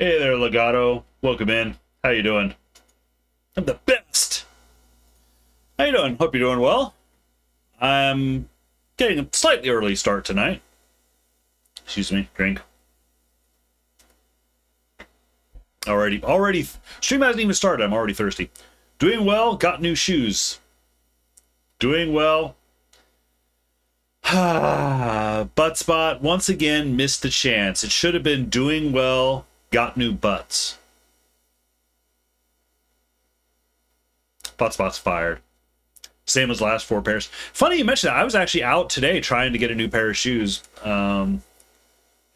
Hey there, Legato. Welcome in. How you doing? I'm the best. How you doing? Hope you're doing well. I'm getting a slightly early start tonight. Excuse me. Drink. Already. Stream hasn't even started. I'm already thirsty. Doing well. Got new shoes. Doing well. Butt spot once again missed the chance. It should have been doing well. Got new butts. Butt spot's fired. Same as last 4 pairs. Funny you mentioned that. I was actually out today trying to get a new pair of shoes. And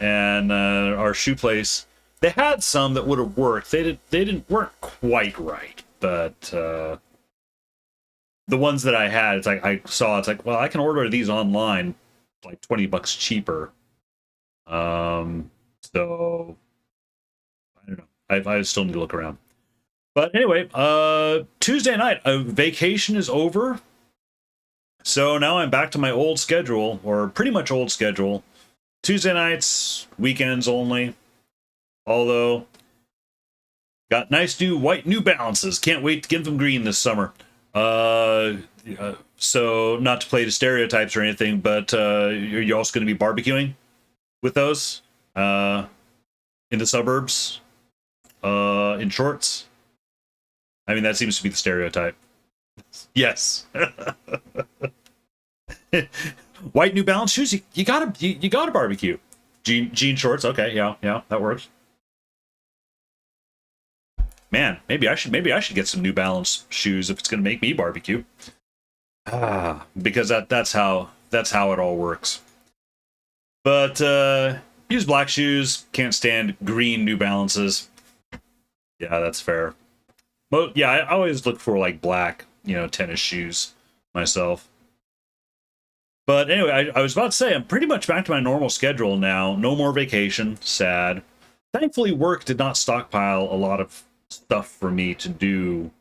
our shoe place, they had some that would have worked. They weren't quite right, but the ones that I had, it's like, well, I can order these online, like $20 cheaper. So I don't know. I still need to look around. But anyway, Tuesday night, vacation is over. So now I'm back to my old schedule, or pretty much old schedule. Tuesday nights, weekends only. Although, got nice new white New Balances. Can't wait to get them green this summer. So not to play to stereotypes or anything, but you're also going to be barbecuing with those in the suburbs, in shorts. I mean, that seems to be the stereotype. Yes. White New Balance shoes. You gotta barbecue. Jean shorts. Okay, yeah, that works. Man, maybe I should get some New Balance shoes if it's gonna make me barbecue. Because that's how it all works. But use black shoes. Can't stand green New Balances. Yeah, that's fair. Well, yeah, I always look for like black, tennis shoes myself. But anyway, I was about to say, I'm pretty much back to my normal schedule now. No more vacation. Sad. Thankfully, work did not stockpile a lot of stuff for me to do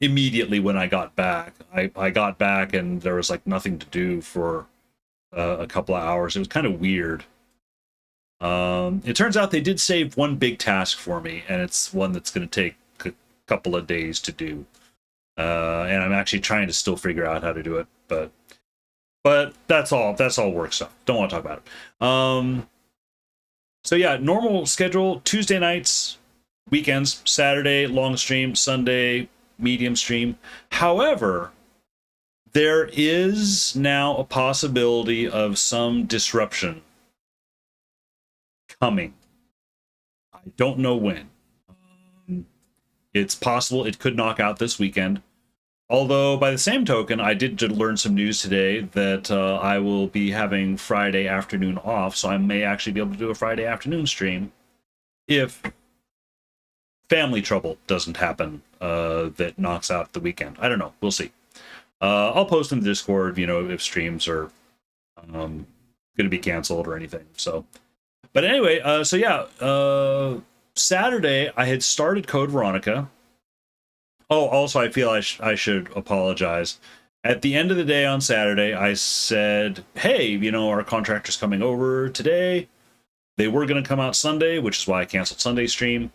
immediately when I got back. I got back and there was like nothing to do for a couple of hours. It was kind of weird. It turns out they did save one big task for me, and it's one that's going to take a couple of days to do. And I'm actually trying to still figure out how to do it, but that's all work stuff. Don't want to talk about it. So yeah, normal schedule: Tuesday nights, weekends, Saturday long stream, Sunday medium stream. However, there is now a possibility of some disruption coming. I don't know when. It's possible it could knock out this weekend. Although, by the same token, I did learn some news today that I will be having Friday afternoon off, so I may actually be able to do a Friday afternoon stream if family trouble doesn't happen that knocks out the weekend. I don't know. We'll see. I'll post in the Discord, if streams are going to be canceled or anything. So, but anyway, so yeah, Saturday I had started Code Veronica. Oh, also I feel I should apologize. At the end of the day on Saturday, I said, hey, our contractor's coming over today. They were going to come out Sunday, which is why I canceled Sunday stream.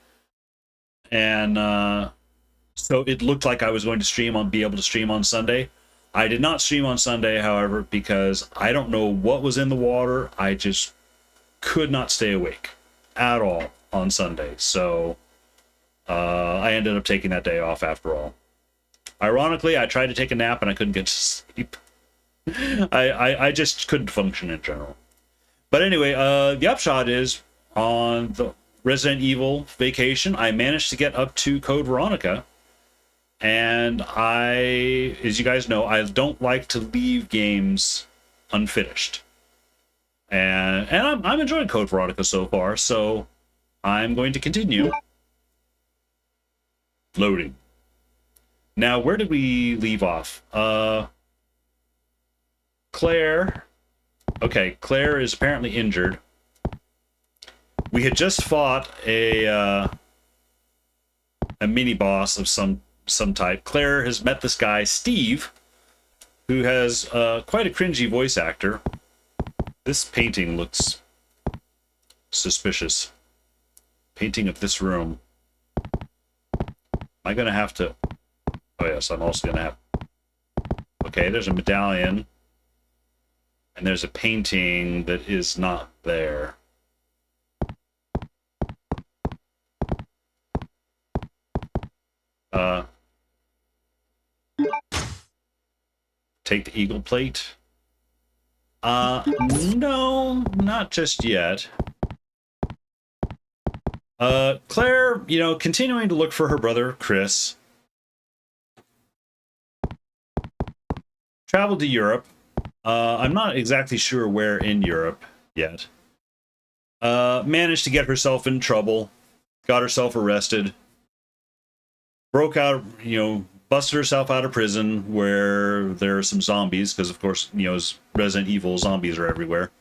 And so it looked like I was going to be able to stream on Sunday. I did not stream on Sunday, however, because I don't know what was in the water. I just could not stay awake at all on Sunday. So I ended up taking that day off after all. Ironically, I tried to take a nap and I couldn't get to sleep. I just couldn't function in general. But anyway, the upshot is on the Resident Evil vacation, I managed to get up to Code Veronica. And as you guys know, I don't like to leave games unfinished. And I'm enjoying Code Veronica so far, so I'm going to continue. Loading. Now, where did we leave off? Claire. Okay, Claire is apparently injured. We had just fought a mini boss of some type. Claire has met this guy, Steve, who has quite a cringy voice actor. This painting looks suspicious. Painting of this room. Am I gonna have to... Oh yes, I'm also gonna have... Okay, there's a medallion. And there's a painting that is not there. Take the eagle plate. No, not just yet. Claire, you know, continuing to look for her brother, Chris. Traveled to Europe. I'm not exactly sure where in Europe yet. Managed to get herself in trouble. Got herself arrested. Broke out, you know, busted herself out of prison where there are some zombies, because of course, you know, as Resident Evil, zombies are everywhere.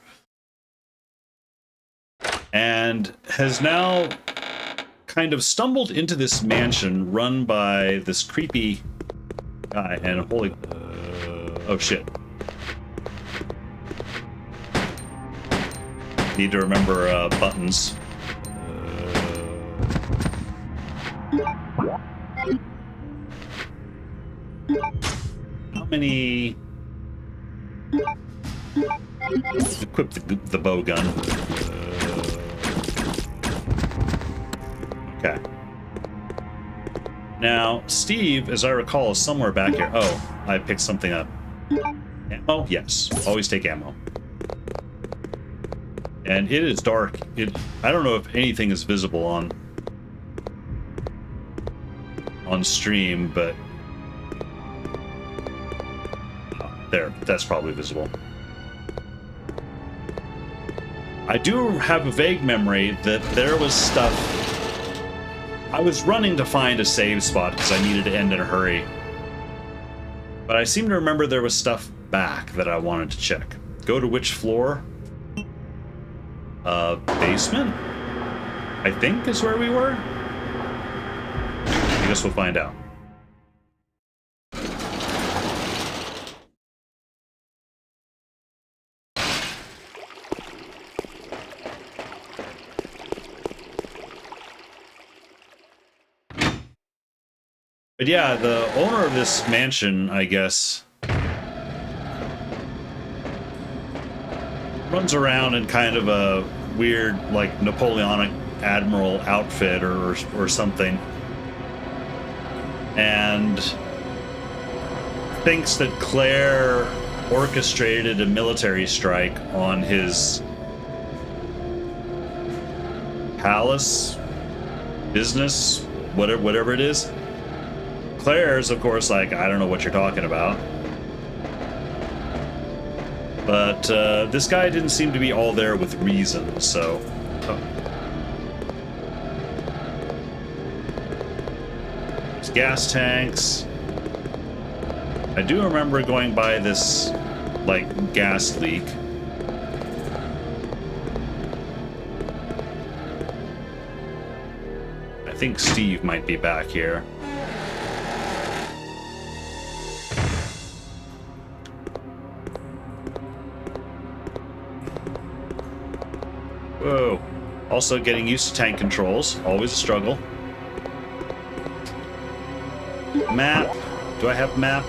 And has now kind of stumbled into this mansion run by this creepy guy, and holy... oh shit. Need to remember buttons. How many... Equip the bow gun. Okay. Now, Steve, as I recall, is somewhere back here. Oh, I picked something up. Ammo? Yes. Always take ammo. And it is dark. I don't know if anything is visible on stream, but... there, that's probably visible. I do have a vague memory that there was stuff... I was running to find a save spot because I needed to end in a hurry. But I seem to remember there was stuff back that I wanted to check. Go to which floor? Basement? I think is where we were? I guess we'll find out. But yeah, the owner of this mansion, I guess, runs around in kind of a weird, like, Napoleonic admiral outfit or something. And thinks that Claire orchestrated a military strike on his palace, business, whatever it is. Claire's, of course, like, I don't know what you're talking about. But this guy didn't seem to be all there with reason, so... Oh. There's gas tanks. I do remember going by this, like, gas leak. I think Steve might be back here. Whoa. Also getting used to tank controls. Always a struggle. Map. Do I have map?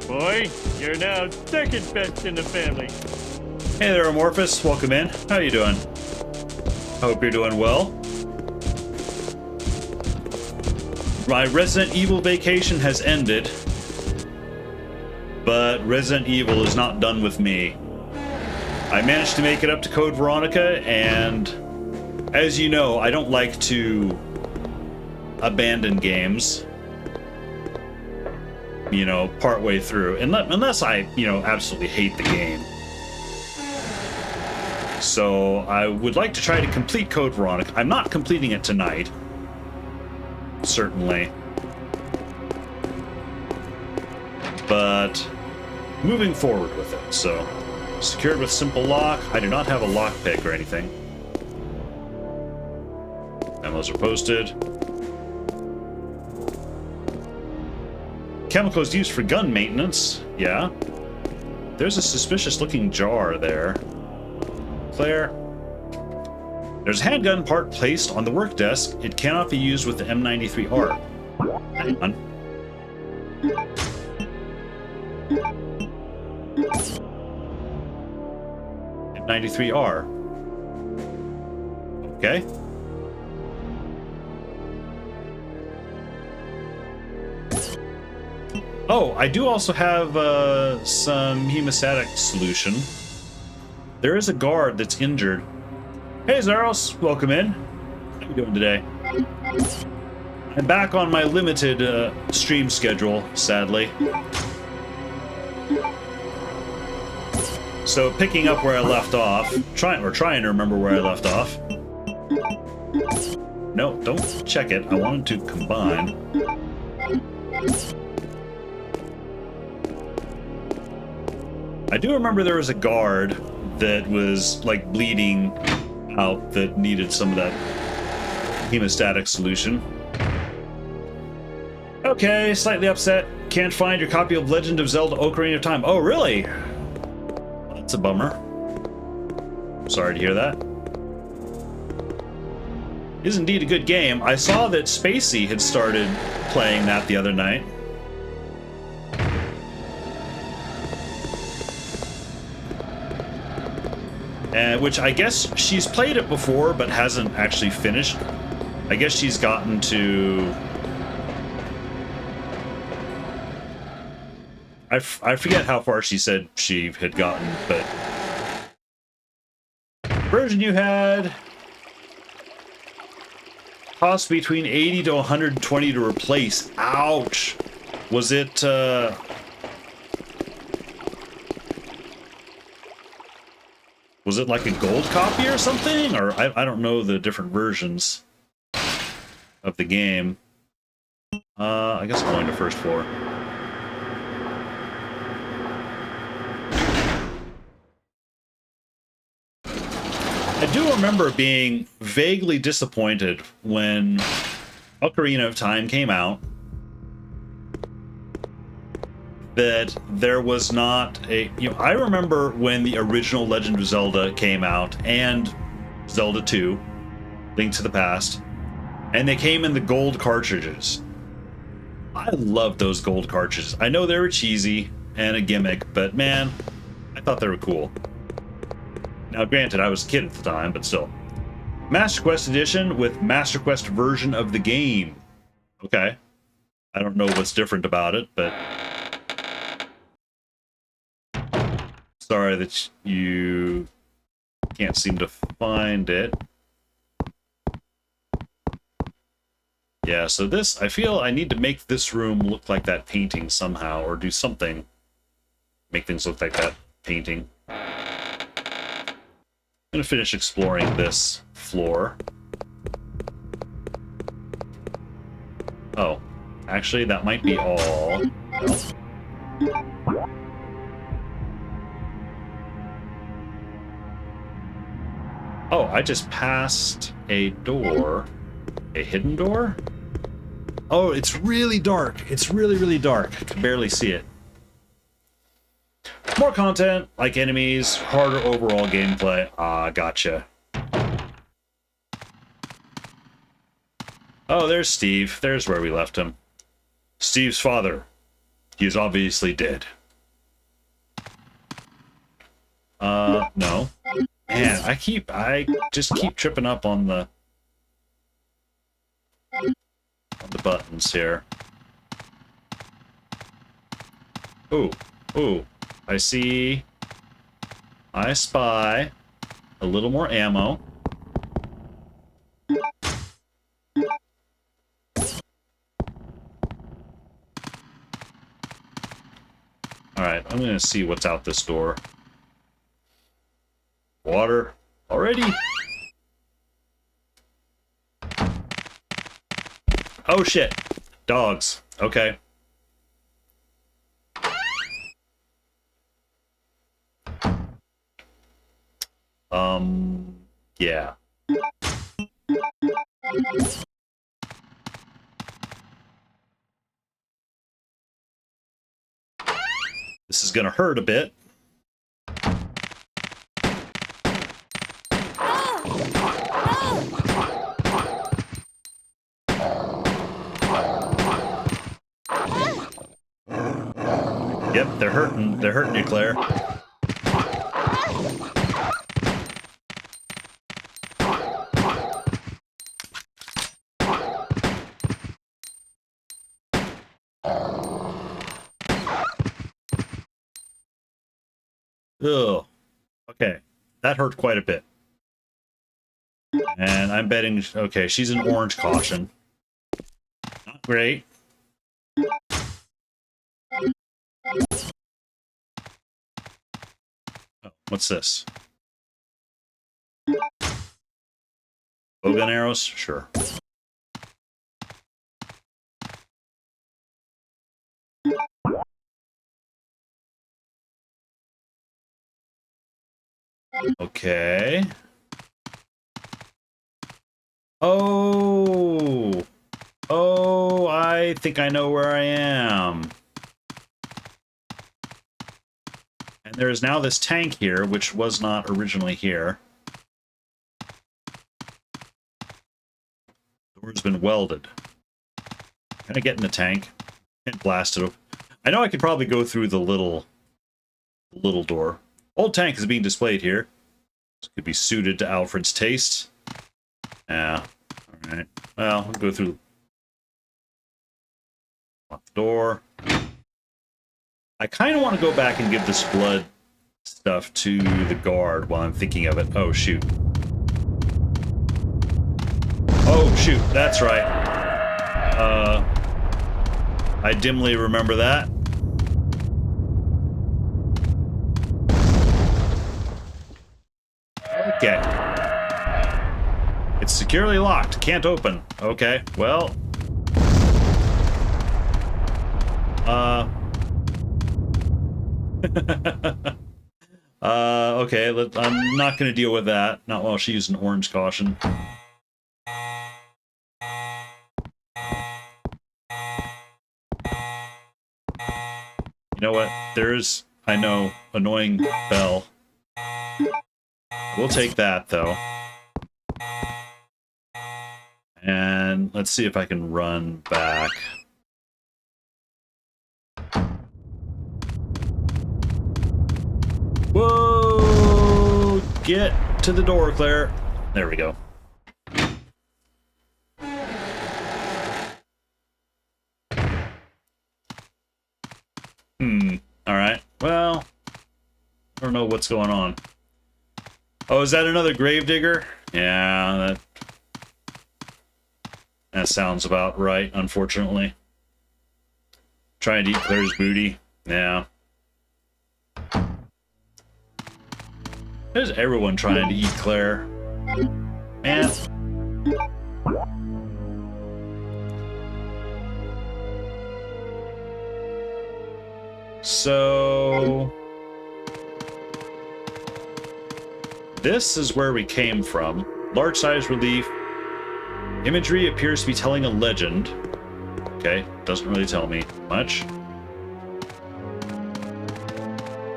Boy, you're now second best in the family. Hey there, Amorphous. Welcome in. How you doing? Hope you're doing well. My Resident Evil vacation has ended, but Resident Evil is not done with me. I managed to make it up to Code Veronica, and as you know, I don't like to abandon games, you know, partway through, unless I, you know, absolutely hate the game. So I would like to try to complete Code Veronica. I'm not completing it tonight. Certainly. But moving forward with it. So, secured with simple lock. I do not have a lockpick or anything. Memos are posted. Chemicals used for gun maintenance. Yeah. There's a suspicious looking jar there. Claire. There's a handgun part placed on the work desk. It cannot be used with the M93R. Hang on. M93R. Okay. Oh, I do also have some hemostatic solution. There is a guard that's injured. Hey, Zaros, welcome in. How you doing today? I'm back on my limited stream schedule, sadly. So picking up where I left off, trying to remember where I left off. No, don't check it. I wanted to combine. I do remember there was a guard that was like bleeding out that needed some of that hemostatic solution. Okay, slightly upset. Can't find your copy of Legend of Zelda Ocarina of Time. Oh, really? That's a bummer. Sorry to hear that. Is indeed a good game. I saw that Spacey had started playing that the other night. Which I guess she's played it before, but hasn't actually finished. I guess she's gotten to... I forget how far she said she had gotten, but... Version you had... cost between 80 to 120 to replace. Ouch! Was it, was it like a gold copy or something? Or I don't know the different versions of the game. I guess I'm going to first floor. I do remember being vaguely disappointed when Ocarina of Time came out that there was not a... I remember when the original Legend of Zelda came out and Zelda 2, Link to the Past, and they came in the gold cartridges. I loved those gold cartridges. I know they were cheesy and a gimmick, but man, I thought they were cool. Now, granted, I was a kid at the time, but still. Master Quest Edition with Master Quest version of the game. Okay. I don't know what's different about it, but... Sorry that you can't seem to find it. Yeah, so this... I feel I need to make this room look like that painting somehow, or do something. Make things look like that painting. I'm gonna finish exploring this floor. Oh, actually, that might be all. No. Oh, I just passed a door. A hidden door? Oh, it's really dark. It's really, really dark. I can barely see it. More content, like enemies, harder overall gameplay. Ah, gotcha. Oh, there's Steve. There's where we left him. Steve's father. He is obviously dead. No. Man, I just keep tripping up on the buttons here. Ooh, ooh. I spy a little more ammo. Alright, I'm gonna see what's out this door. Water. Already? Oh shit. Dogs. Okay. Yeah. This is gonna hurt a bit. Yep, they're hurting. They're hurting you, Claire. Ugh. Okay, that hurt quite a bit. And I'm betting, okay, she's an orange caution. Not great. Oh, what's this? Bowgun arrows? Sure. Okay. Oh! Oh, I think I know where I am. And there is now this tank here, which was not originally here. The door's been welded. Can I get in the tank and blast it? I know I could probably go through the little door. Old tank is being displayed here. This could be suited to Alfred's taste. Yeah. Alright. Well, we'll go through. Lock the door. I kind of want to go back and give this blood stuff to the guard while I'm thinking of it. Oh, shoot. Oh, shoot. That's right. I dimly remember that. Okay. It's securely locked. Can't open. Okay, well. Okay, I'm not going to deal with that. Not while she used an orange caution. You know what? There's, I know, annoying bell. We'll take that, though. And let's see if I can run back. Whoa! Get to the door, Claire. There we go. Alright. Well, I don't know what's going on. Oh, is that another gravedigger? Yeah, that sounds about right, unfortunately. Trying to eat Claire's booty. Yeah. There's everyone trying to eat Claire. Man. So this is where we came from. Large size relief. Imagery appears to be telling a legend. Okay, doesn't really tell me much.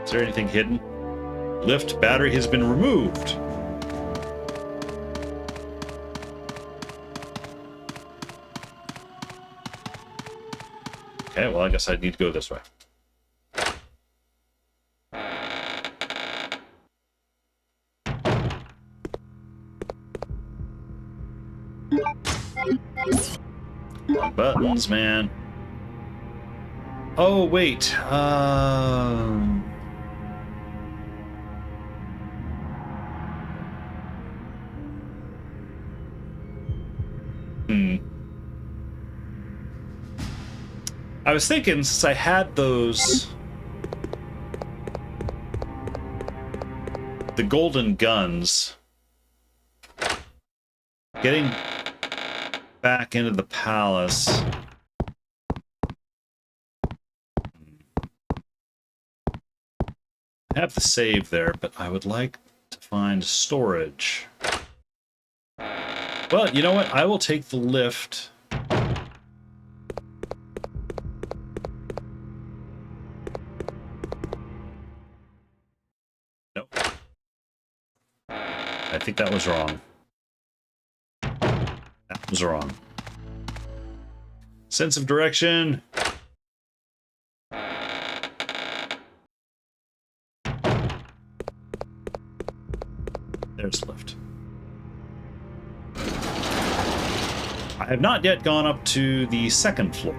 Is there anything hidden? Lift battery has been removed. Okay, well, I guess I need to go this way. Buttons, man. Oh, wait. I was thinking, since I had those... the golden guns... getting back into the palace... I have the save there, but I would like to find storage. Well, you know what? I will take the lift. I think that was wrong. That was wrong. Sense of direction. There's lift. I have not yet gone up to the second floor.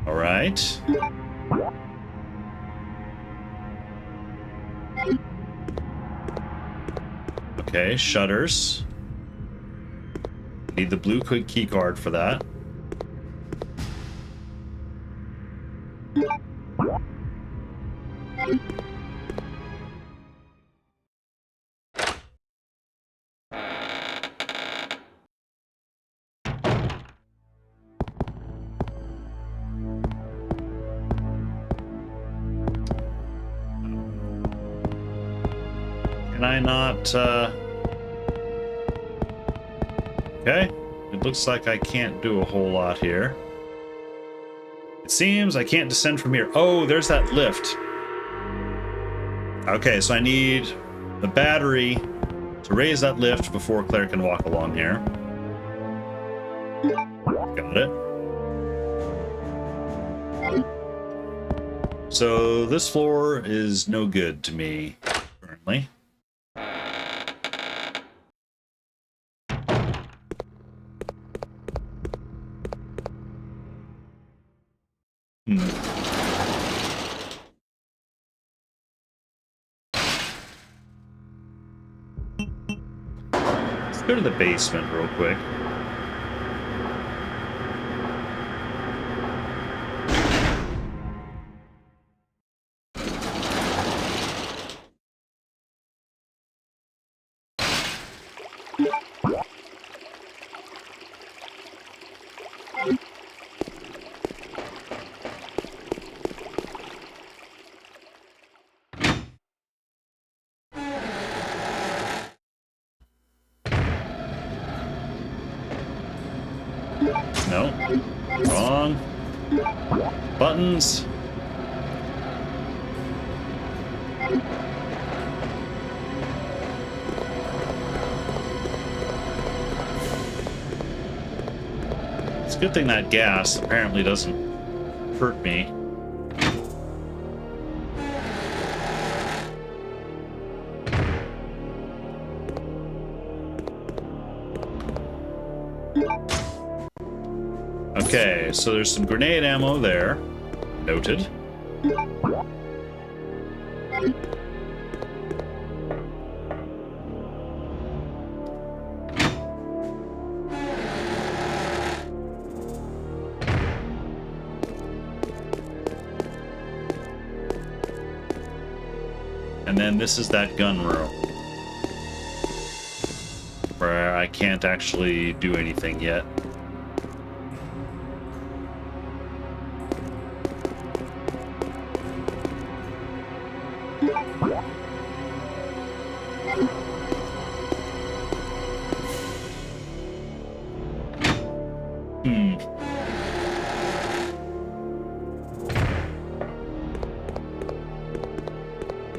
All right. Okay, shutters. Need the blue key card for that. Can I not, Okay, it looks like I can't do a whole lot here. It seems I can't descend from here. Oh, there's that lift. Okay, so I need the battery to raise that lift before Claire can walk along here. Got it. So this floor is no good to me currently. Let's go to the basement real quick. No. Wrong. Buttons. It's a good thing that gas apparently doesn't hurt me. Okay, so there's some grenade ammo there. Noted. And then this is that gun room, where I can't actually do anything yet.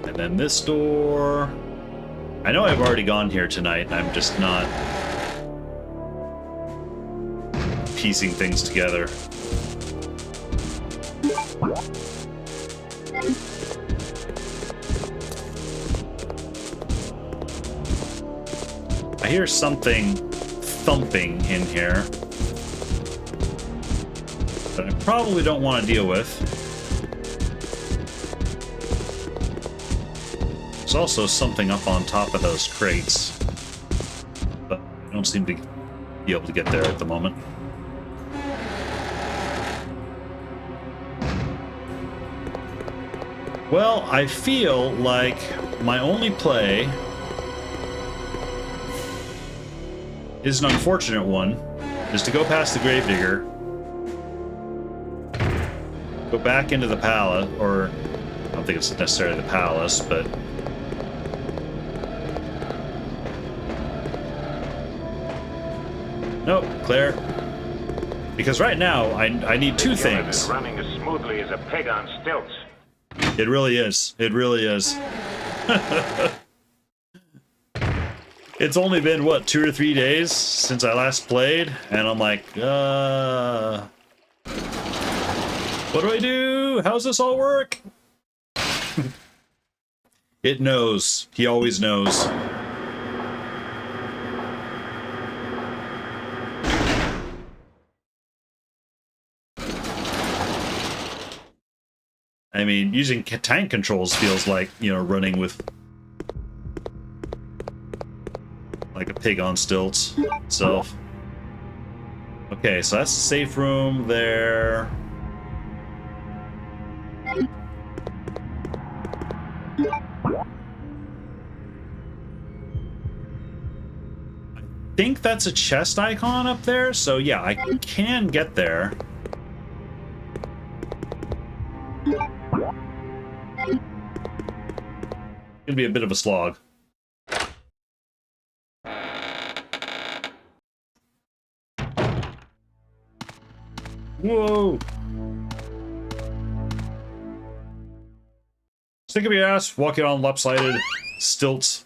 And then this door. I know I've already gone here tonight, and I'm just not piecing things together. I hear something thumping in here that I probably don't want to deal with. There's also something up on top of those crates, but I don't seem to be able to get there at the moment. Well, I feel like my only play is an unfortunate one, is to go past the Gravedigger, go back into the palace, or I don't think it's necessarily the palace, but No, Claire. Because right now, I need two This unit things. is running as smoothly as a pig on stilts. It really is. It really is. It's only been, what, 2 or 3 days since I last played, and I'm like, what do I do? How's this all work? It knows. He always knows. I mean, using tank controls feels like, you know, running with like a pig on stilts itself. Okay, so that's the safe room there. I think that's a chest icon up there, so yeah, I can get there. Gonna be a bit of a slog. Whoa! Think of your ass walking on lopsided stilts.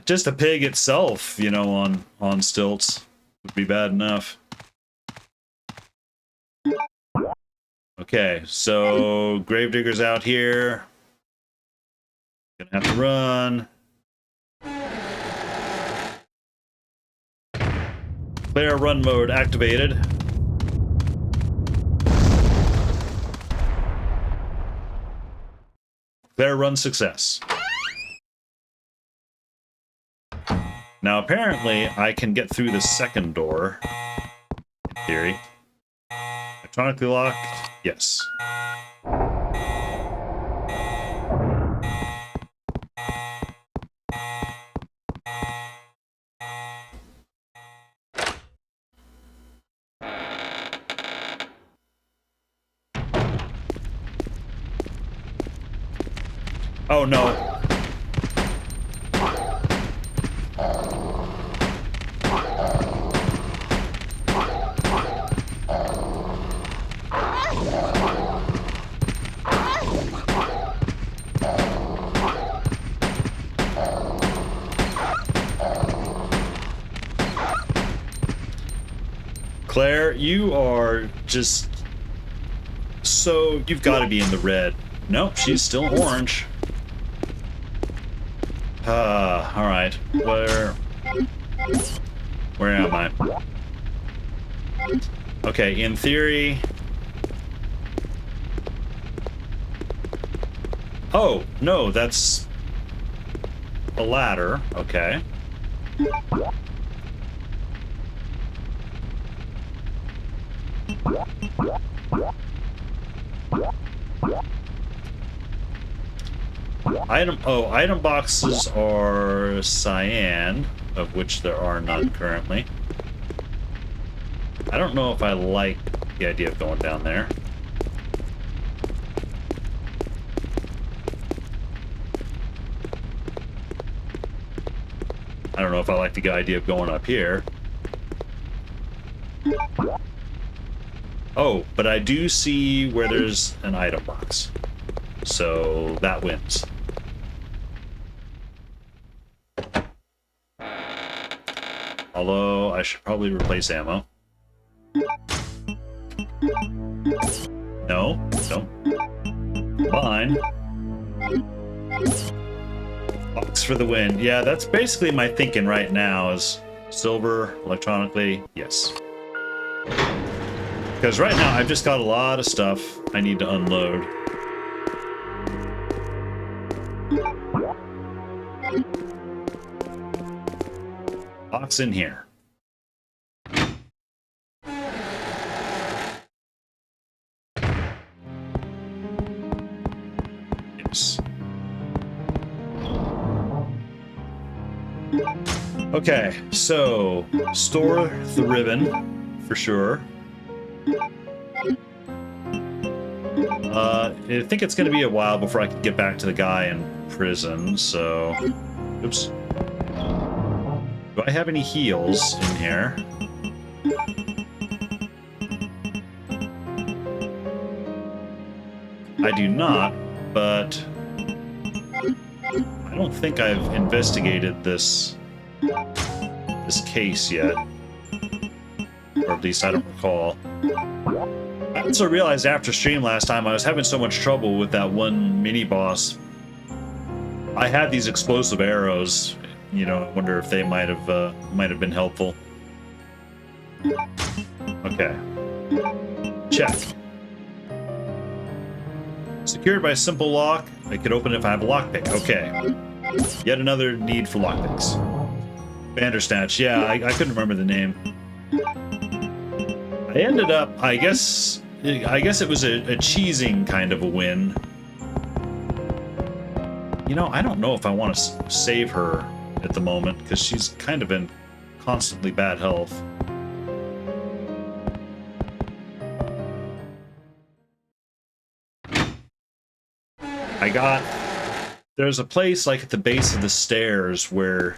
Just a pig itself, you know, on stilts would be bad enough. Okay, so Gravedigger's out here. Gonna have to run. Player run mode activated. Player run success. Now apparently I can get through the second door. In theory. Electronically locked? Yes. Oh no. Claire, you are just so... You've got to be in the red. Nope, she's still orange. Alright. Where am I? Okay, in theory... Oh, no, that's a ladder. Okay. Item boxes are cyan, of which there are none currently. I don't know if I like the idea of going down there. I don't know if I like the idea of going up here. Oh, but I do see where there's an item box. So that wins. Although I should probably replace ammo. No, don't. Fine. Box for the win. Yeah, that's basically my thinking right now is silver, electronically, yes. Because right now I've just got a lot of stuff I need to unload. Box in here. Yes. Okay, so store the ribbon for sure. I think it's going to be a while before I can get back to the guy in prison, so... Oops. Do I have any heals in here? I do not, but I don't think I've investigated this case yet. Or at least I don't recall. I also realized after stream last time I was having so much trouble with that one mini-boss. I had these explosive arrows. You know, I wonder if they might have been helpful. Okay. Check. Secured by a simple lock. I could open it if I have a lockpick. Okay. Yet another need for lockpicks. Bandersnatch. Yeah, I couldn't remember the name. I ended up, I guess it was a cheesing kind of a win. You know, I don't know if I want to save her at the moment, because she's kind of in constantly bad health. There's a place like at the base of the stairs where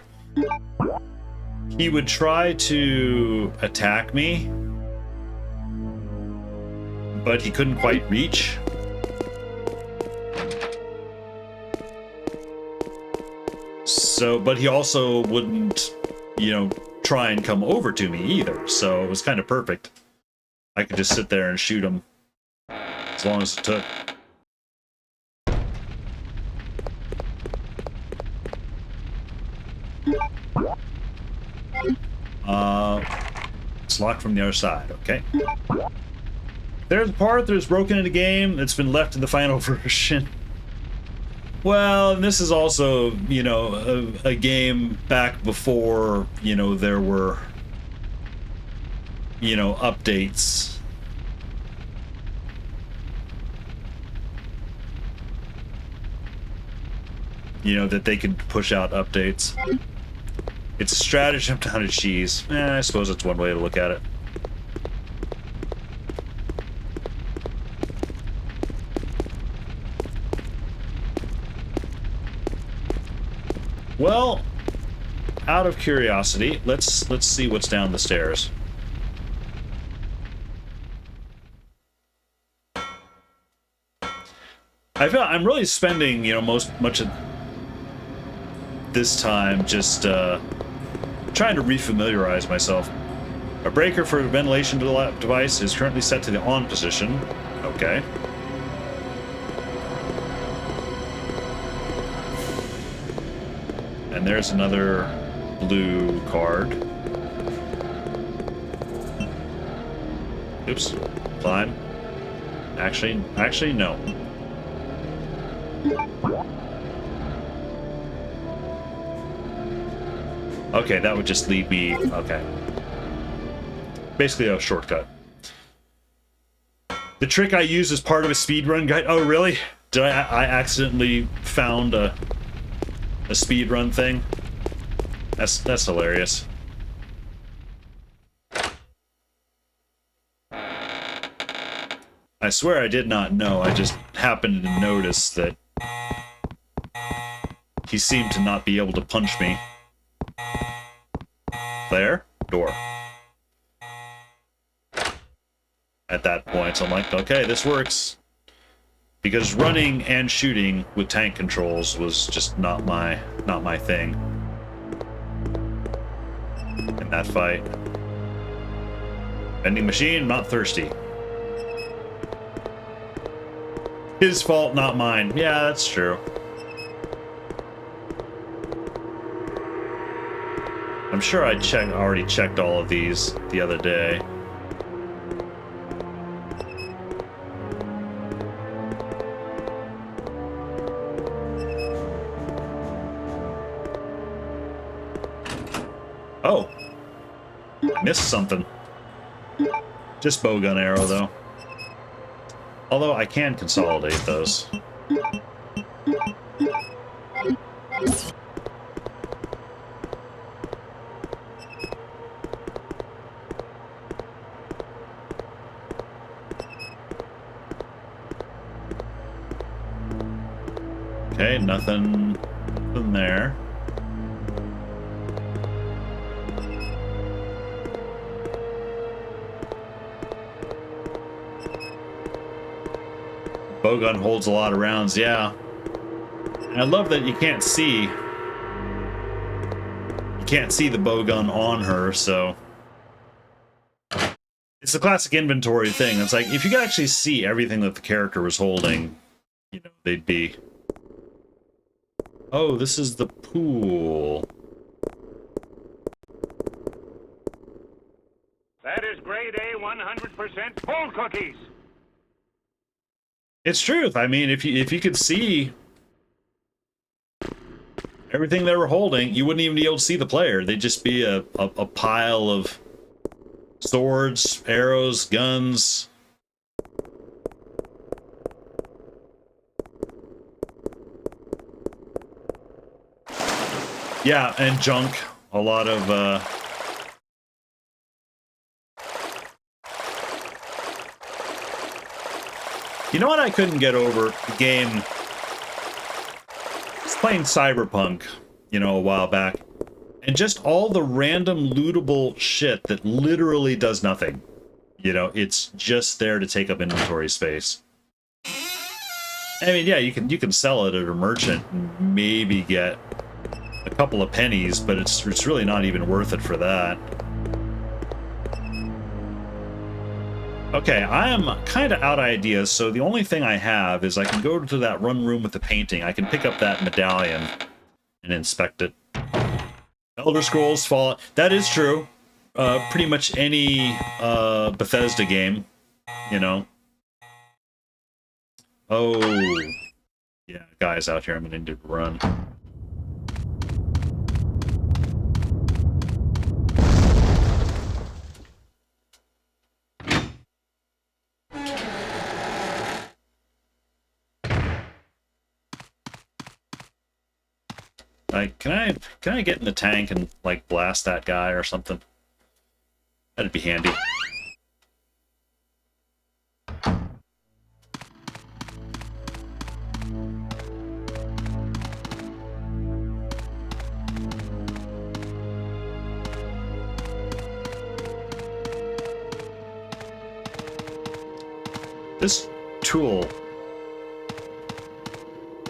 he would try to attack me, but he couldn't quite reach. So, but he also wouldn't, you know, try and come over to me either. So it was kind of perfect. I could just sit there and shoot him as long as it took. It's locked from the other side. Okay. There's a part that's broken in the game that's been left in the final version. Well, and this is also, you know, a game back before, you know, there were, you know, updates. You know, that they could push out updates. It's a stratagem, not a cheese. I suppose it's one way to look at it. Well, out of curiosity, let's see what's down the stairs. I feel I'm really spending, you know, much of this time just trying to refamiliarize myself. A breaker for a ventilation device is currently set to the on position. Okay. And there's another blue card. Oops. Climb. Actually, no. Okay, that would just lead me... Okay. Basically a shortcut. The trick I use is part of a speedrun guide. Oh, really? Did I accidentally found a speedrun thing? That's hilarious. I swear I did not know. I just happened to notice that he seemed to not be able to punch me. There? Door. At that point, so I'm like, okay, this works. Because running and shooting with tank controls was just not my thing. In that fight. Vending machine, not thirsty. His fault, not mine. Yeah, that's true. I'm sure I already checked all of these the other day. Oh. I missed something. Just bowgun arrow, though. Although I can consolidate those. Okay, nothing there. Bowgun holds a lot of rounds, yeah. And I love that you can't see the bowgun on her, so it's the classic inventory thing. It's like if you could actually see everything that the character was holding, you know, they'd be. Oh, this is the pool. That is grade A 100% full cookies. It's truth. I mean, if you could see everything they were holding, you wouldn't even be able to see the player. They'd just be a pile of swords, arrows, guns. Yeah, and junk. A lot of You know what I couldn't get over? The game. I was playing Cyberpunk, you know, a while back. And just all the random lootable shit that literally does nothing. You know, it's just there to take up inventory space. I mean, yeah, you can sell it at a merchant and maybe get a couple of pennies, but it's really not even worth it for that. Okay, I am kind of out of ideas, so the only thing I have is I can go to that one room with the painting. I can pick up that medallion and inspect it. Elder Scrolls Fallout. That is true. Pretty much any Bethesda game, you know. Oh, yeah, guys out here. I'm gonna need to run. Like, can I get in the tank and like blast that guy or something? That'd be handy. This tool.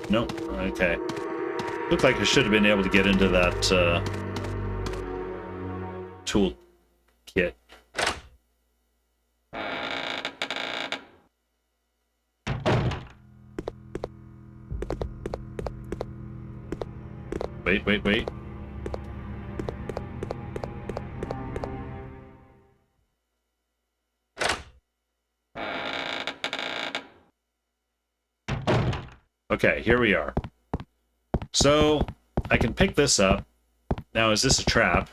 Nope. Okay. Looked like I should have been able to get into that tool kit. Wait. Okay, here we are. So, I can pick this up. Now, is this a trap?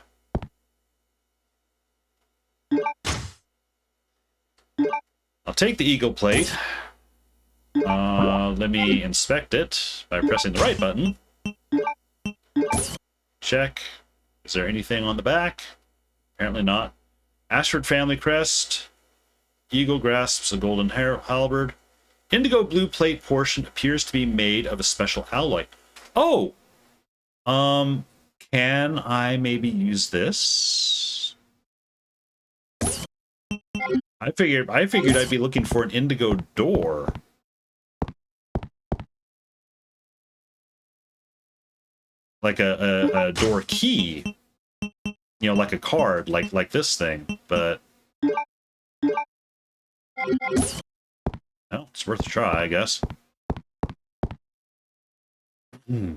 I'll take the eagle plate. Let me inspect it by pressing the right button. Check. Is there anything on the back? Apparently not. Ashford family crest. Eagle grasps a golden halberd. Indigo blue plate portion appears to be made of a special alloy. Oh! Can I maybe use this? I figured I'd be looking for an indigo door. Like a door key. You know, like a card, like this thing, but well, it's worth a try, I guess. Hmm.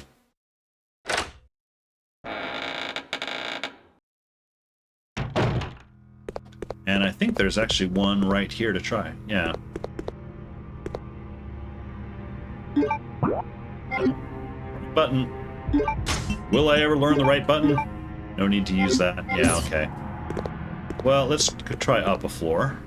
And I think there's actually one right here to try. Yeah. Button. Will I ever learn the right button? No need to use that. Yeah, okay. Well, let's try up a floor.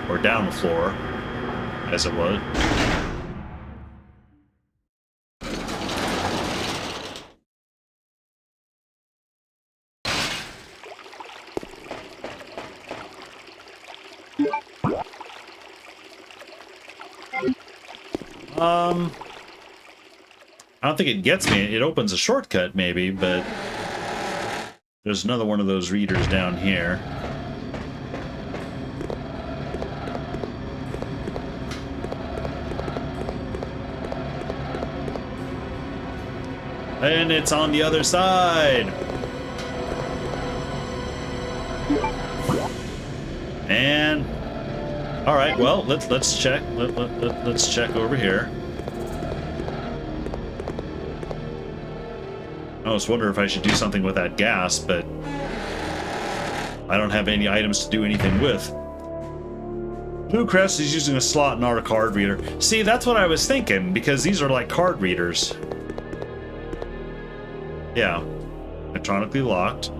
Or down the floor, as it would. I don't think it gets me. It opens a shortcut, maybe, but there's another one of those readers down here. And it's on the other side. And all right, well, let's check. Let's check over here. I was wondering if I should do something with that gas, but I don't have any items to do anything with. Blue Crest is using a slot, not a card reader. See, that's what I was thinking, because these are like card readers. Yeah, electronically locked.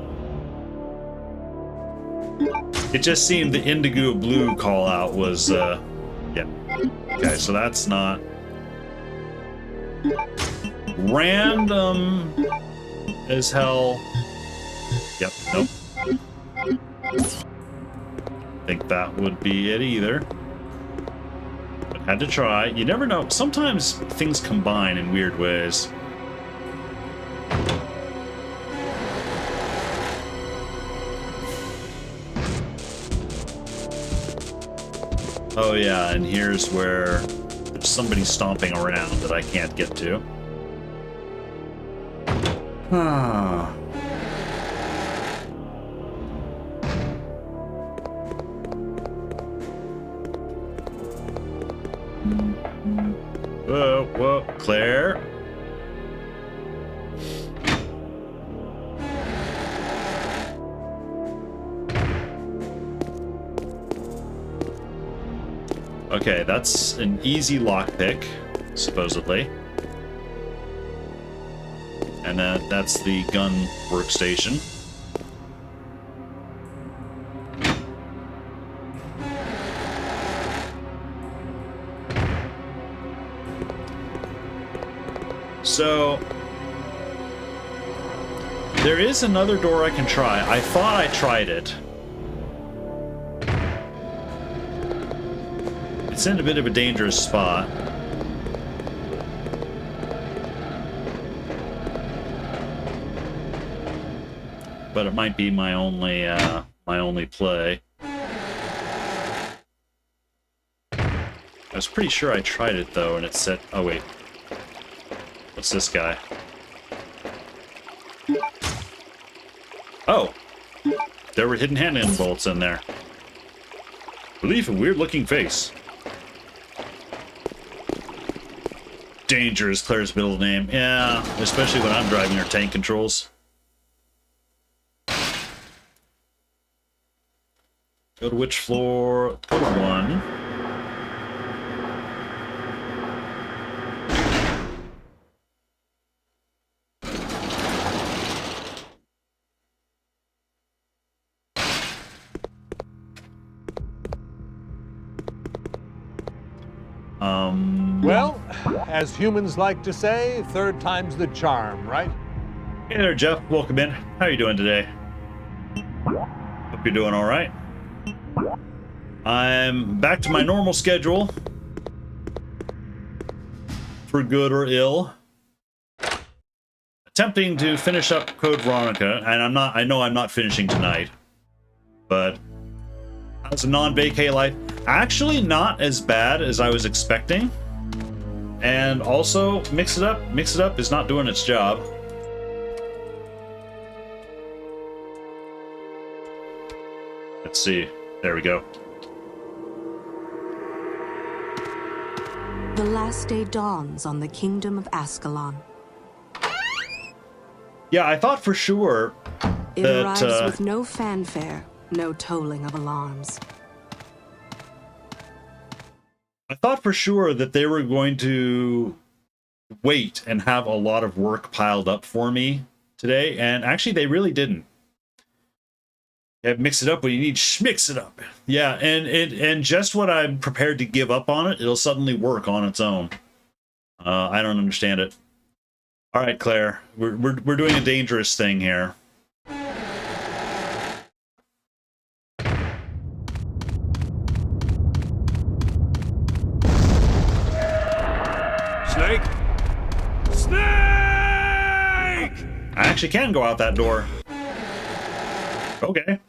It just seemed the indigo blue call out was, yeah. Okay, so that's not random as hell. Yep, nope. Think that would be it either. But had to try. You never know. Sometimes things combine in weird ways. Oh yeah, and here's where there's somebody stomping around that I can't get to. Ah. Whoa, whoa, Claire. Okay, that's an easy lockpick, supposedly. And that's the gun workstation. So there is another door I can try. I thought I tried it. It's in a bit of a dangerous spot. But it might be my only play. I was pretty sure I tried it though, and it said, oh wait. What's this guy? Oh! There were hidden hand-in bolts in there. Relief, a weird-looking face. Danger is Claire's middle name. Yeah, especially when I'm driving her tank controls. Go to which floor? Go to 1. Well, as humans like to say, third time's the charm, right? Hey there, Jeff. Welcome in. How are you doing today? Hope you're doing all right. I'm back to my normal schedule. For good or ill. Attempting to finish up Code Veronica, and I know I'm not finishing tonight. But how's a non-vacay life? Actually not as bad as I was expecting. And also, Mix It Up is not doing its job. Let's see. There we go. The last day dawns on the kingdom of Ascalon. Yeah, I thought for sure It that, arrives with no fanfare, no tolling of alarms. I thought for sure that they were going to wait and have a lot of work piled up for me today, and actually they really didn't. Yeah, mix it up when you need mix it up. Yeah, and just when I'm prepared to give up on it, it'll suddenly work on its own. I don't understand it. All right, Claire, we're doing a dangerous thing here. Snake! I actually can go out that door. Okay.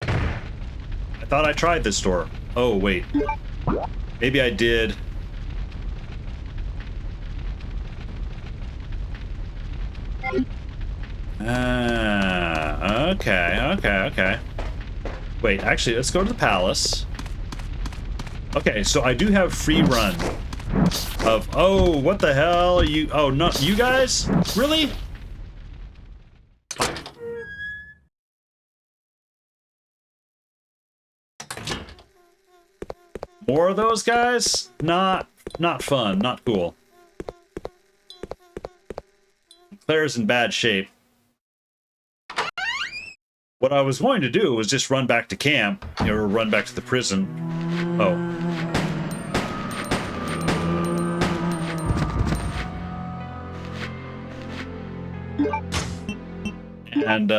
I thought I tried this door. Oh, wait. Maybe I did. Okay. Wait, actually, let's go to the palace. Okay, so I do have free run of... Oh, what the hell? You... Oh, no, you guys? Really? More of those guys? Not fun, not cool. Claire's in bad shape. What I was going to do was just run back to camp, or run back to the prison. Oh. And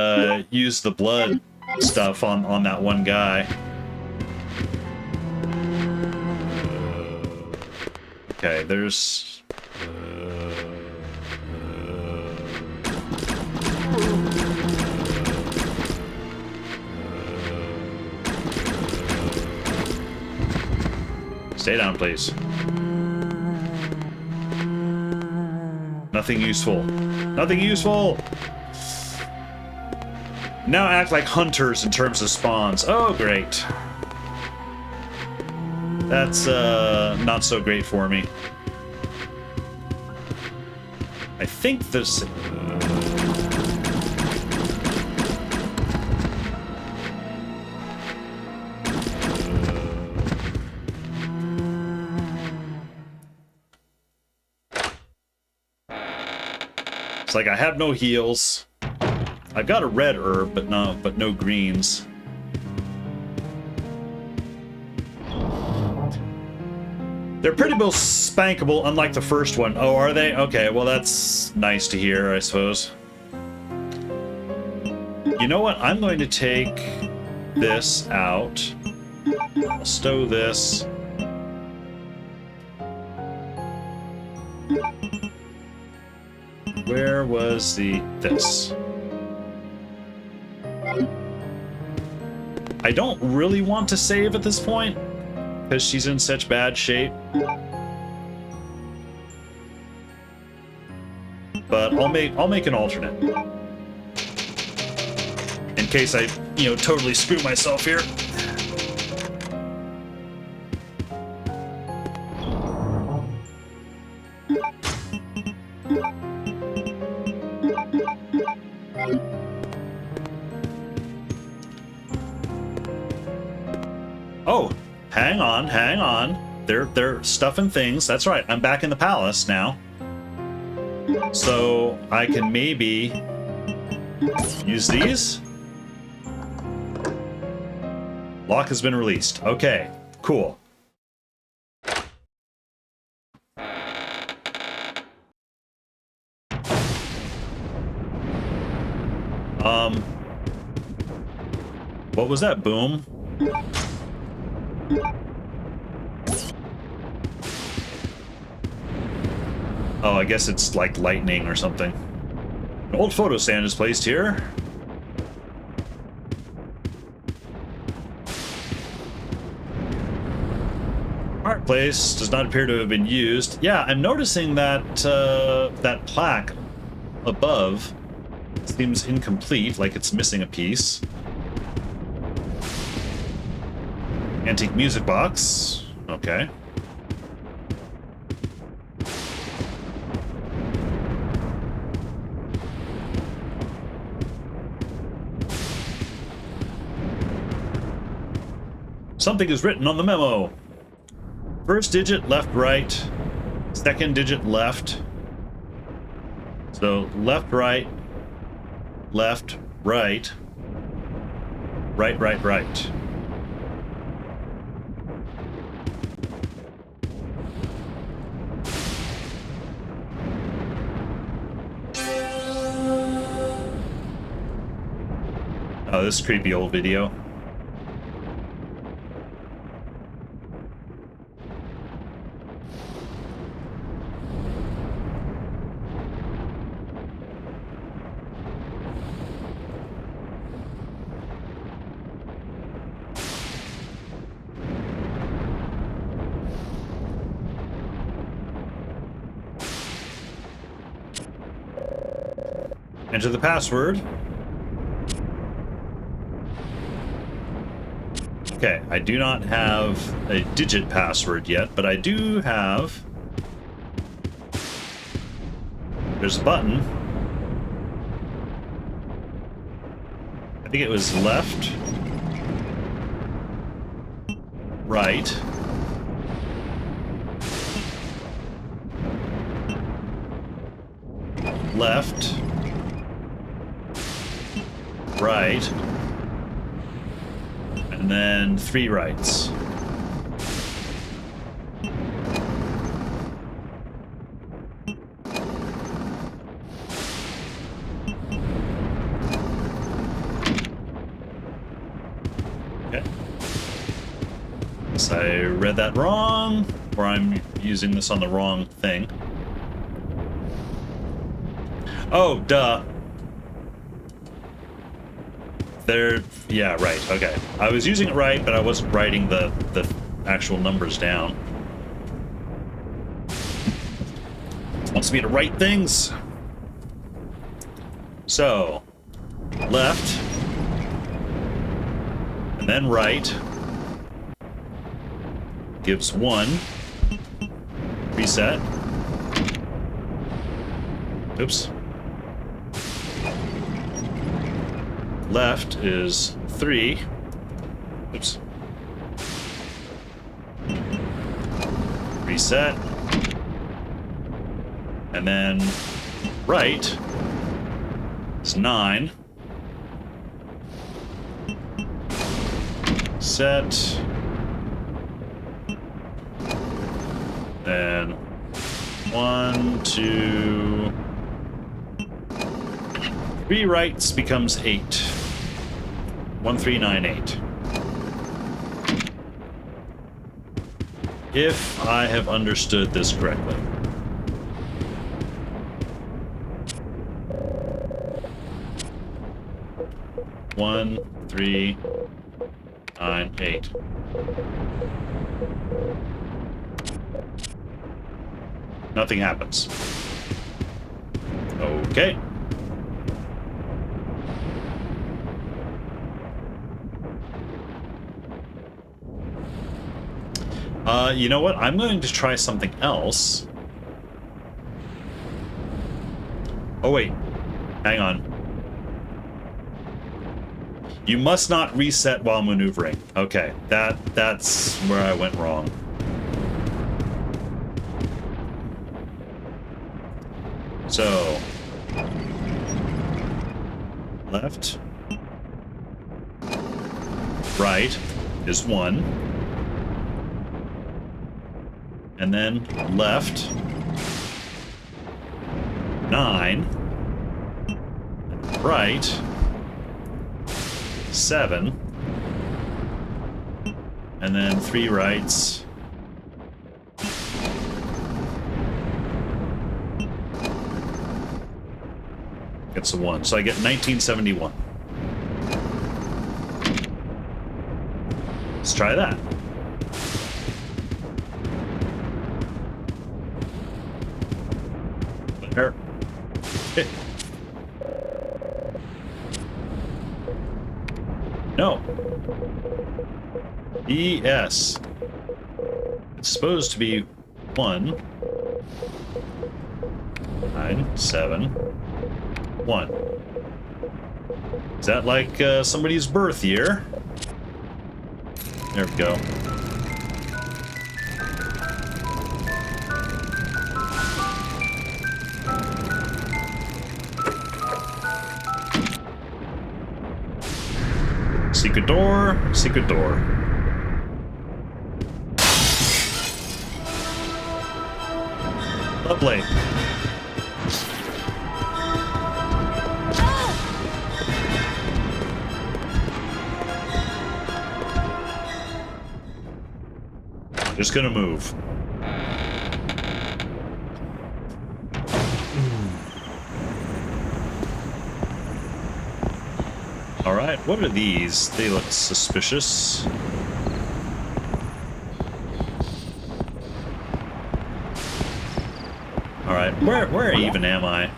use the blood stuff on that one guy. Okay, there's... Stay down, please. Nothing useful. Nothing useful! Now act like hunters in terms of spawns. Oh, great. That's, not so great for me. I think this... It's like I have no heals. I've got a red herb, but no greens. They're pretty well spankable, unlike the first one. Oh, are they? Okay, well that's nice to hear, I suppose. You know what? I'm going to take this out. I'll stow this. Where was this? I don't really want to save at this point, because she's in such bad shape. But I'll make an alternate. In case I, totally screw myself here. Oh, hang on. They're stuffing things. That's right. I'm back in the palace now. So I can maybe use these. Lock has been released. Okay, cool. What was that? Boom? Oh, I guess it's like lightning or something. An old photo stand is placed here. Fireplace does not appear to have been used. Yeah, I'm noticing that that plaque above seems incomplete, like it's missing a piece. Antique music box. Okay. Something is written on the memo. First digit left, right. Second digit left. So left, right. Left, right. Right, right, right. Oh, this creepy old video. Enter the password. Okay, I do not have a digit password yet, but I do have... There's a button. I think it was left, right, left, right, and then 3 rights. Okay. Guess I read that wrong, or I'm using this on the wrong thing. Oh, duh. Yeah, right, okay. I was using it right, but I wasn't writing the actual numbers down. It wants me to write things. So, left, and then right, gives 1, reset. Oops. Left is 3. Oops. Reset. And then right is 9. Set. Then 1, 2, 3 rights becomes 8. 1398. If I have understood this correctly. One, 3, 9, 8. Nothing happens. Okay. You know what? I'm going to try something else. Oh, wait. Hang on. You must not reset while maneuvering. Okay, that's where I went wrong. So, left, right is 1, and then left 9, right 7, and then 3 rights. Gets a 1, so I get 1971. Let's try that. There. No. ES. It's supposed to be 1, 9, 7, 1. Is that like somebody's birth year? There we go. Secret door, secret door. Lovely. Just gonna move. Alright, what are these? They look suspicious. Alright, where even am I?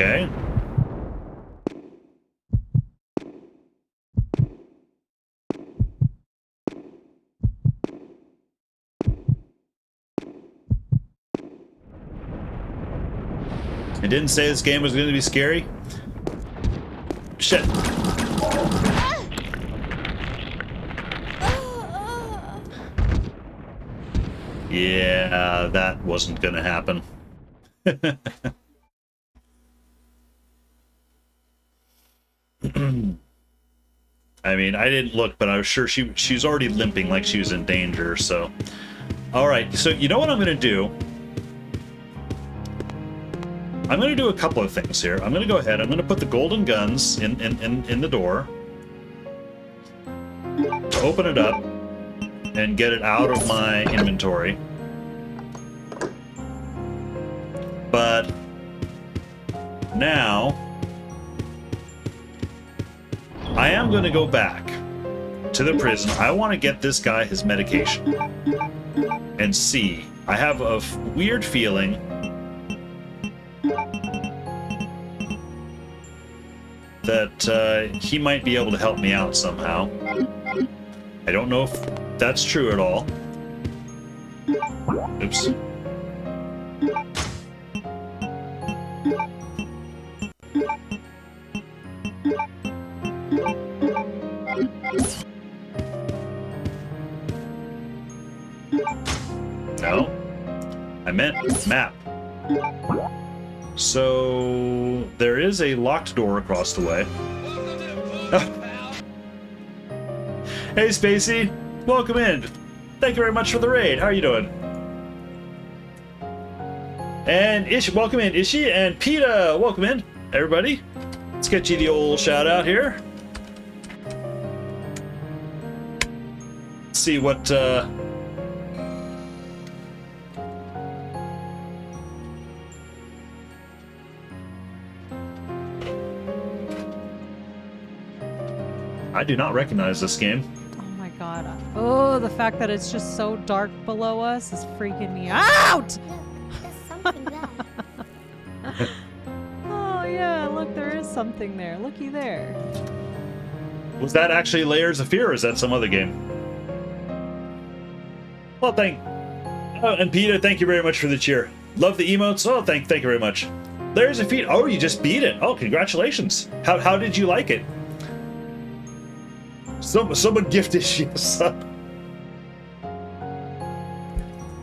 Okay. It didn't say this game was going to be scary. Shit. Yeah, that wasn't going to happen. I mean, I didn't look, but I was sure she's already limping like she was in danger, so. All right, so you know what I'm going to do? I'm going to do a couple of things here. I'm going to go ahead. I'm going to put the golden guns in the door to open it up and get it out of my inventory. But now I am going to go back to the prison. I want to get this guy his medication and see. I have a weird feeling that he might be able to help me out somehow. I don't know if that's true at all. Oops. No. I meant map. So there is a locked door across the way. Hey Spacey, welcome in. Thank you very much for the raid. How are you doing? And Ishi, welcome in. Ishi and PETA, welcome in. Everybody, let's get you the old shout out here. Let's see what I do not recognize this game. Oh my god. Oh, the fact that it's just so dark below us is freaking me out! Look, there's something there. Oh yeah, look, there is something there. Looky there. Was that actually Layers of Fear, or is that some other game? Well, and PETA, thank you very much for the cheer. Love the emotes. Oh, thank you very much. Layers of Fear. Oh, you just beat it. Oh, congratulations. How did you like it? Someone gifted you a sub.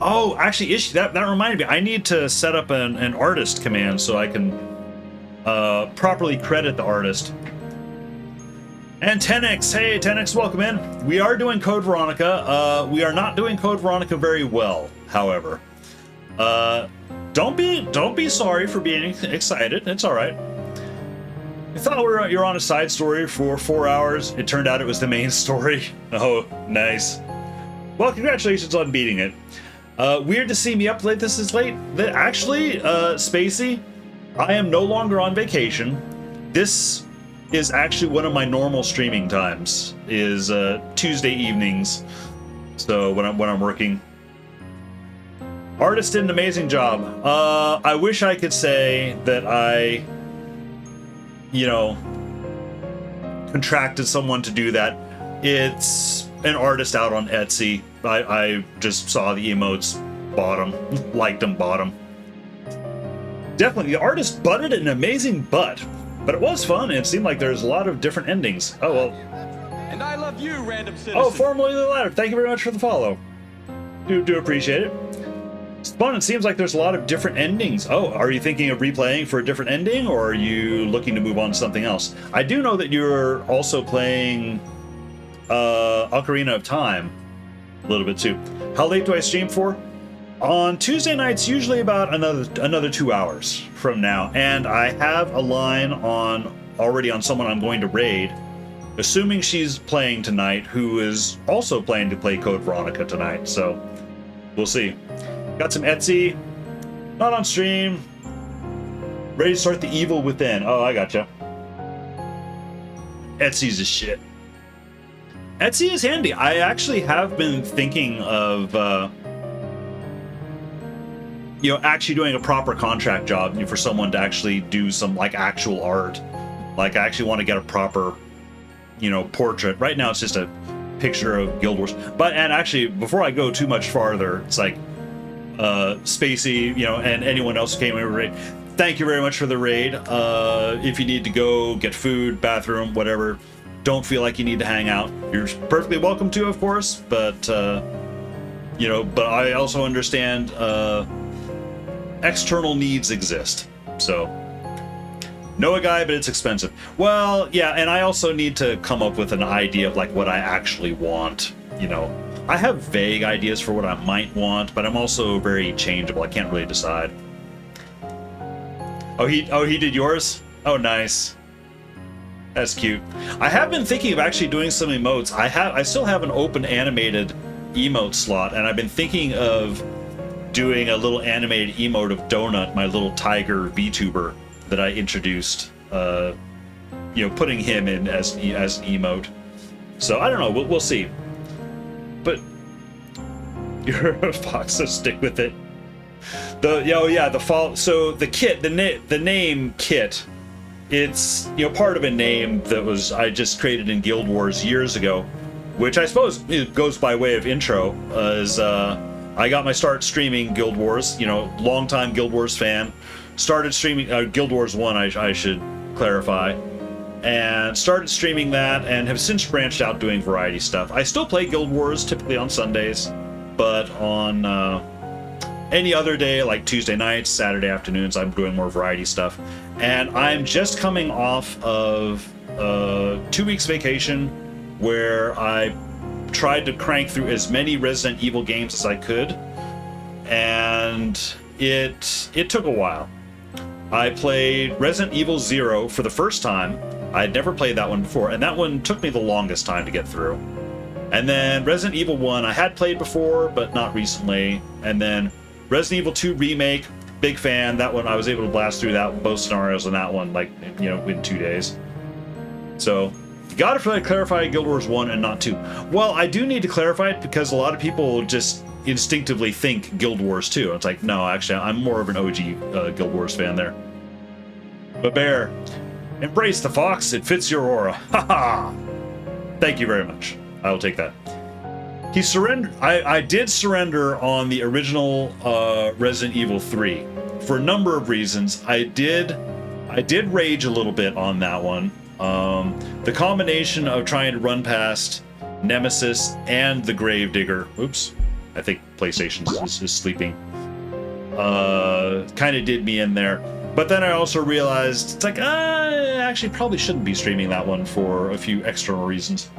Oh, actually, that reminded me. I need to set up an artist command so I can properly credit the artist. And 10x, hey 10x, welcome in. We are doing Code Veronica. We are not doing Code Veronica very well, however. Don't be sorry for being excited. It's all right. I thought you're on a side story for 4 hours. It turned out it was the main story. Oh, nice. Well, congratulations on beating it. Weird to see me up late. This is late. Actually, Spacey, I am no longer on vacation. This is actually one of my normal streaming times. Is Tuesday evenings. So when I'm working. Artist did an amazing job. I wish I could say that I, contracted someone to do that. It's an artist out on Etsy. I just saw the emotes, bought them, liked them, bought them. Definitely, the artist butted an amazing butt, but it was fun, and it seemed like there's a lot of different endings. Oh, well. And I love you, random citizen. Oh, formerly the latter. Thank you very much for the follow. Do appreciate it. It's fun. It seems like there's a lot of different endings. Oh, are you thinking of replaying for a different ending, or are you looking to move on to something else? I do know that you're also playing Ocarina of Time a little bit too. How late do I stream for? On Tuesday nights, usually about another 2 hours from now. And I have a line already on someone I'm going to raid, assuming she's playing tonight, who is also planning to play Code Veronica tonight. So we'll see. Got some Etsy, not on stream. Ready to start the evil within. Oh, I gotcha. Etsy's a shit. Etsy is handy. I actually have been thinking of actually doing a proper contract job for someone to actually do some like actual art. Like I actually want to get a proper, portrait. Right now it's just a picture of Guild Wars. And actually, before I go too much farther, it's like Spacey, and anyone else who came over raid. Thank you very much for the raid. If you need to go get food, bathroom, whatever, don't feel like you need to hang out. You're perfectly welcome to, of course, but but I also understand external needs exist. So know a guy, but it's expensive. Well, yeah, and I also need to come up with an idea of like what I actually want. I have vague ideas for what I might want, but I'm also very changeable. I can't really decide. Oh, he did yours? Oh, nice. That's cute. I have been thinking of actually doing some emotes. I still have an open animated emote slot, and I've been thinking of doing a little animated emote of Donut, my little tiger VTuber that I introduced. Putting him in as an emote. So I don't know. We'll see. But you're a fox, so stick with it. So the kit, the name Kit, it's part of a name that I just created in Guild Wars years ago, which I suppose it goes by way of intro. I got my start streaming Guild Wars. Longtime Guild Wars fan. Started streaming Guild Wars 1, I should clarify, and started streaming that, and have since branched out doing variety stuff. I still play Guild Wars typically on Sundays, but on any other day, like Tuesday nights, Saturday afternoons, I'm doing more variety stuff. And I'm just coming off of 2 weeks vacation where I tried to crank through as many Resident Evil games as I could, and it took a while. I played Resident Evil 0 for the first time. I had never played that one before, and that one took me the longest time to get through. And then Resident Evil 1 I had played before, but not recently. And then Resident Evil 2 Remake, big fan. That one I was able to blast through both scenarios on that one, in 2 days. So, you gotta clarify Guild Wars 1 and not 2. Well, I do need to clarify it because a lot of people just instinctively think Guild Wars 2. It's like, no, actually, I'm more of an OG Guild Wars fan there. But Bear, embrace the fox. It fits your aura. Haha. Thank you very much. I will take that. He surrendered. I did surrender on the original Resident Evil 3 for a number of reasons. I did rage a little bit on that one. The combination of trying to run past Nemesis and the Gravedigger. Oops. I think PlayStation is sleeping. Kind of did me in there. But then I also realized it's like, I actually probably shouldn't be streaming that one for a few external reasons.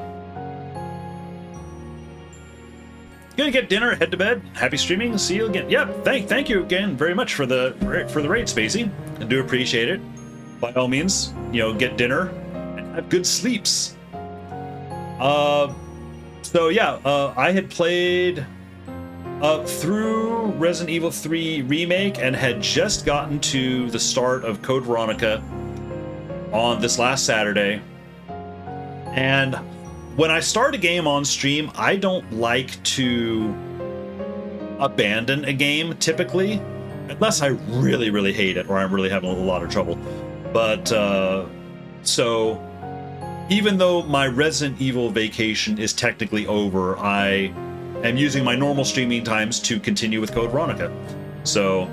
Gonna get dinner, head to bed. Happy streaming. See you again. Yep. Thank you again very much for the raid, Spacey. I do appreciate it. By all means, get dinner and have good sleeps. So yeah, I had played through Resident Evil 3 Remake and had just gotten to the start of Code Veronica on this last Saturday. And when I start a game on stream, I don't like to abandon a game typically, unless I really, really hate it or I'm really having a lot of trouble. But so even though my Resident Evil vacation is technically over, I am using my normal streaming times to continue with Code Veronica. So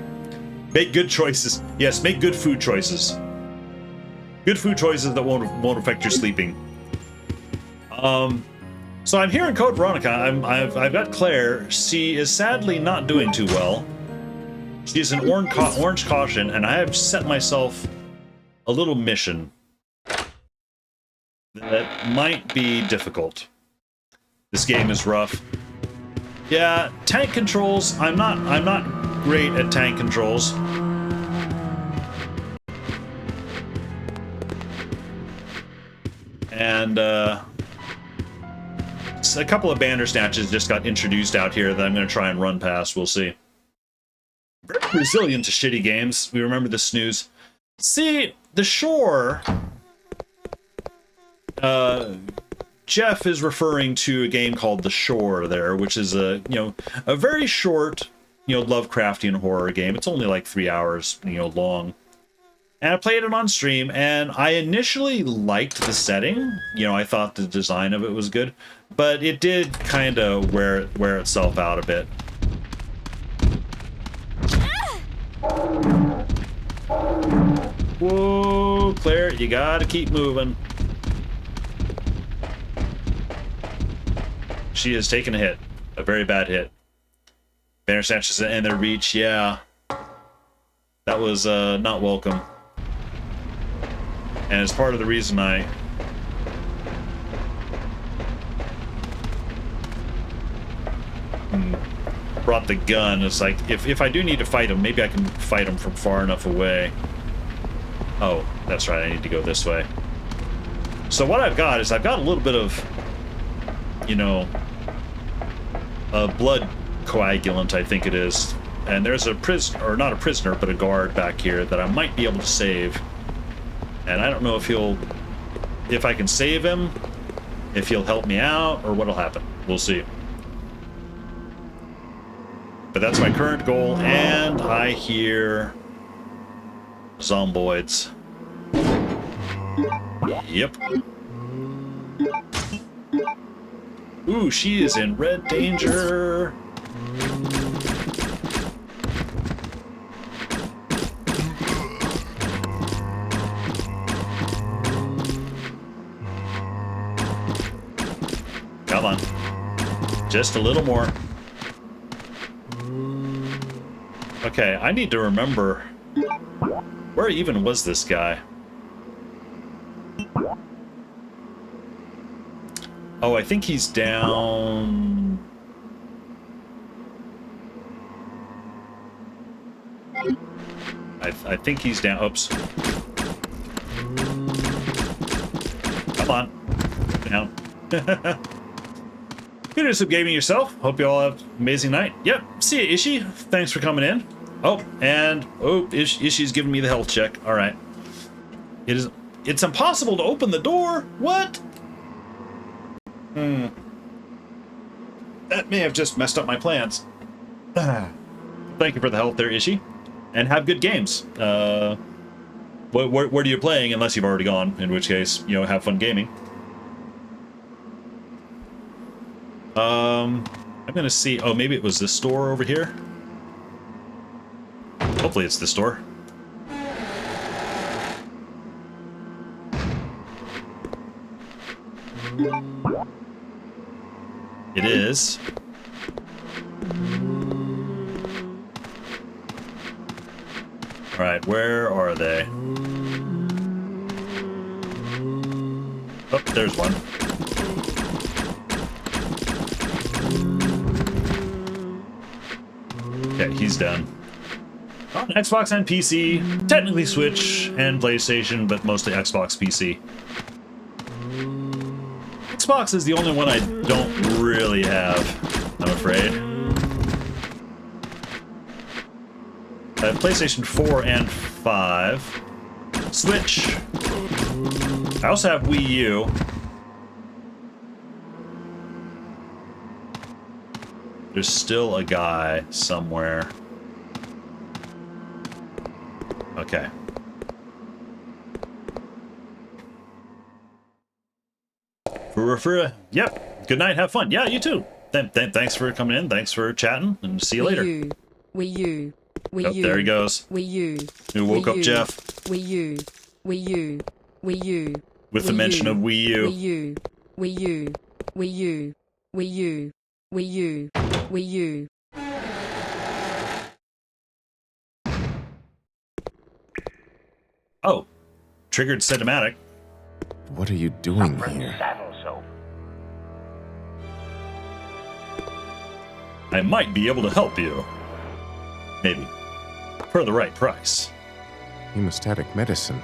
make good choices. Yes, make good food choices. Good food choices that won't affect your sleeping. So I'm here in Code Veronica. I've got Claire. She is sadly not doing too well. She's an orange caution, and I have set myself a little mission that might be difficult. This game is rough. Yeah, tank controls. I'm not great at tank controls. And a couple of Bandersnatches just got introduced out here that I'm going to try and run past. We'll see. Very resilient to shitty games. We remember the snooze. See, the Shore. Jeff is referring to a game called The Shore there, which is a very short Lovecraftian horror game. It's only like 3 hours, long. And I played it on stream, and I initially liked the setting. I thought the design of it was good, but it did kind of wear itself out a bit. Whoa, Claire, you gotta keep moving. She has taken a hit, a very bad hit. Banner snatches in their reach, yeah. That was not welcome. And it's part of the reason I brought the gun. It's like, if I do need to fight him, maybe I can fight him from far enough away. Oh, that's right, I need to go this way. So what I've got is I've got a little bit of, a blood coagulant, I think it is. And there's a prisoner, or not a prisoner, but a guard back here that I might be able to save. And I don't know if I can save him, if he'll help me out, or what'll happen. We'll see. But that's my current goal, and I hear zomboids. Yep. Ooh, she is in red danger. Come on. Just a little more. Okay, I need to remember, where even was this guy? Oh, I think he's down... I think he's down... Oops. Come on. Down. Good news of gaming yourself. Hope you all have an amazing night. Yep. See ya, Ishi. Thanks for coming in. Oh, and Ishi's giving me the health check. All right. It's impossible to open the door. What? That may have just messed up my plans. Thank you for the help there, Ishi. And have good games. Where are you playing? Unless you've already gone, in which case, have fun gaming. I'm gonna see. Oh, maybe it was this store over here. Hopefully it's this store. It is. All right, where are they? Oh, there's one. Okay, he's done. On Xbox and PC, technically Switch and PlayStation, but mostly Xbox PC. Xbox is the only one I don't really have, I'm afraid. I have PlayStation 4 and 5. Switch. I also have Wii U. There's still a guy somewhere. Okay. Yep. Good night. Have fun. Yeah, you too. Thanks for coming in. Thanks for chatting, and see you later. Wii U. Oh, there he goes. Wii U. Who woke up Jeff? Wii U. Wii U. Wii U. With the mention of Wii U. Wii U. Wii U. Wii U. Wii U. Wii U. Wii U. Oh, triggered cinematic. What are you doing here? Saddle soap. I might be able to help you. Maybe. For the right price. Hemostatic medicine.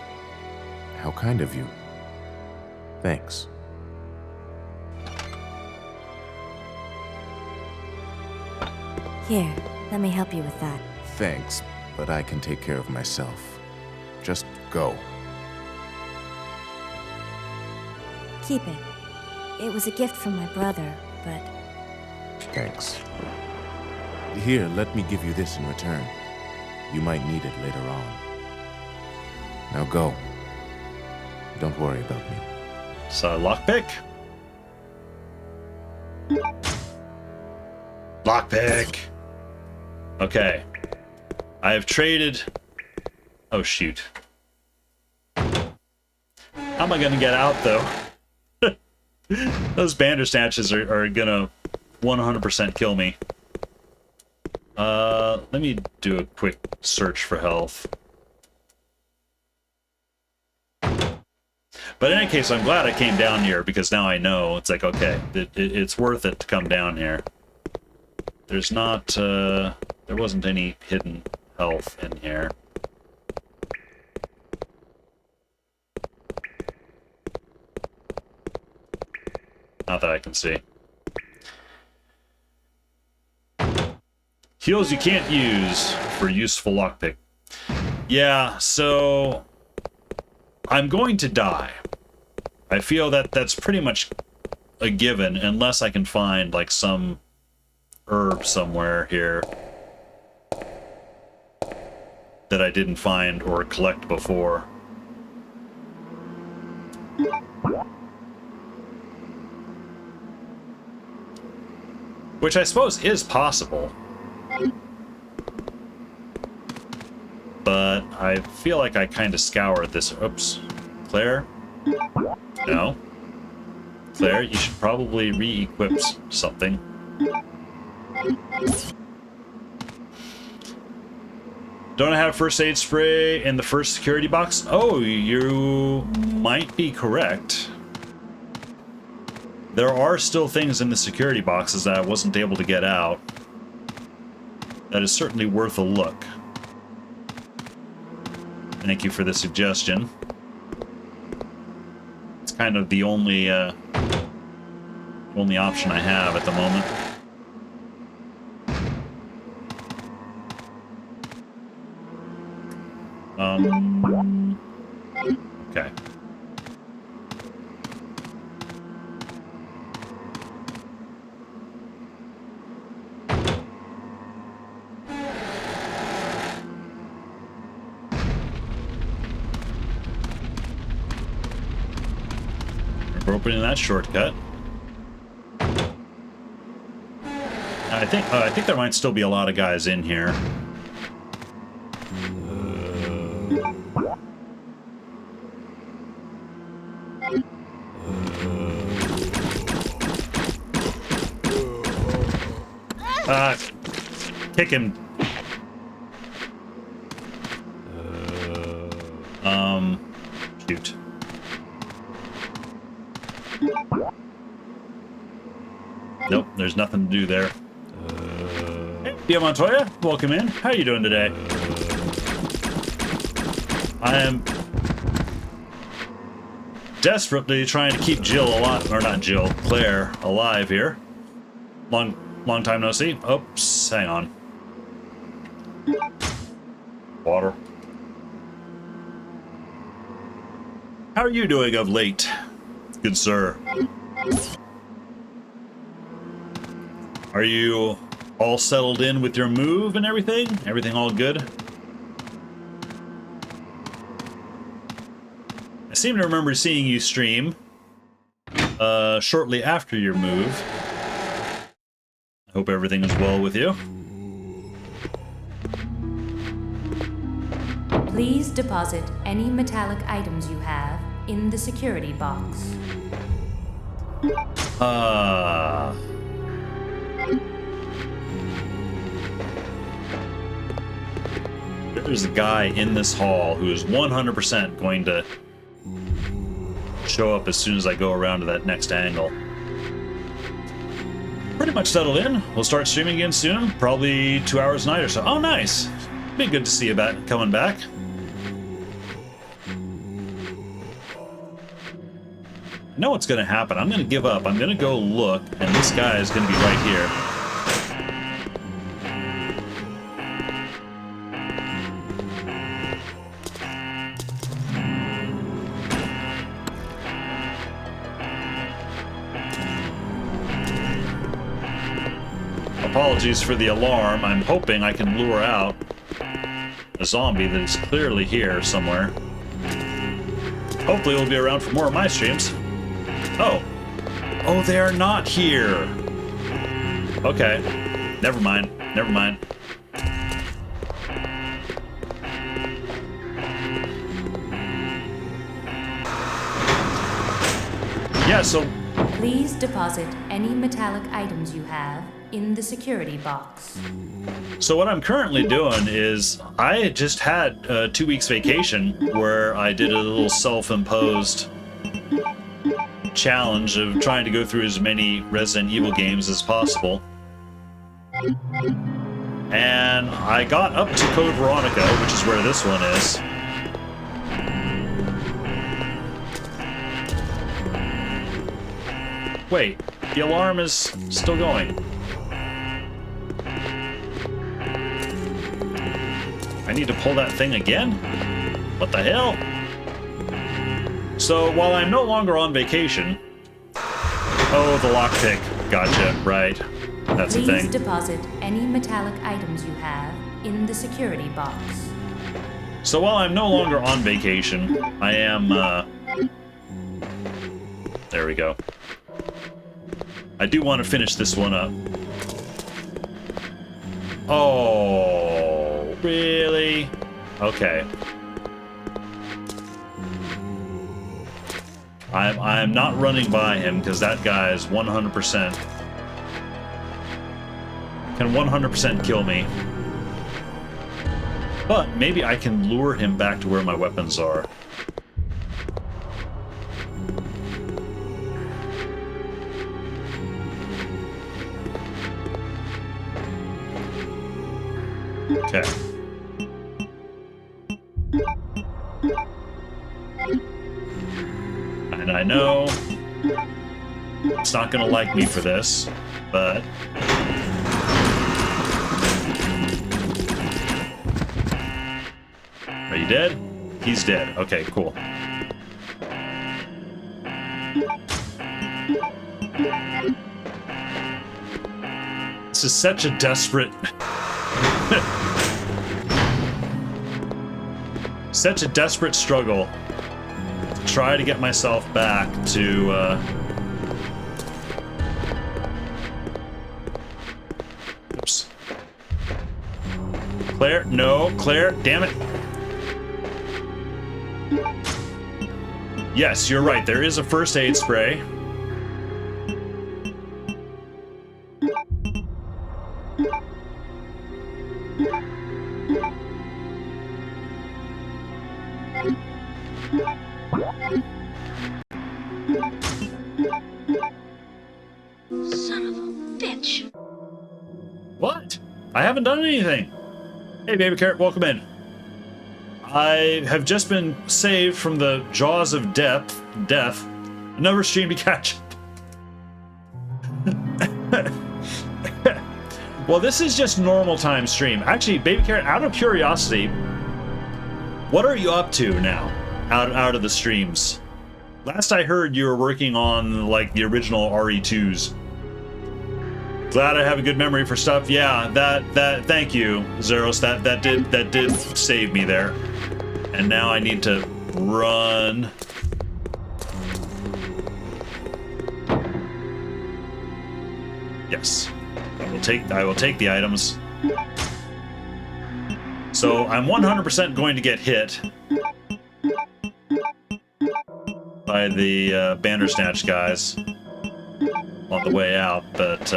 How kind of you. Thanks. Here, let me help you with that. Thanks, but I can take care of myself. Just go. Keep it. It was a gift from my brother, but... Thanks. Here, let me give you this in return. You might need it later on. Now go. Don't worry about me. So, lockpick. Lockpick. Okay. I have traded... Oh, shoot. How am I going to get out, though? Those Bandersnatches are going to 100% kill me. Let me do a quick search for health. But in any case, I'm glad I came down here, because now I know. It's like, okay, it's worth it to come down here. There's not, there wasn't any hidden health in here. Not that I can see. Heals you can't use for useful lockpick. Yeah, so I'm going to die. I feel that that's pretty much a given, unless I can find like some herb somewhere here that I didn't find or collect before. Which I suppose is possible. But I feel like I kind of scoured this. Oops. Claire? No. Claire, you should probably re-equip something. Don't I have first aid spray in the first security box? Oh, you might be correct. There are still things in the security boxes that I wasn't able to get out. That is certainly worth a look. Thank you for the suggestion. It's kind of the only option I have at the moment. Okay. We're opening that shortcut. I think there might still be a lot of guys in here. Kick him. Shoot. Nope, there's nothing to do there. Hey, Dia Montoya, welcome in. How are you doing today? I am desperately trying to keep Jill alive, or not Jill, Claire alive here. Long time no see. Oops, hang on. Water. How are you doing of late, good sir? Are you all settled in with your move and everything? Everything all good? I seem to remember seeing you stream shortly after your move. I hope everything is well with you. Please deposit any metallic items you have in the security box. There's a guy in this hall who is 100% going to show up as soon as I go around to that next angle. Pretty much settled in. We'll start streaming again soon, probably 2 hours a night or so. Oh, nice. Be good to see you back, coming back. I know what's going to happen. I'm going to give up. I'm going to go look, and this guy is going to be right here. apologies for the alarm. I'm hoping I can lure out a zombie that is clearly here somewhere. Hopefully we'll be around for more of my streams. Oh. Oh, they are not here. Okay. Never mind. Never mind. Yeah, so... Please deposit any metallic items you have in the security box. So what I'm currently doing is I just had 2 weeks vacation where I did a little self-imposed challenge of trying to go through as many Resident Evil games as possible. And I got up to Code Veronica, which is where this one is. Wait, the alarm is still going. I need to pull that thing again? What the hell? So, while I'm no longer on vacation... Oh, the lockpick. Gotcha, right. That's the thing. Please deposit any metallic items you have in the security box. So while I'm no longer on vacation, I am, there we go. I do want to finish this one up. Oh, really? Okay. I'm not running by him because that guy is 100% can 100% kill me. But maybe I can lure him back to where my weapons are. Okay. And I know it's not gonna like me for this, but are you dead? He's dead. Okay, cool. This is such a desperate such a desperate struggle to try to get myself back to oops. Claire, no, Claire, damn it. Yes, you're right. There is a first aid spray. Son of a bitch. What? I haven't done anything. Hey, baby carrot, welcome in. I have just been saved from the jaws of death. Another stream to catch up. Well, this is just normal time stream. Actually, baby carrot, out of curiosity, what are you up to now? Out of the streams. Last I heard, you were working on like the original RE2s. Glad I have a good memory for stuff. Yeah, that. Thank you, Zeros. That did save me there. And now I need to run. Yes, I will take the items. So I'm 100% going to get hit by the Bandersnatch guys on the way out, but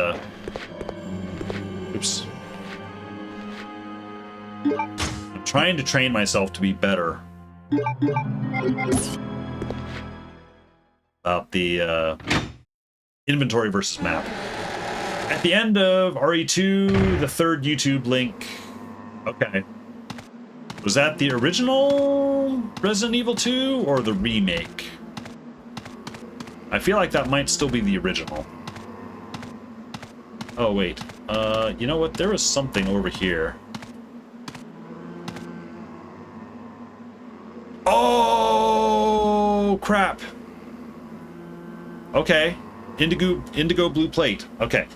oops. I'm trying to train myself to be better about the inventory versus map. At the end of RE2, the third YouTube link. Okay. Was that the original Resident Evil 2 or the remake? I feel like that might still be the original. Oh, wait. You know what? There was something over here. Oh, crap. Okay. Indigo blue plate. Okay.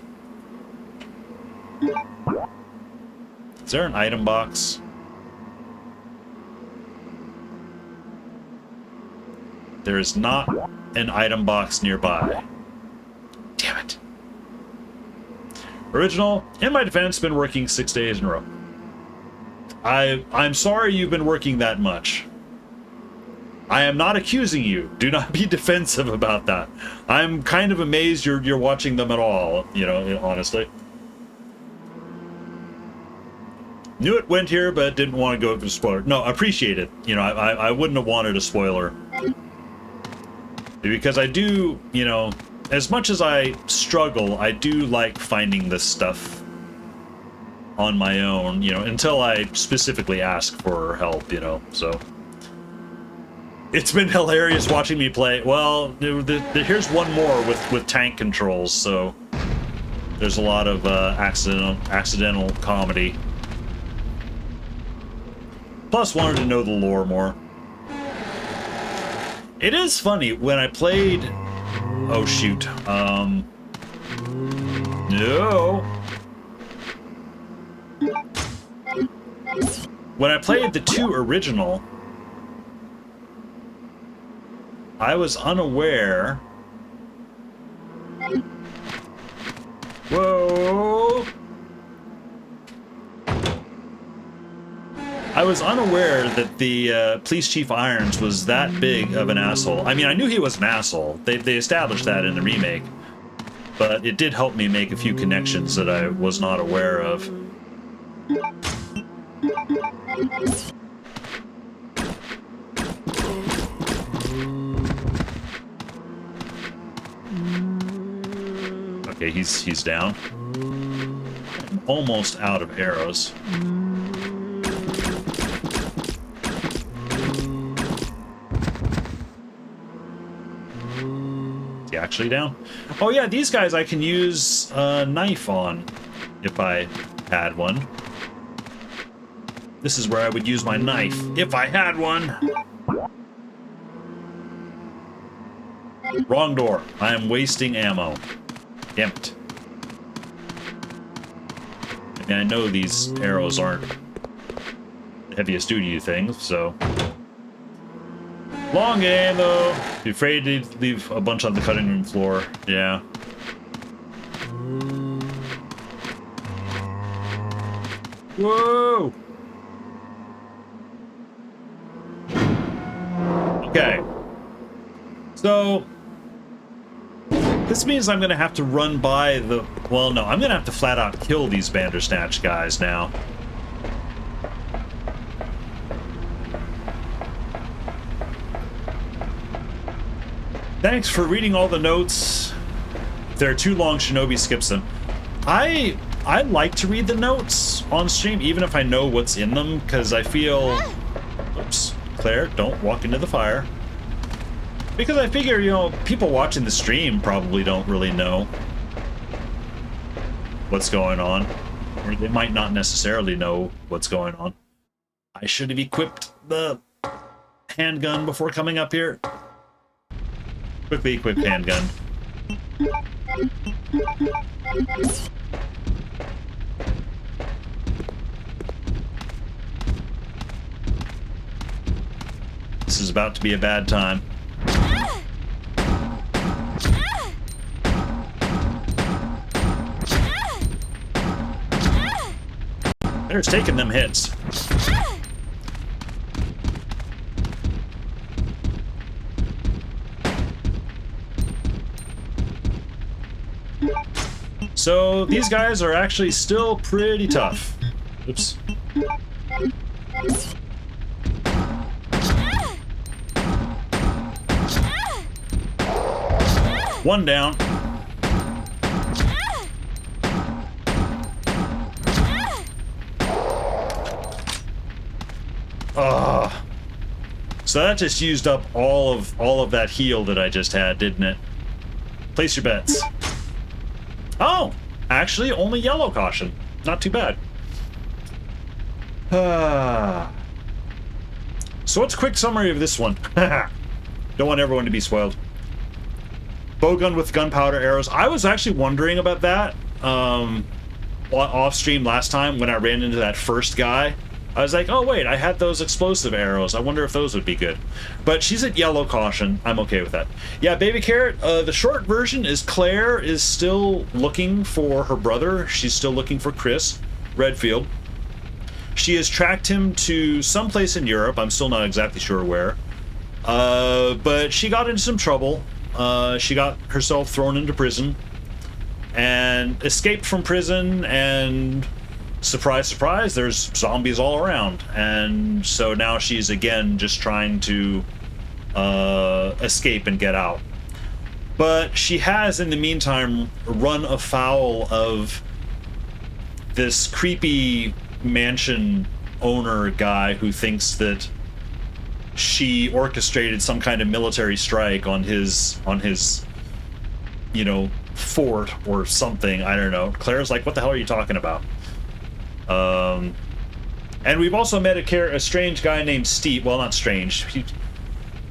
Is there an item box? There is not an item box nearby. Damn it. Original, in my defense, been working 6 days in a row. I'm sorry you've been working that much. I am not accusing you. Do not be defensive about that. I'm kind of amazed you're watching them at all, you know, honestly. Knew it went here, but didn't want to go for a spoiler. No, appreciate it. You know, I wouldn't have wanted a spoiler. Because I do, you know, as much as I struggle, I do like finding this stuff on my own, you know, until I specifically ask for help, you know, so. It's been hilarious watching me play. Well, here's one more with tank controls, so there's a lot of accidental comedy. Plus, wanted to know the lore more. It is funny, when I played... Oh, shoot. No. When I played the 2 original, I was unaware... Whoa! I was unaware that the Police Chief Irons was that big of an asshole. I mean, I knew he was an asshole. They established that in the remake. But it did help me make a few connections that I was not aware of. Okay, he's down. I'm almost out of arrows. Is he actually down? Oh yeah, these guys I can use a knife on if I had one. This is where I would use my knife if I had one. Wrong door. I am wasting ammo. Damn it. I mean, I know these arrows aren't the heaviest duty things, so... Long game, though. Be afraid to leave a bunch on the cutting room floor. Yeah. Whoa! Okay. So... This means I'm gonna have to run by the... Well, no, I'm gonna have to flat out kill these Bandersnatch guys now. Thanks for reading all the notes. If they're too long, Shinobi skips them. I like to read the notes on stream, even if I know what's in them, because I feel... Oops. Claire, don't walk into the fire. Because I figure, you know, people watching the stream probably don't really know what's going on. Or they might not necessarily know what's going on. I should have equipped the handgun before coming up here. Quickly equip handgun. This is about to be a bad time. There's taking them hits. So these guys are actually still pretty tough. Oops. One down. So that just used up all of that heal that I just had, didn't it? Place your bets. Oh, actually, only yellow caution. Not too bad. So what's a quick summary of this one? Don't want everyone to be spoiled. Bowgun with gunpowder arrows. I was actually wondering about that. off stream last time when I ran into that first guy. I was like, oh wait, I had those explosive arrows. I wonder if those would be good. But she's at yellow caution. I'm okay with that. Yeah, Baby Carrot, the short version is Claire is still looking for her brother. She's still looking for Chris Redfield. She has tracked him to someplace in Europe. I'm still not exactly sure where. But she got into some trouble. She got herself thrown into prison and escaped from prison, and surprise, surprise, there's zombies all around. And so now she's again just trying to escape and get out. But she has, in the meantime, run afoul of this creepy mansion owner guy who thinks that she orchestrated some kind of military strike on his you know, fort or something. I don't know. Claire's like, what the hell are you talking about? And we've also met a strange guy named Steve. Well, not strange.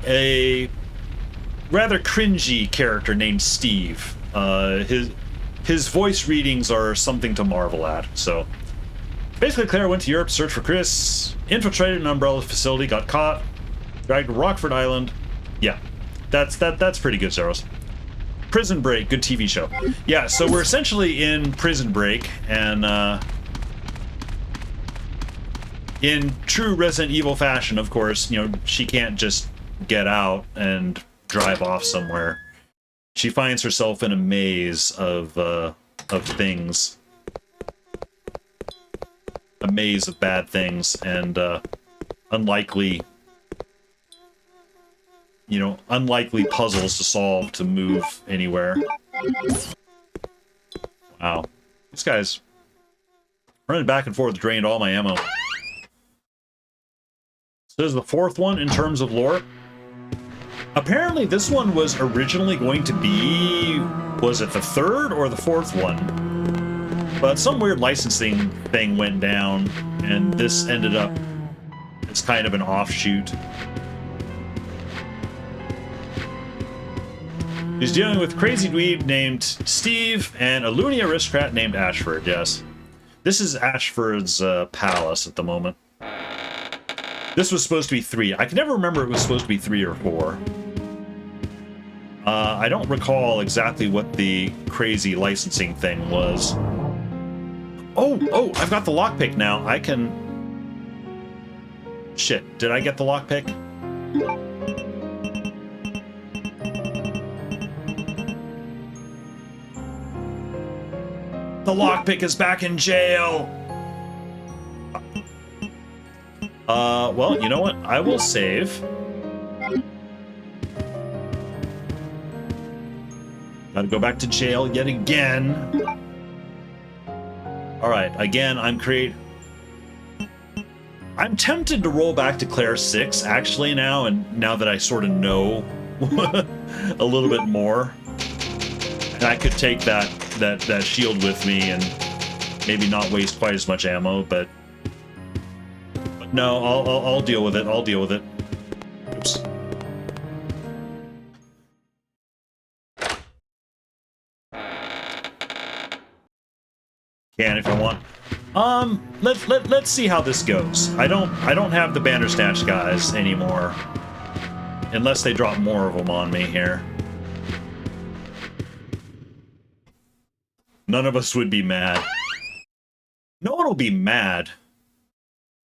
A rather cringy character named Steve. His voice readings are something to marvel at. So basically, Claire went to Europe to search for Chris, infiltrated an umbrella facility, got caught, dragged to Rockford Island. Yeah, that's pretty good, Zeros. Prison Break, good TV show. Yeah, so we're essentially in Prison Break, and in true Resident Evil fashion, of course, you know, she can't just get out and drive off somewhere. She finds herself in a maze of things. A maze of bad things and unlikely puzzles to solve to move anywhere. Wow. This guy's running back and forth, drained all my ammo. So this is the fourth one in terms of lore. Apparently this one was originally going to be, was it the third or the fourth one? But some weird licensing thing went down, and this ended up as kind of an offshoot. He's dealing with a crazy dweeb named Steve and a loony aristocrat named Ashford, yes. This is Ashford's palace at the moment. This was supposed to be 3. I can never remember if it was supposed to be 3 or 4. I don't recall exactly what the crazy licensing thing was. Oh, I've got the lockpick now. I can... Shit, did I get the lockpick? The lockpick is back in jail! Well, you know what? I will save. Gotta go back to jail yet again. Alright, again, I'm tempted to roll back to Claire 6, actually, now that I sort of know a little bit more. And I could take that shield with me and maybe not waste quite as much ammo, but no, I'll deal with it. I'll deal with it. Oops. Can if I want. Let's see how this goes. I don't have the Bandersnatch guys anymore, unless they drop more of them on me here. None of us would be mad. No one will be mad,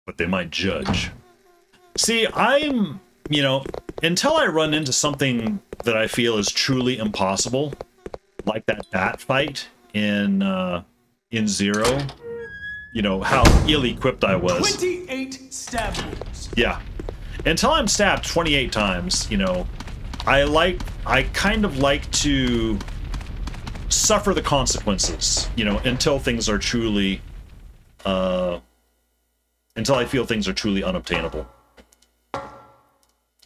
but they might judge. See, I'm, until I run into something that I feel is truly impossible, like that bat fight in Zero, how ill-equipped I was. 28 stab wounds. Yeah. Until I'm stabbed 28 times, I kind of like to suffer the consequences, until things are truly, until I feel things are truly unobtainable.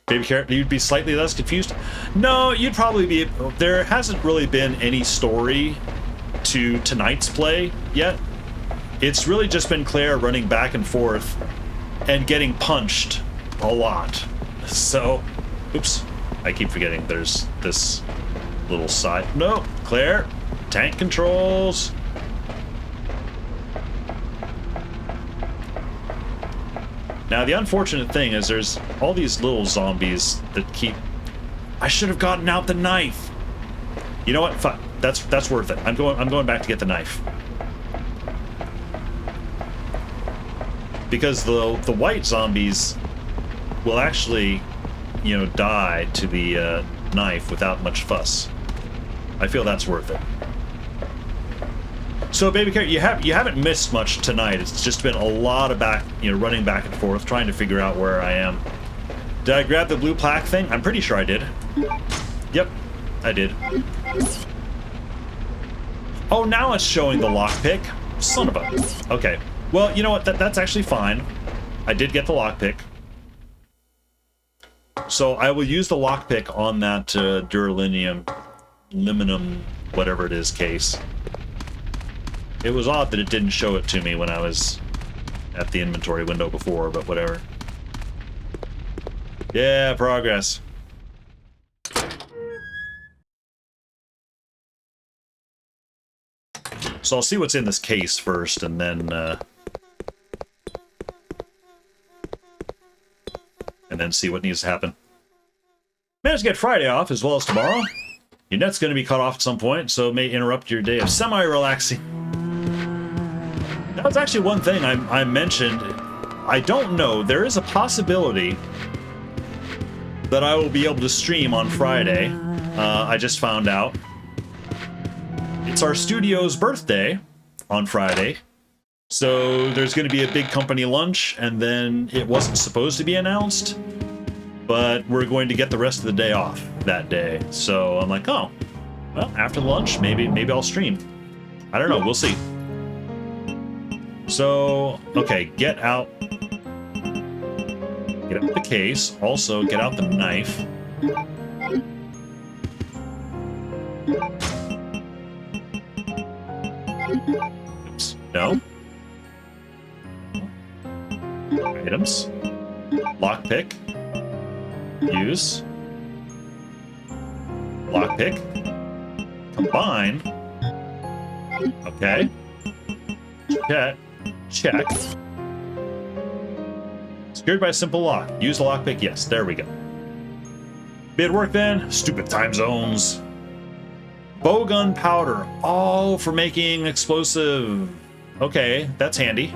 Baby Carrot, you'd be slightly less confused? No, you'd probably be... There hasn't really been any story to tonight's play yet. It's really just been Claire running back and forth and getting punched a lot. So, oops, I keep forgetting there's this little side. No, Claire, tank controls. Now, the unfortunate thing is there's all these little zombies that keep... I should have gotten out the knife. You know what? Fuck. That's worth it. I'm going back to get the knife. Because the white zombies will actually, you know, die to the knife without much fuss. I feel that's worth it. So, baby character, you haven't missed much tonight. It's just been a lot of running back and forth, trying to figure out where I am. Did I grab the blue plaque thing? I'm pretty sure I did. Yep, I did. Oh, now it's showing the lockpick. Son of a... Okay. Well, you know what? That's actually fine. I did get the lockpick. So I will use the lockpick on that duralinium, whatever it is, case. It was odd that it didn't show it to me when I was at the inventory window before, but whatever. Yeah, progress. So I'll see what's in this case first, and then see what needs to happen. Managed to get Friday off as well as tomorrow. Your net's going to be cut off at some point, so it may interrupt your day of semi-relaxing. That was actually one thing I mentioned. I don't know. There is a possibility that I will be able to stream on Friday. I just found out. It's our studio's birthday on Friday. So there's going to be a big company lunch, and then it wasn't supposed to be announced, but we're going to get the rest of the day off that day. So I'm like, oh, well, after lunch, maybe I'll stream. I don't know. We'll see. So, okay, get out the case. Also, get out the knife. Oops. No. Items. Lockpick. Use. Lockpick. Combine. Okay. Check. Secured by a simple lock. Use the lockpick. Yes, there we go. Be at work then. Stupid time zones. Bowgun powder. Oh, for making explosive. Okay, that's handy.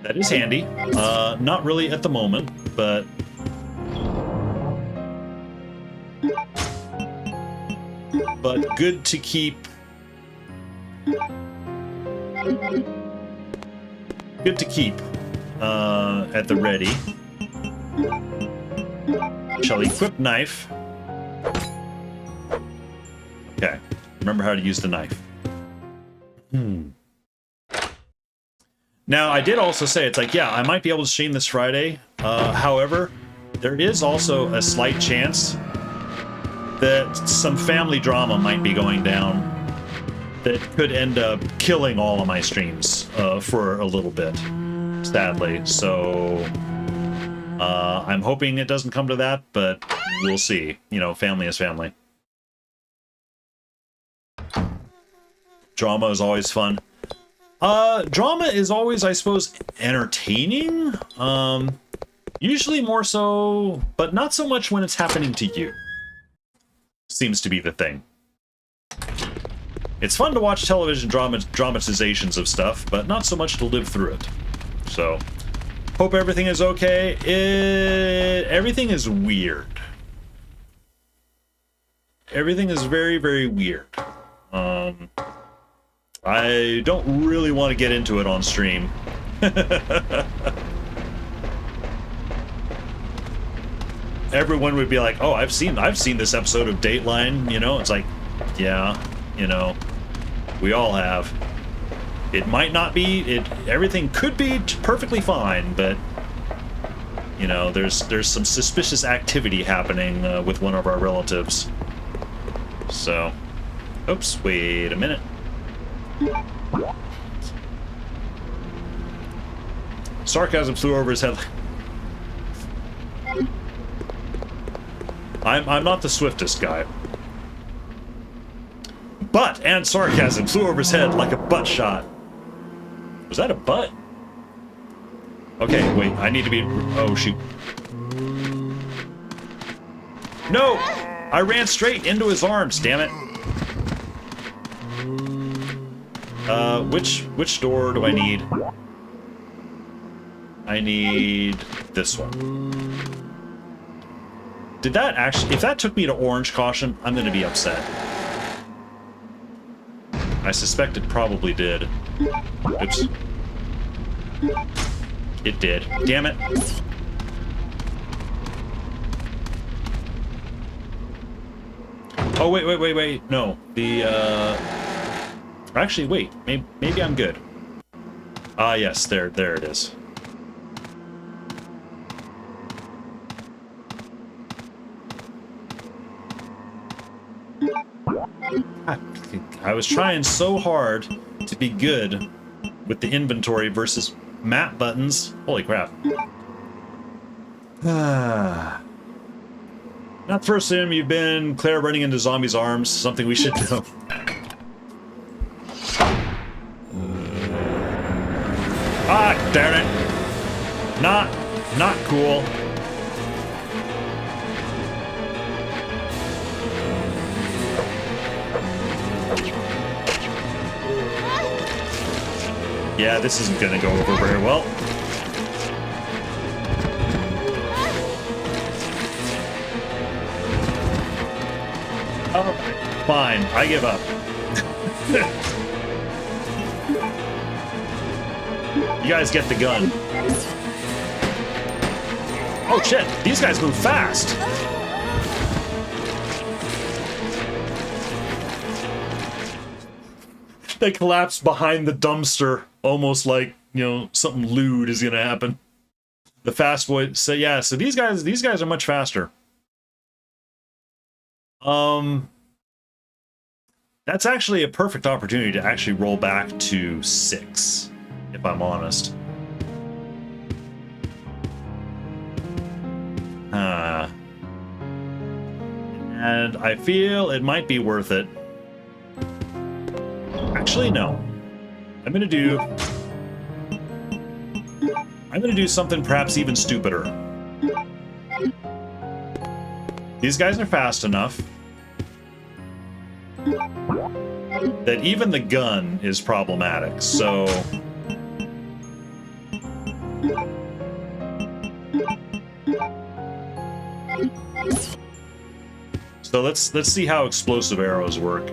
That is handy. Not really at the moment, but... but good to keep... good to keep at the ready. Shall equip knife. Okay. Remember how to use the knife. Now, I did also say, it's like, yeah, I might be able to stream this Friday. However, there is also a slight chance that some family drama might be going down that could end up killing all of my streams for a little bit, sadly. So I'm hoping it doesn't come to that, but we'll see. You know, family is family. Drama is always fun. Drama is always, I suppose, entertaining. Usually more so, but not so much when it's happening to you. Seems to be the thing. It's fun to watch television dramatizations of stuff, but not so much to live through it. So, hope everything is okay. Everything is weird. Everything is very, very weird. I don't really want to get into it on stream. Everyone would be like, "Oh, I've seen this episode of Dateline." You know, it's like, yeah, you know, we all have. It might not be. Everything could be perfectly fine, but you know, there's some suspicious activity happening with one of our relatives. So, oops, wait a minute. Sarcasm flew over his head. I'm not the swiftest guy. And sarcasm flew over his head like a butt shot. Was that a butt? Okay, wait, I need to be... Oh, shoot. No! I ran straight into his arms, damn it. Which door do I need? I need this one. Did that actually... If that took me to orange caution, I'm gonna be upset. I suspect it probably did. Oops. It did. Damn it. Oh, wait. No. Actually, wait. Maybe I'm good. Ah, yes. There it is. I was trying so hard to be good with the inventory versus map buttons. Holy crap. Not the first time you've been Claire running into zombies' arms, something we should know. Ah, darn it. Not cool. Yeah, this isn't gonna go over very well. Oh, fine. I give up. You guys get the gun. Oh shit, these guys move fast. They collapse behind the dumpster, almost like, you know, something lewd is gonna happen. The fast boy. So yeah, so these guys are much faster. That's actually a perfect opportunity to actually roll back to 6, if I'm honest. And I feel it might be worth it. Actually, no. I'm gonna do something perhaps even stupider. These guys are fast enough that even the gun is problematic, so... So let's see how explosive arrows work.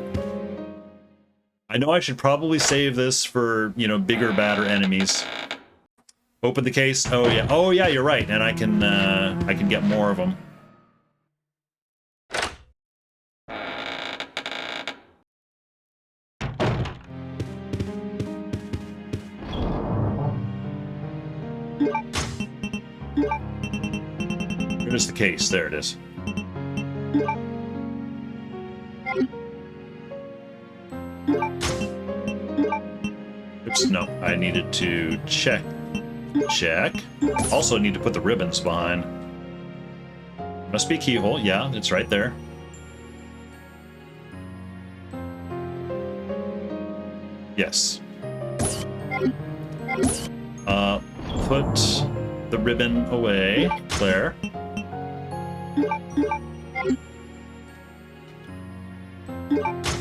I know I should probably save this for, you know, bigger, badder enemies. Open the case. Oh yeah, you're right, and I can get more of them. Here's the case. There it is. Oops, no. I needed to check. Also need to put the ribbons behind. Must be a keyhole. Yeah, it's right there. Yes. Put the ribbon away, Claire.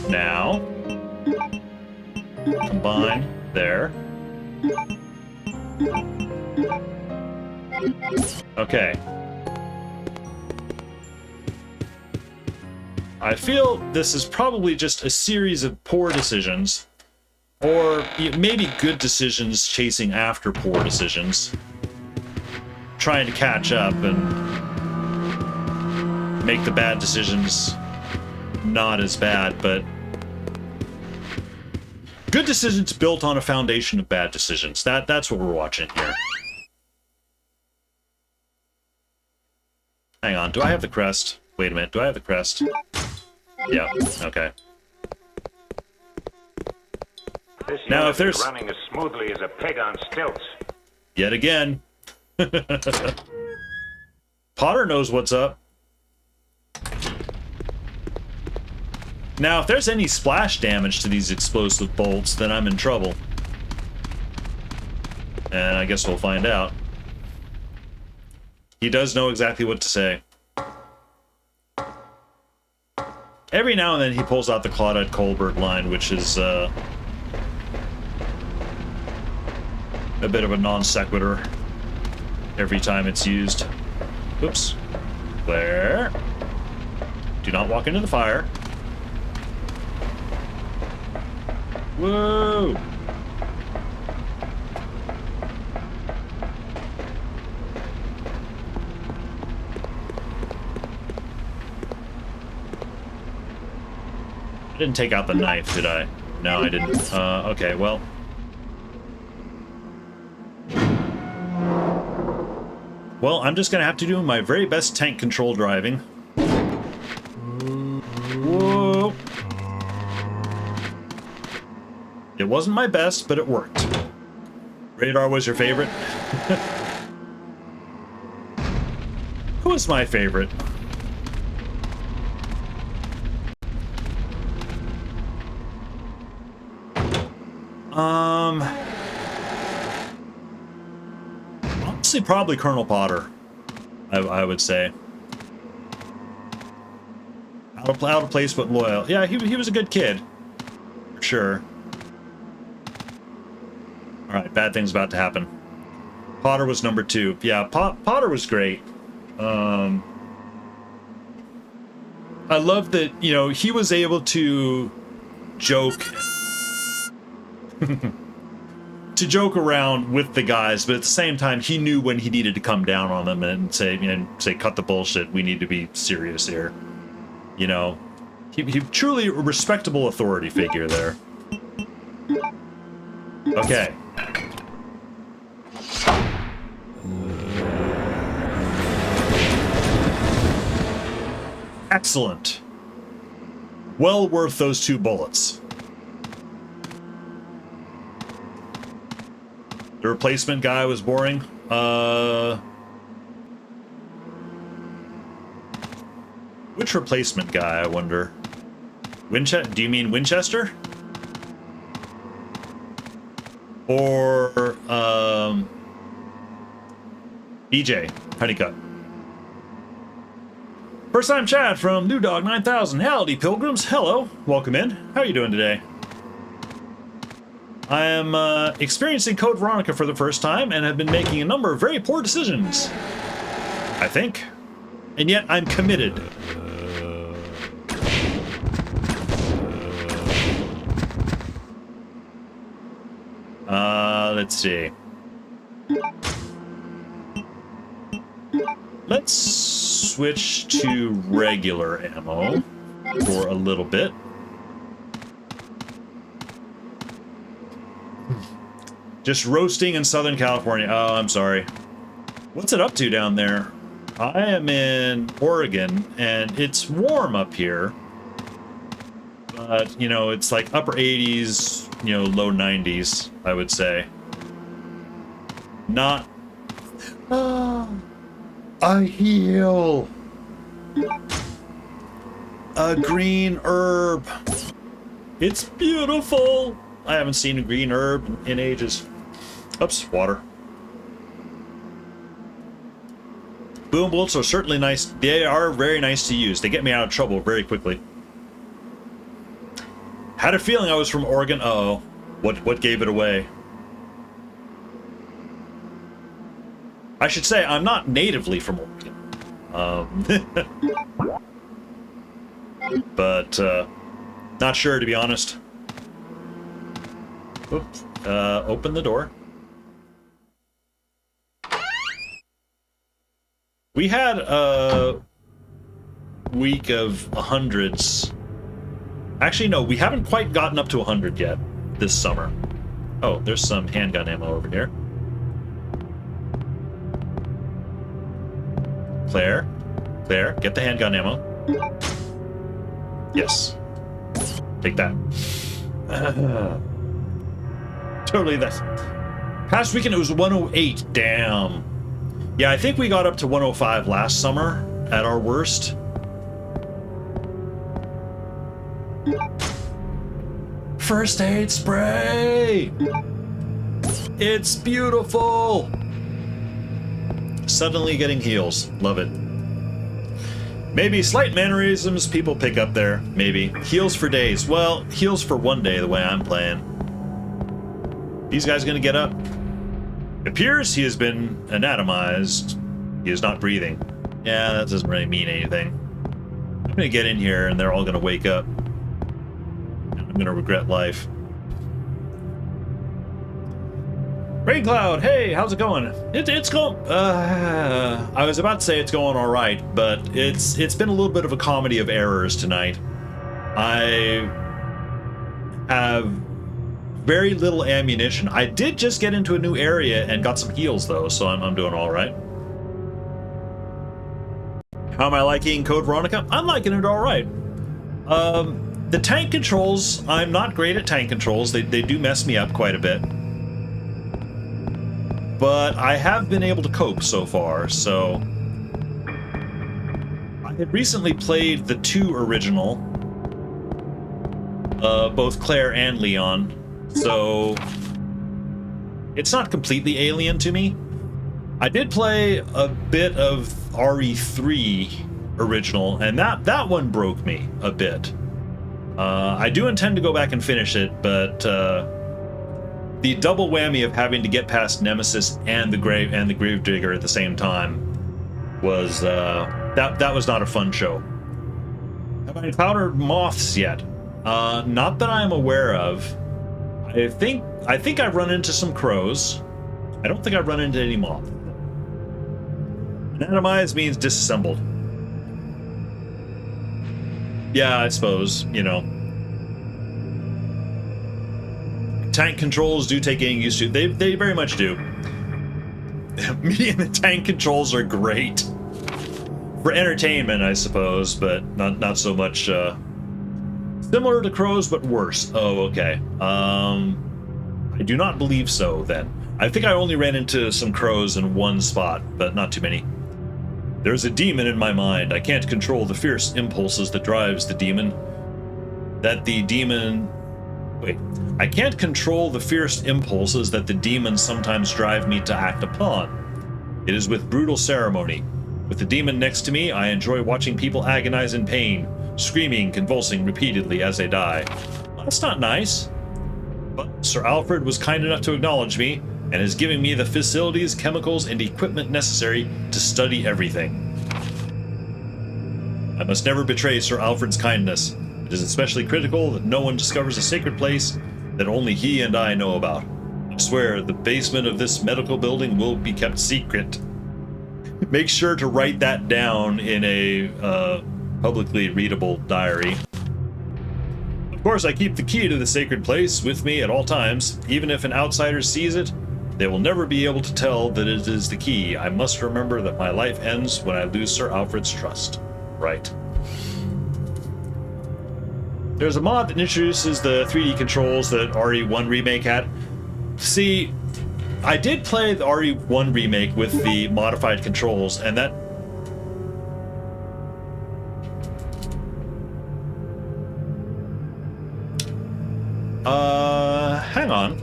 Now, combine there. Okay. I feel this is probably just a series of poor decisions, or maybe good decisions chasing after poor decisions, trying to catch up and make the bad decisions not as bad, but good decisions built on a foundation of bad decisions. That's what we're watching here. Hang on, do I have the crest? Wait a minute, do I have the crest? Yeah, okay. This now, unit if there's is running as smoothly as a pig on stilts. Yet again. Potter knows what's up. Now, if there's any splash damage to these explosive bolts, then I'm in trouble. And I guess we'll find out. He does know exactly what to say. Every now and then he pulls out the Claudette Colbert line, which is a bit of a non sequitur every time it's used. Oops. Claire. Do not walk into the fire. Whoa! I didn't take out the knife, did I? No, I didn't. Okay, well. Well, I'm just gonna have to do my very best tank control driving. Whoa! It wasn't my best, but it worked. Radar was your favorite? Who was my favorite? Honestly, probably Colonel Potter, I would say. Out of place, but loyal. Yeah, he was a good kid. For sure. Alright, bad thing's about to happen. Potter was number 2. Yeah, Potter was great. I love that, you know, he was able to joke... to joke around with the guys, but at the same time, he knew when he needed to come down on them and say, cut the bullshit. We need to be serious here. You know, he truly a respectable authority figure there. Okay. Excellent. Well worth those 2 bullets. The replacement guy was boring. Which replacement guy, I wonder? Winchester? Do you mean Winchester? Or, BJ, Honeycutt. First time chat from New Dog 9000. Howdy, pilgrims. Hello. Welcome in. How are you doing today? I am experiencing Code Veronica for the first time and have been making a number of very poor decisions. I think. And yet I'm committed. Let's see. Let's switch to regular ammo for a little bit. Just roasting in Southern California. Oh, I'm sorry. What's it up to down there? I am in Oregon, and it's warm up here. But, you know, it's like upper 80s, you know, low 90s, I would say. Not... a heal! A green herb! It's beautiful! I haven't seen a green herb in ages. Oops, water. Boom bullets are certainly nice. They are very nice to use. They get me out of trouble very quickly. Had a feeling I was from Oregon. Uh-oh. What gave it away? I should say I'm not natively from Oregon. But, not sure, to be honest. Oops. Open the door. We had a week of hundreds. Actually, no, we haven't quite gotten up to 100 yet this summer. Oh, there's some handgun ammo over here. Claire, get the handgun ammo. Yes. Take that. Totally that. Past weekend it was 108. Damn. Yeah, I think we got up to 105 last summer at our worst. First aid spray! It's beautiful! suddenly getting heals. Love it. Maybe slight mannerisms people pick up there. Maybe. Heals for days. Well, heals for one day the way I'm playing. These guys gonna get up? It appears he has been anatomized. He is not breathing. Yeah, that doesn't really mean anything. I'm gonna get in here and they're all gonna wake up. I'm gonna regret life. Rain Cloud, hey, how's it going? It's going. I was about to say it's going all right, but it's been a little bit of a comedy of errors tonight. I have very little ammunition. I did just get into a new area and got some heals though, so I'm doing all right. How am I liking Code Veronica? I'm liking it all right. The tank controls, I'm not great at tank controls. They do mess me up quite a bit. But I have been able to cope so far, so... I had recently played the 2 original, both Claire and Leon, so... it's not completely alien to me. I did play a bit of RE3 original, and that one broke me a bit. I do intend to go back and finish it, but the double whammy of having to get past Nemesis and the Gravedigger at the same time was that was not a fun show. Have I encountered moths yet? Not that I'm aware of. I think I've run into some crows. I don't think I've run into any moths. Anatomized means disassembled. Yeah, I suppose, you know. Tank controls do take getting used to. They very much do. Me and the tank controls are great. For entertainment, I suppose, but not so much, similar to crows, but worse. Oh, okay. I do not believe so, then. I think I only ran into some crows in one spot, but not too many. There's a demon in my mind. I can't control the fierce impulses that drives the demon. I can't control the fierce impulses that the demons sometimes drive me to act upon. It is with brutal ceremony. With the demon next to me, I enjoy watching people agonize in pain, screaming, convulsing repeatedly as they die. Well, that's not nice. But Sir Alfred was kind enough to acknowledge me, and is giving me the facilities, chemicals, and equipment necessary to study everything. I must never betray Sir Alfred's kindness. It is especially critical that no one discovers a sacred place that only he and I know about. I swear the basement of this medical building will be kept secret. Make sure to write that down in a publicly readable diary. Of course, I keep the key to the sacred place with me at all times. Even if an outsider sees it, they will never be able to tell that it is the key. I must remember that my life ends when I lose Sir Alfred's trust. Right. There's a mod that introduces the 3D controls that RE1 Remake had. See, I did play the RE1 Remake with the modified controls, and that... hang on.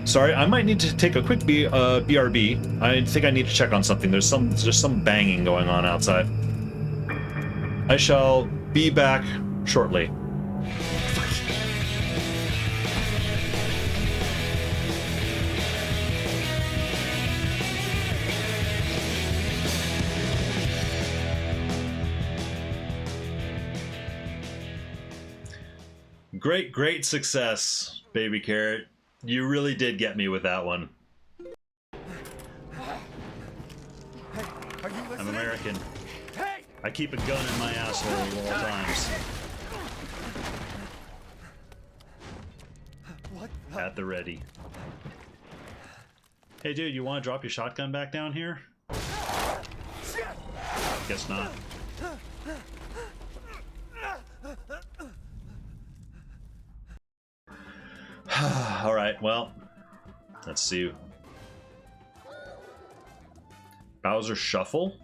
Sorry, I might need to take a quick BRB. I think I need to check on something. There's some banging going on outside. I shall be back shortly. Great success, Baby Carrot. You really did get me with that one. Hey, are you listening? I'm American. Hey! I keep a gun in my asshole at all times. What? At the ready. Hey dude, you want to drop your shotgun back down here? Guess not. Alright, well, let's see. Bowser Shuffle?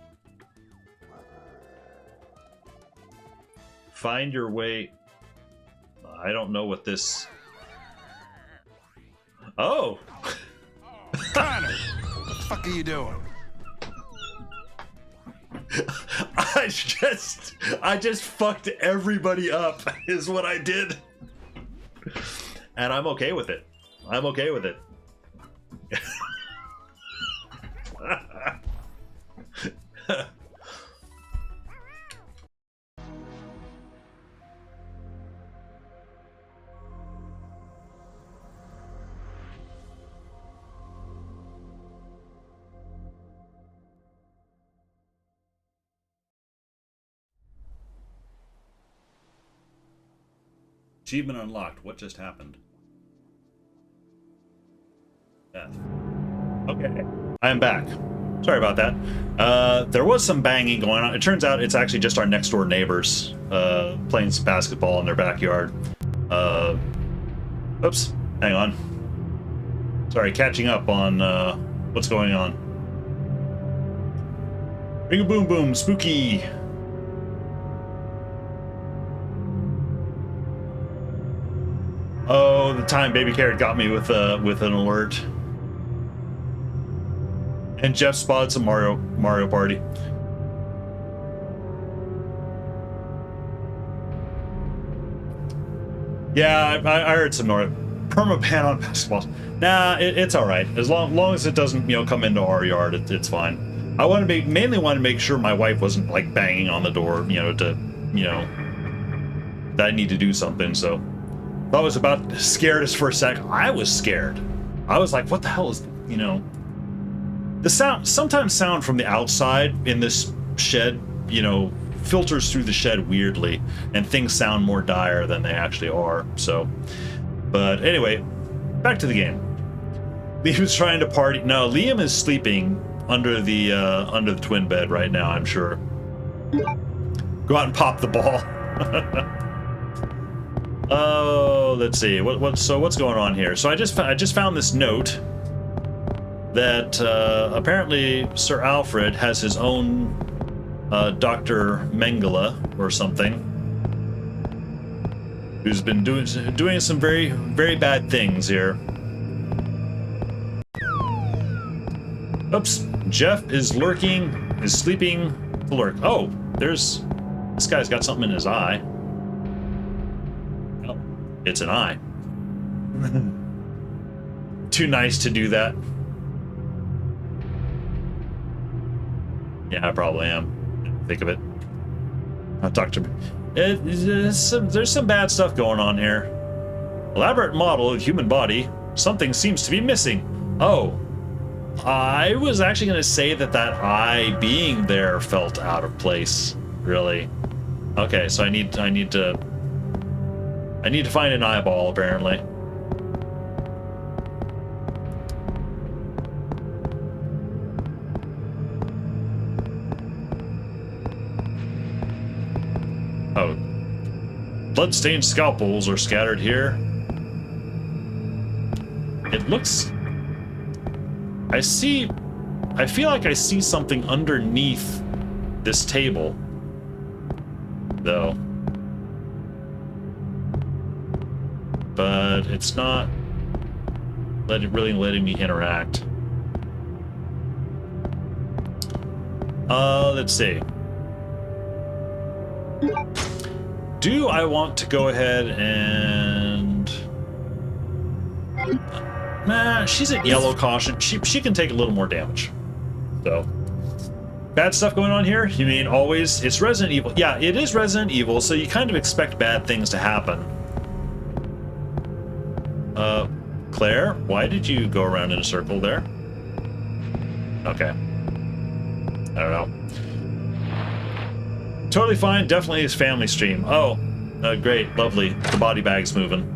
Find your way... I don't know what this... Oh! Connor! What the fuck are you doing? I just fucked everybody up is what I did. And I'm okay with it. I'm okay with it. Achievement unlocked. What just happened? Death. Okay. I am back. Sorry about that. There was some banging going on. It turns out it's actually just our next door neighbors playing some basketball in their backyard. Oops. Hang on. Sorry, catching up on what's going on. Ring a boom boom, spooky. Oh, the time Baby Carrot got me with an alert. And Jeff spotted some Mario Party. Yeah, I heard some noise. Permaban on basketballs. Nah, it's all right. As long as it doesn't, come into our yard, it's fine. I mainly want to make sure my wife wasn't like banging on the door, that I need to do something. So I was about scared us for a sec. I was scared. I was like, what the hell is, the sometimes sound from the outside in this shed, filters through the shed weirdly, and things sound more dire than they actually are. So, but anyway, back to the game. Liam's trying to party. No, Liam is sleeping under the twin bed right now, I'm sure. Go out and pop the ball. Oh, let's see. So what's going on here? So I just found this note that apparently Sir Alfred has his own Dr. Mengele or something, who's been doing some very, very bad things here. Oops. Jeff is sleeping to lurk. Oh, this guy's got something in his eye. Oh, it's an eye. Too nice to do that. Yeah, I probably am. Think of it. I'll talk to me. There's some bad stuff going on here. Elaborate model of human body. Something seems to be missing. Oh. I was actually going to say that eye being there felt out of place. Really. Okay, so I need to find an eyeball apparently. Oh. Blood-stained scalpels are scattered here. It looks... I feel like I see something underneath this table, though. But it's not really letting me interact. Let's see. Do I want to go ahead and... Nah, she's at yellow caution. She can take a little more damage. So, bad stuff going on here? You mean always? It's Resident Evil. Yeah, it is Resident Evil, so you kind of expect bad things to happen. Claire, why did you go around in a circle there? Okay. I don't know. Totally fine. Definitely his family stream. Oh, great. Lovely. The body bag's moving.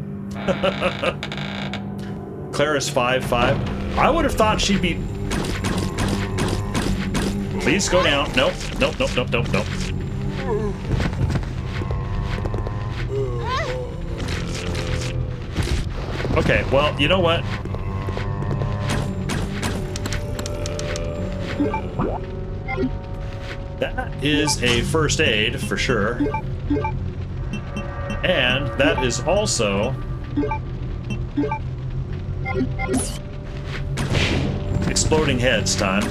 Clara's 5'5". I would have thought she'd be... Please go down. Nope. Nope, nope, nope, nope, nope. Okay, well, you know what? That is a first aid, for sure. And that is also... exploding heads time.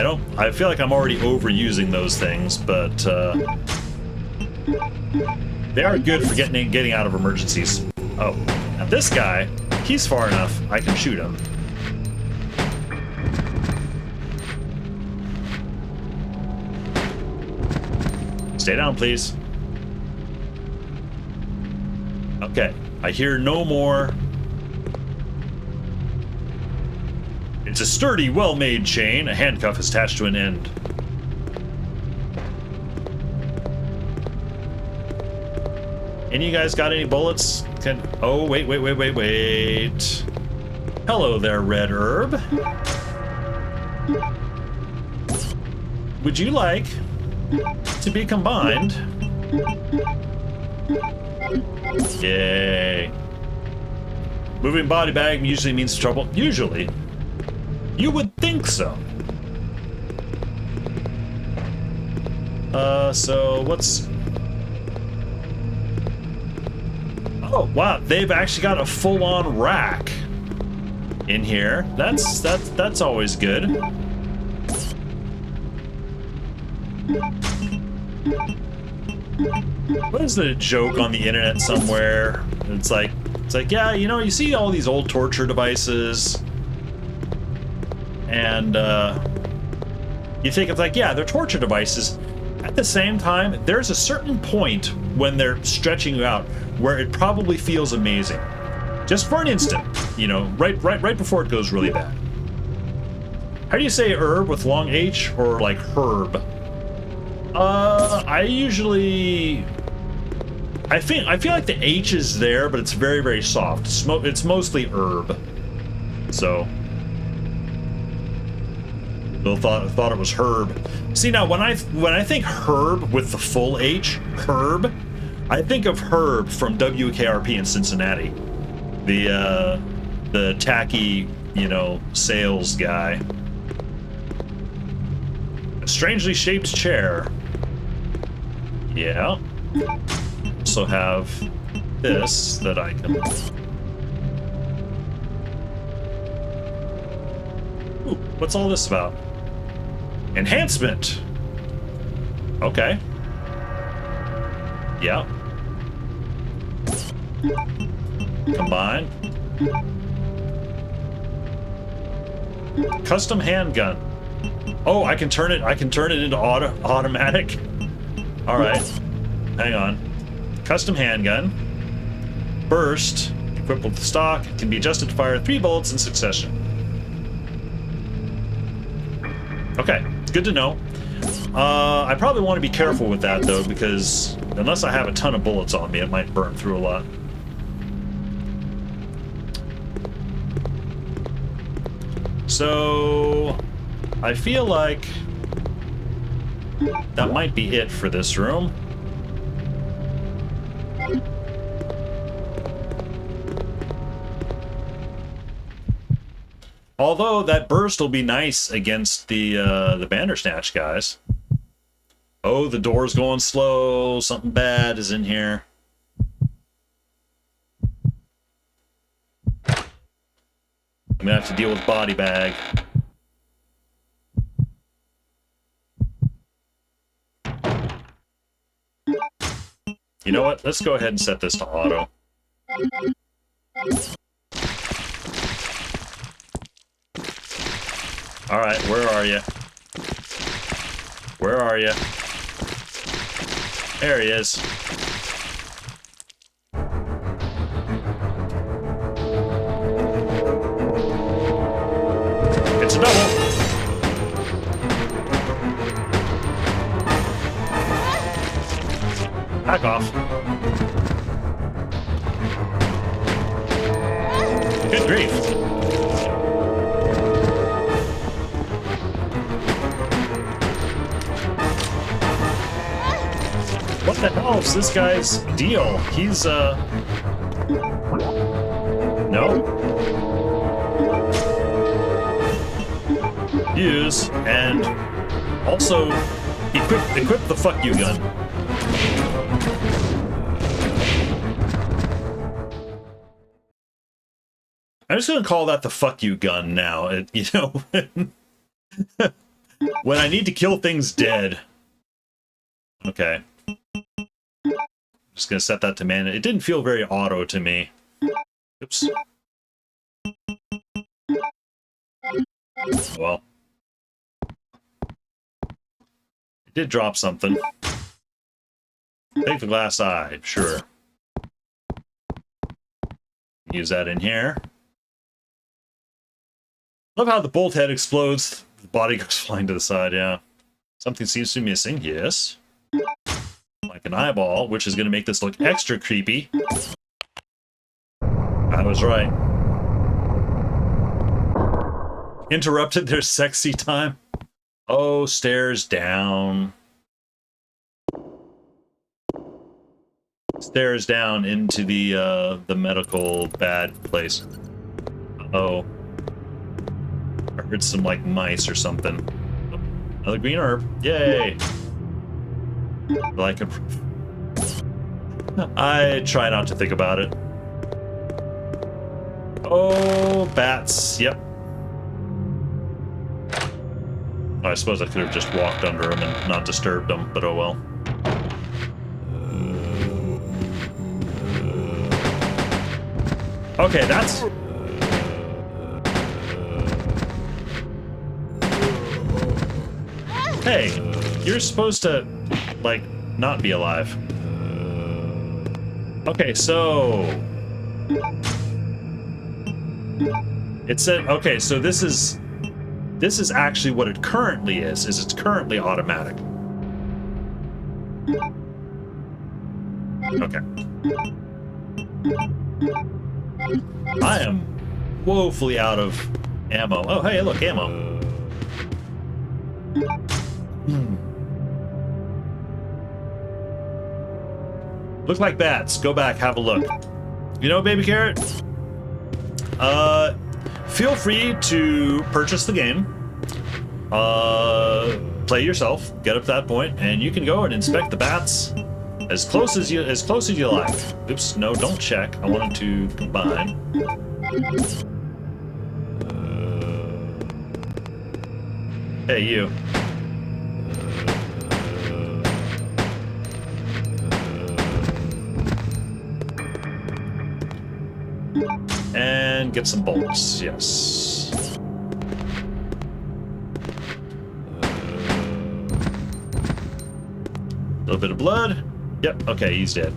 I feel like I'm already overusing those things, but they are good for getting out of emergencies. Oh, now this guy, he's far enough. I can shoot him. Stay down, please. Okay, I hear no more. It's a sturdy, well-made chain. A handcuff is attached to an end. Any of you guys got any bullets? Oh, wait. Hello there, Red Herb. Would you like to be combined? Yay. Moving body bag usually means trouble. Usually. You would think so. So what's... Oh, wow, they've actually got a full-on rack in here. That's always good. What is the joke on the internet somewhere? It's like, yeah, you know, you see all these old torture devices, and you think it's like, yeah, they're torture devices. At the same time, there's a certain point when they're stretching you out where it probably feels amazing, just for an instant, you know, right before it goes really bad. How do you say herb with long H or like herb? I feel like the H is there, but it's very, very soft. It's mostly herb. So, Bill thought it was herb. See, now when I think herb with the full H, herb, I think of Herb from WKRP in Cincinnati, the tacky, you know, sales guy. A strangely shaped chair. Yeah. Also have this that I can... Ooh, what's all this about? Enhancement! Okay. Yeah. Combine. Custom handgun. Oh, I can turn it into automatic. All right. Hang on. Custom handgun. Burst. Equipped with the stock. Can be adjusted to fire 3 bullets in succession. Okay, good to know. I probably want to be careful with that though, because unless I have a ton of bullets on me, it might burn through a lot. So I feel like that might be it for this room. Although that burst will be nice against the Bandersnatch guys. Oh, the door's going slow. Something bad is in here. I'm gonna have to deal with body bag. You know what? Let's go ahead and set this to auto. Alright, where are you? Where are you? There he is. It's a double. Back off. Good grief. What the hell is this guy's deal? He's, no. Use, and also equip the fuck you gun. I'm just gonna call that the fuck you gun now. You know, When I need to kill things dead. Okay. Just gonna set that to mana. It didn't feel very auto to me. Oops. Well. It did drop something. Take the glass eye, sure. Use that in here. Love how the bolt head explodes. The body goes flying to the side, yeah. Something seems to be missing, yes. Like an eyeball, which is going to make this look extra creepy. I was right. Interrupted their sexy time. Oh, stairs down. Stairs down into the medical bad place. Uh-oh. I heard some, like, mice or something. Another green herb. Yay! Like I try not to think about it. Oh, bats. Yep. I suppose I could have just walked under them and not disturbed them, but oh well. Okay, that's... Hey, you're supposed to, like, not be alive. Okay, so... It said, okay, so this is actually what it currently is it's currently automatic. Okay. I am woefully out of ammo. Oh, hey, look, ammo. Look like bats. Go back, have a look. You know, Baby Carrot? Feel free to purchase the game. Play yourself, get up to that point, and you can go and inspect the bats as close as you like. Oops, no, don't check. I wanted to combine. Hey, you. And get some bolts, yes. A little bit of blood. Yep, okay, he's dead.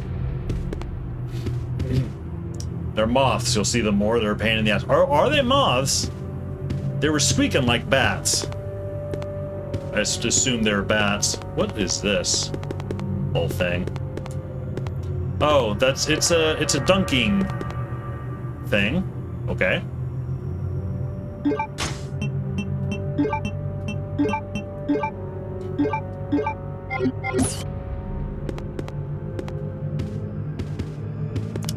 They're moths, you'll see them more. They're a pain in the ass. Are they moths? They were squeaking like bats. I just assumed they were bats. What is this whole thing? Oh, it's a dunking thing. Okay.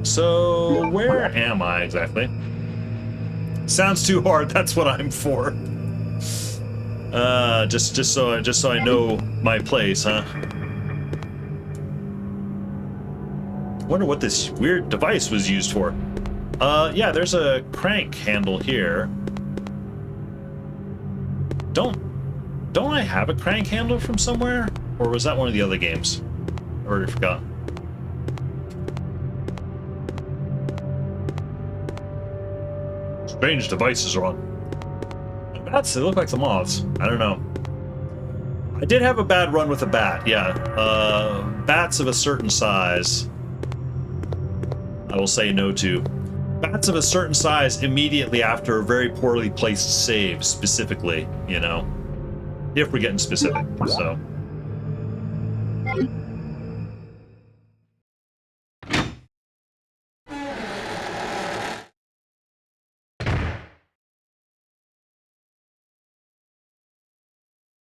So, where am I exactly? Sounds too hard. That's what I'm for. Just so I know my place, huh? Wonder what this weird device was used for. Yeah, there's a crank handle here. Don't I have a crank handle from somewhere? Or was that one of the other games? I already forgot. Strange devices are on. Bats, they look like the moths. I don't know. I did have a bad run with a bat, yeah. Bats of a certain size, I will say no to. Bats of a certain size immediately after a very poorly placed save, specifically, you know. If we're getting specific, so.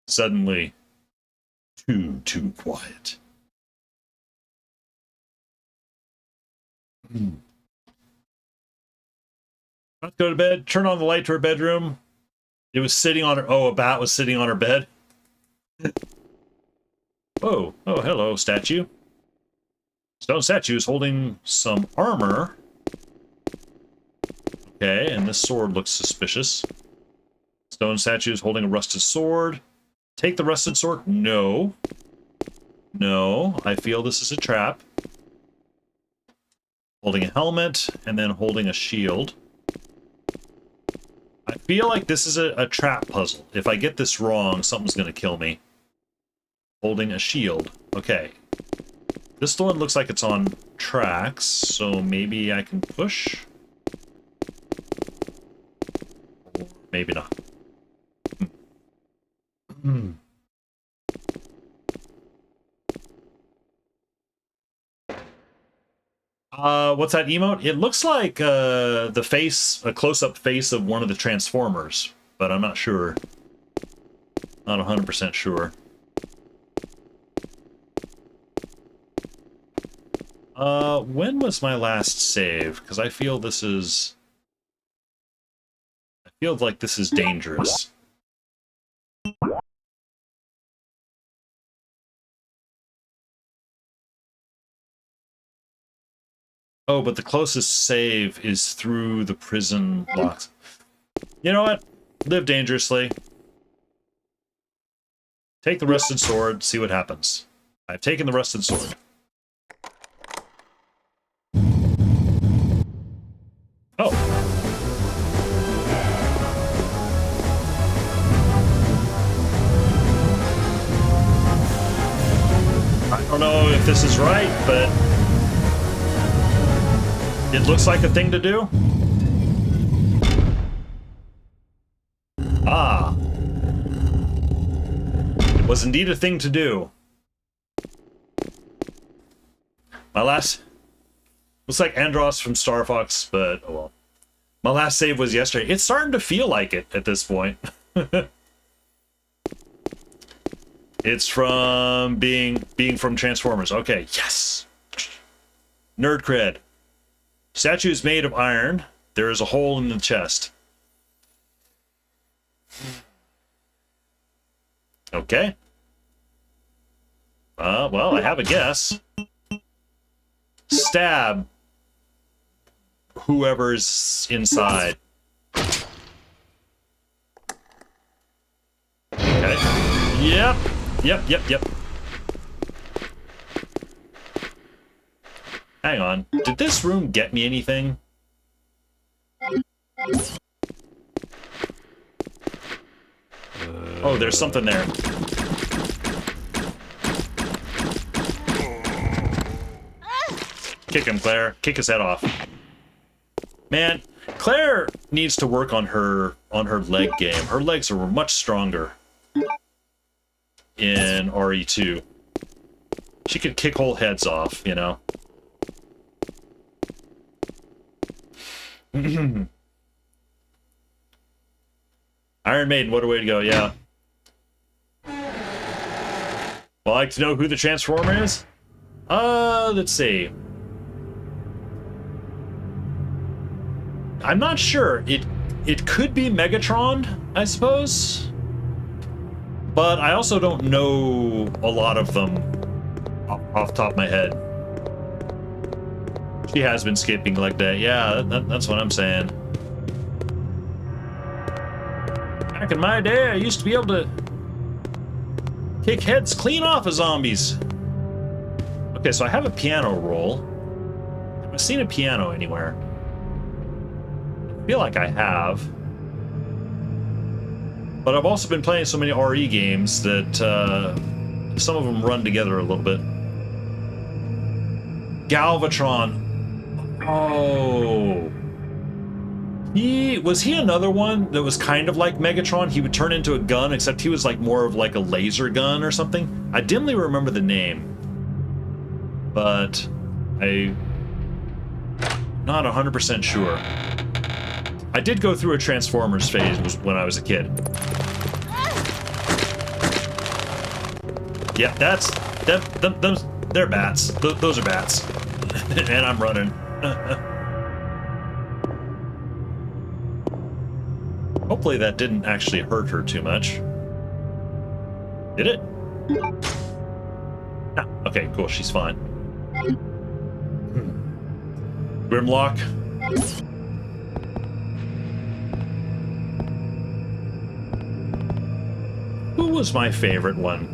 Suddenly, too quiet. Let's go to bed. Turn on the light to her bedroom. It was sitting on her. Oh, a bat was sitting on her bed. Oh, hello, statue. Stone statue is holding some armor. Okay, and this sword looks suspicious. Stone statue is holding a rusted sword. Take the rusted sword? No. No, I feel this is a trap. Holding a helmet, and then holding a shield. I feel like this is a trap puzzle. If I get this wrong, something's gonna kill me. Holding a shield. Okay. This one looks like it's on tracks, so maybe I can push? Or maybe not. What's that emote? It looks like the face, a close-up face of one of the Transformers, but I'm not sure. Not 100% sure. When was my last save? Because I feel this is... I feel like this is dangerous. Oh, but the closest save is through the prison blocks. You know what? Live dangerously. Take the rusted sword, see what happens. I've taken the rusted sword. Oh. I don't know if this is right, but it looks like a thing to do. Ah. It was indeed a thing to do. My last... Looks like Andros from Star Fox, but oh well. My last save was yesterday. It's starting to feel like it at this point. It's from being from Transformers. Okay, yes! Nerd cred. Statue is made of iron. There is a hole in the chest. Okay. Well, I have a guess. Stab whoever's inside. Okay. Yep. Yep. Hang on. Did this room get me anything? Oh, there's something there. Kick him, Claire. Kick his head off. Man, Claire needs to work on her leg game. Her legs are much stronger in RE2. She could kick whole heads off, you know. Iron Maiden, what a way to go, yeah. Well, I'd like to know who the Transformer is? Let's see. I'm not sure. It could be Megatron, I suppose. But I also don't know a lot of them off the top of my head. She has been skipping leg day. Yeah, that's what I'm saying. Back in my day, I used to be able to kick heads clean off of zombies. Okay, so I have a piano roll. Have I seen a piano anywhere? I feel like I have. But I've also been playing so many RE games that some of them run together a little bit. Galvatron. Oh. Was he another one that was kind of like Megatron? He would turn into a gun, except he was like more of like a laser gun or something. I dimly remember the name. But I'm not 100% sure. I did go through a Transformers phase when I was a kid. Yeah, they're bats. Those are bats. And I'm running. Hopefully that didn't actually hurt her too much. Did it? Ah, okay, cool, she's fine. Grimlock. Who was my favorite one?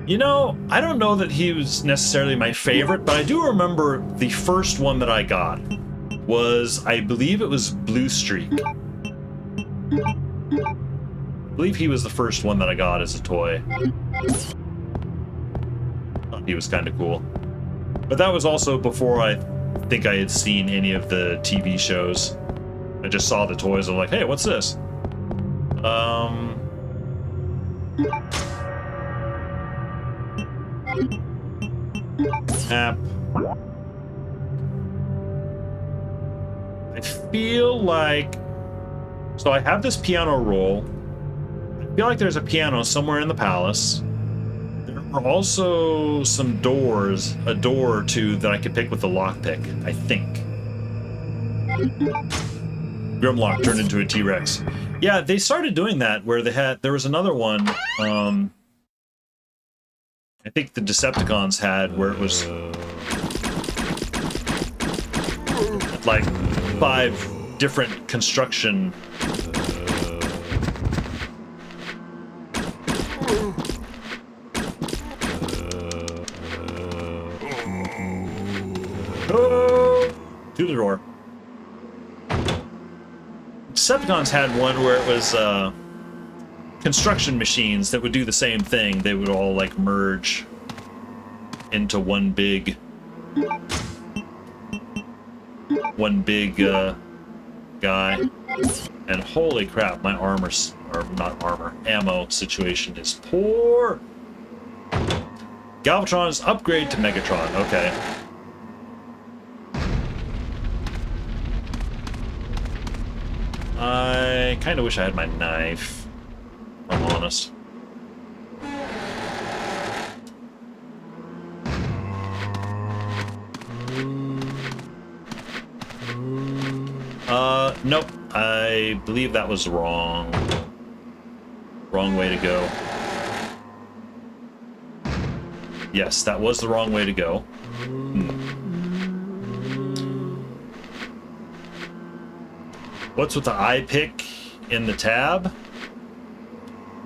You know, I don't know that he was necessarily my favorite, but I do remember the first one that I got was, I believe it was Blue Streak. I believe he was the first one that I got as a toy. Thought he was kind of cool. But that was also before I think I had seen any of the TV shows. I just saw the toys and I'm like, hey, what's this? App. I feel like... So I have this piano roll. I feel like there's a piano somewhere in the palace. There are also some doors, a door or two that I could pick with the lockpick, I think. Grimlock turned into a T-Rex. Yeah, they started doing that where there was another one, I think the Decepticons had where it was like 5 different construction. Oh, to the door. Decepticons had one where it was construction machines that would do the same thing. They would all like merge into one big guy. And holy crap, my ammo situation is poor. Galvatron's upgrade to Megatron. Okay. I kind of wish I had my knife, if I'm honest. Nope. I believe that was wrong. Wrong way to go. Yes, that was the wrong way to go. What's with the I pick in the tab?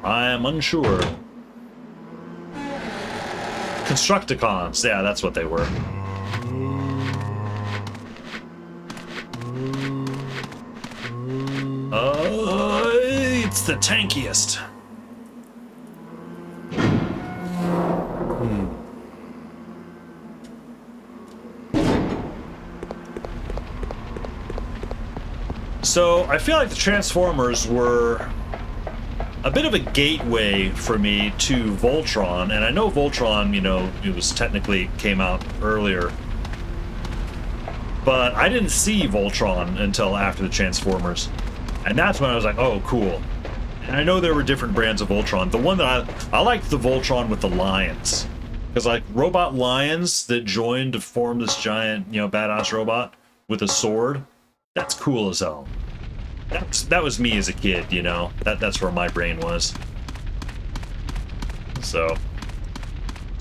I am unsure. Constructicons, yeah, that's what they were. It's the tankiest. So, I feel like the Transformers were a bit of a gateway for me to Voltron, and I know Voltron, you know, it was technically came out earlier, but I didn't see Voltron until after the Transformers, and that's when I was like, oh, cool. And I know there were different brands of Voltron. The one that I liked the Voltron with the lions, because like robot lions that joined to form this giant, you know, badass robot with a sword. That's cool as hell. That was me as a kid, you know. That's where my brain was. So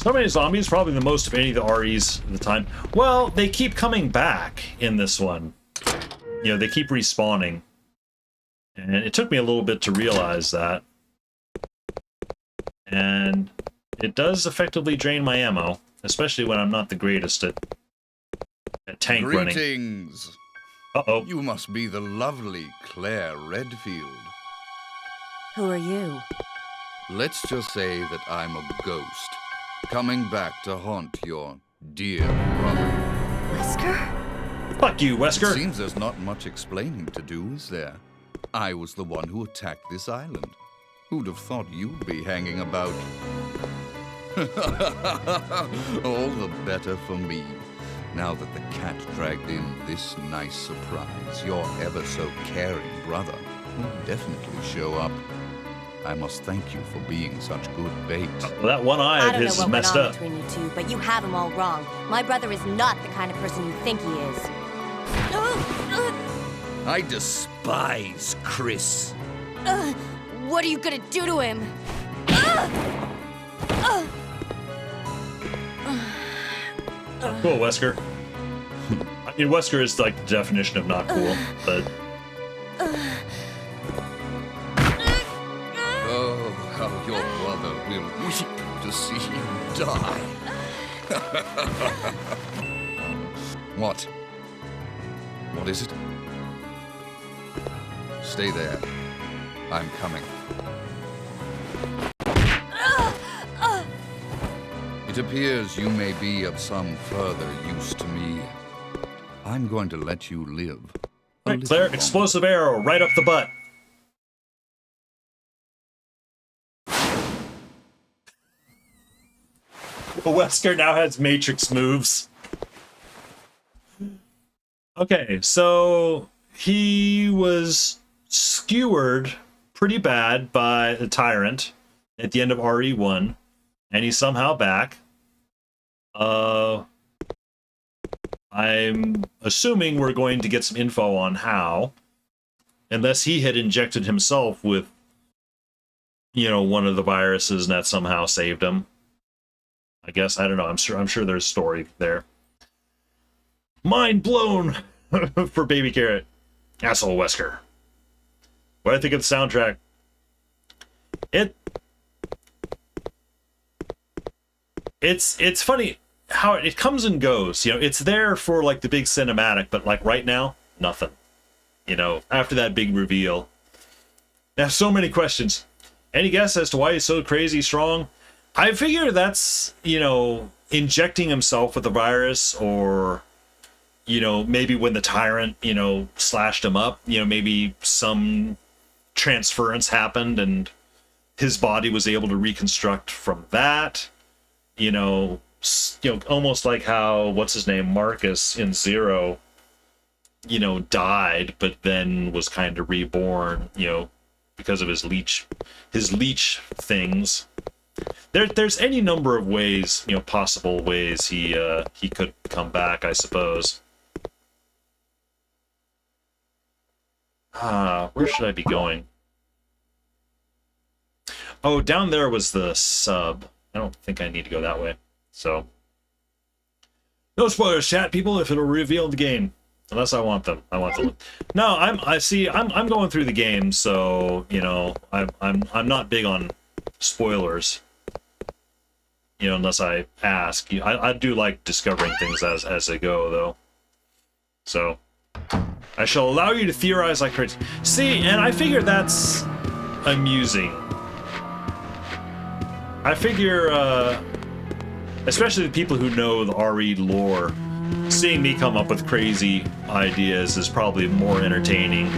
many zombies, probably the most of any of the REs at the time. Well, they keep coming back in this one. You know, they keep respawning. And it took me a little bit to realize that. And it does effectively drain my ammo, especially when I'm not the greatest at tank running. Greetings. Uh-oh. You must be the lovely Claire Redfield. Who are you? Let's just say that I'm a ghost, coming back to haunt your dear brother. Wesker? Fuck you, Wesker. It seems there's not much explaining to do, is there? I was the one who attacked this island. Who'd have thought you'd be hanging about? All the better for me. Now that the cat dragged in this nice surprise, your ever so caring brother will definitely show up. I must thank you for being such good bait. Well, that one eye of his is messed up. I don't know what went on between you two, but you have him all wrong. My brother is not the kind of person you think he is. I despise Chris. What are you gonna do to him? Cool, Wesker. I mean, Wesker is like the definition of not cool, but... to see you die. What? What is it? Stay there. I'm coming. It appears you may be of some further use to me. I'm going to let you live. Right, Claire, explosive arrow right up the butt. Wesker now has Matrix moves. Okay, so he was skewered pretty bad by the Tyrant at the end of RE1, and he's somehow back. I'm assuming we're going to get some info on how, unless he had injected himself with, you know, one of the viruses and that somehow saved him. I guess, I don't know. I'm sure there's a story there. Mind blown for Baby Carrot. Asshole Wesker. What do I think of the soundtrack? It's funny how it comes and goes. You know, it's there for like the big cinematic, but like right now, nothing. You know, after that big reveal. I have so many questions. Any guess as to why he's so crazy strong? I figure that's, you know, injecting himself with the virus, or, you know, maybe when the Tyrant, you know, slashed him up, you know, maybe some transference happened and his body was able to reconstruct from that. You know, almost like how, what's his name, Marcus in Zero, you know, died, but then was kind of reborn, you know, because of his leech things. There's any number of ways, you know, possible ways he could come back, I suppose. Where should I be going? Oh, down there was the sub. I don't think I need to go that way. So, no spoilers, chat people, if it'll reveal the game, unless I want them. I want them. No, I'm going through the game, so you know, I'm not big on spoilers. You know, unless I ask. I do like discovering things as they go, though. So, I shall allow you to theorize like crazy. See, and I figure that's amusing. I figure, especially the people who know the RE lore, seeing me come up with crazy ideas is probably more entertaining.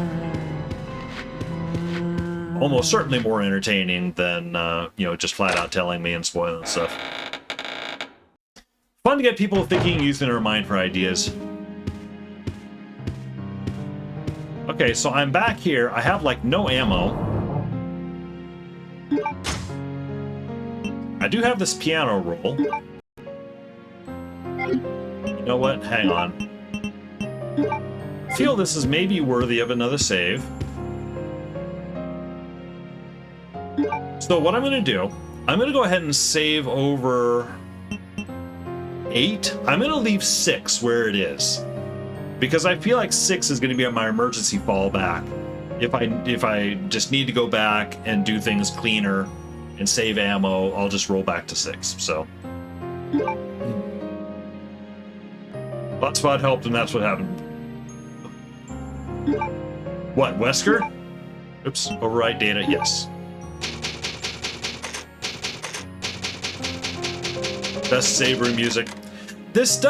Almost certainly more entertaining than, you know, just flat out telling me and spoiling stuff. Fun to get people thinking, using their mind for ideas. Okay, so I'm back here. I have, like, no ammo. I do have this piano roll. You know what? Hang on. I feel this is maybe worthy of another save. So what I'm going to do, I'm going to go ahead and save over 8. I'm going to leave 6 where it is, because I feel like 6 is going to be my emergency fallback. If I just need to go back and do things cleaner and save ammo, I'll just roll back to 6. So hotspot helped, and that's what happened. What, Wesker? Oops, overwrite data, yes. Best save room music. This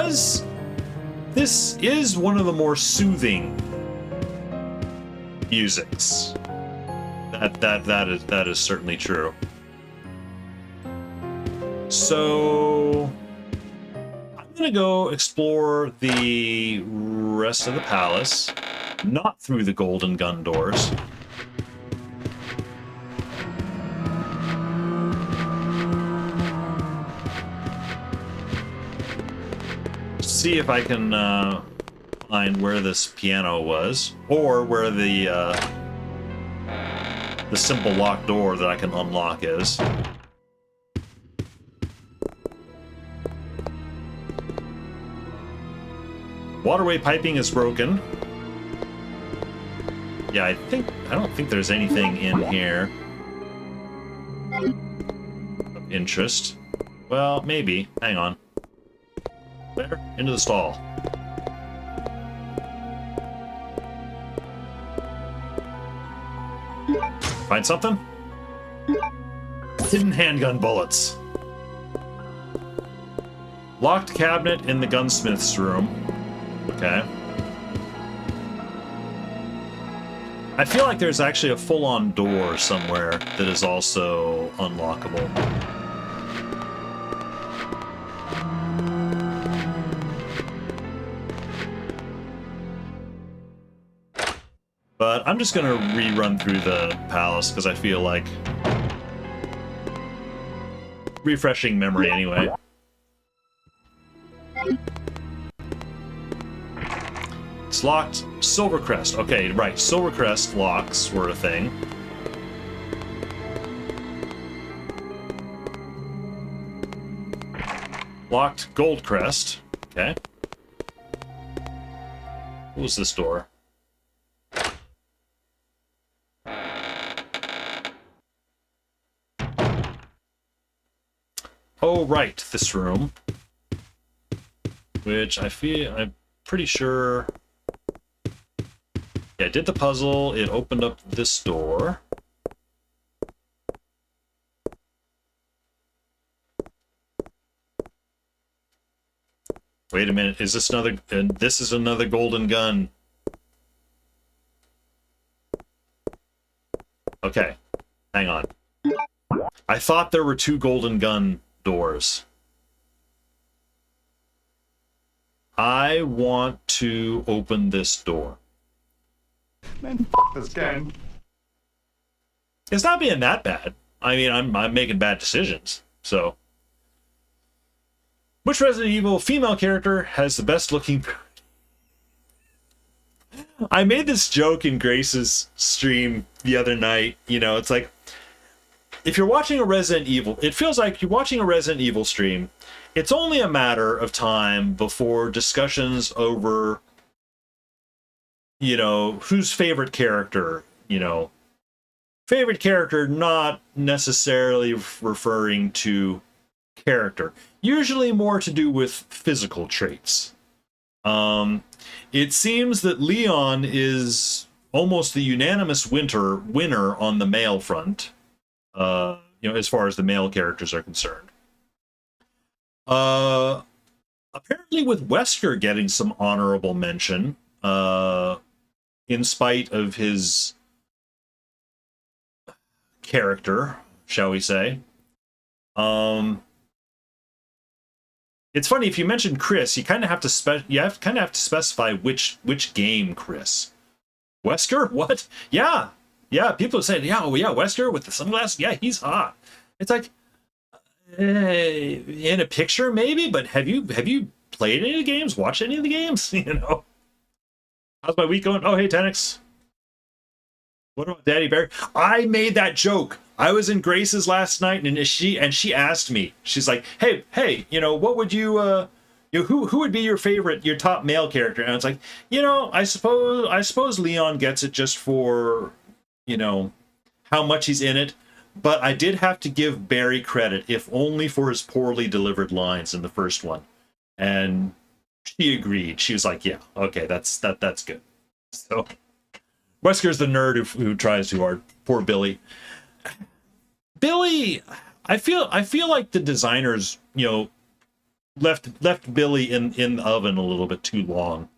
is one of the more soothing musics. That is certainly true. So I'm gonna go explore the rest of the palace, not through the golden gun doors. See if I can find where this piano was, or where the simple locked door that I can unlock is. Waterway piping is broken. Yeah, I don't think there's anything in here of interest. Well, maybe. Hang on. There, into the stall. Find something? Hidden handgun bullets. Locked cabinet in the gunsmith's room. Okay. I feel like there's actually a full-on door somewhere that is also unlockable. But I'm just gonna rerun through the palace because I feel like refreshing memory anyway. It's locked. Silvercrest. Okay, right. Silvercrest locks were a thing. Locked Goldcrest. Okay. What was this door? Oh, right. This room. Which I'm pretty sure... Yeah, I did the puzzle. It opened up this door. Wait a minute. Is this another... And this is another golden gun. Okay. Hang on. I thought there were 2 golden gun doors. I want to open this door. Man, f this game. It's not being that bad. I mean, I'm making bad decisions. So, which Resident Evil female character has the best looking? I made this joke in Grace's stream the other night. You know, it's like, if you're watching a Resident Evil, it feels like you're watching a Resident Evil stream. It's only a matter of time before discussions over, you know, whose favorite character, you know, favorite character not necessarily referring to character, usually more to do with physical traits. It seems that Leon is almost the unanimous winner on the male front, you know, as far as the male characters are concerned. Apparently with Wesker getting some honorable mention, in spite of his character, shall we say. It's funny, if you mention Chris, you kind of have to specify which game Chris. Wesker? What? Yeah. Yeah, people say, yeah, oh yeah, Wesker with the sunglasses, yeah, he's hot. It's like, in a picture maybe, but have you played any of the games, watched any of the games? You know, how's my week going? Oh, hey, Tenix. What about Daddy Bear? I made that joke. I was in Grace's last night, and she asked me. She's like, hey, you know, what would you who would be your favorite, your top male character? And I was like, you know, I suppose Leon gets it just for, you know, how much he's in it. But I did have to give Barry credit, if only for his poorly delivered lines in the first one. And she agreed. She was like, yeah, okay, that's good. So Wesker's the nerd who tries too hard. Poor Billy. Billy, I feel like the designers, you know, left Billy in the oven a little bit too long.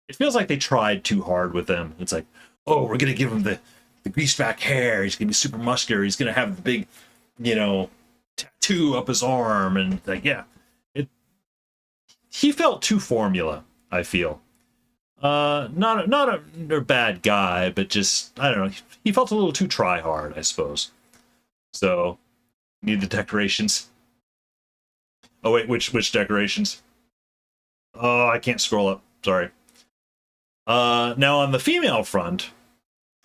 It feels like they tried too hard with them. It's like, oh, we're gonna give him the greased back hair. He's gonna be super muscular. He's gonna have the big, you know, tattoo up his arm, and like, yeah, he felt too formula. I feel, not a bad guy, but just, I don't know. He felt a little too try hard, I suppose. So, need the decorations. Oh wait, which decorations? Oh, I can't scroll up. Sorry. Now on the female front,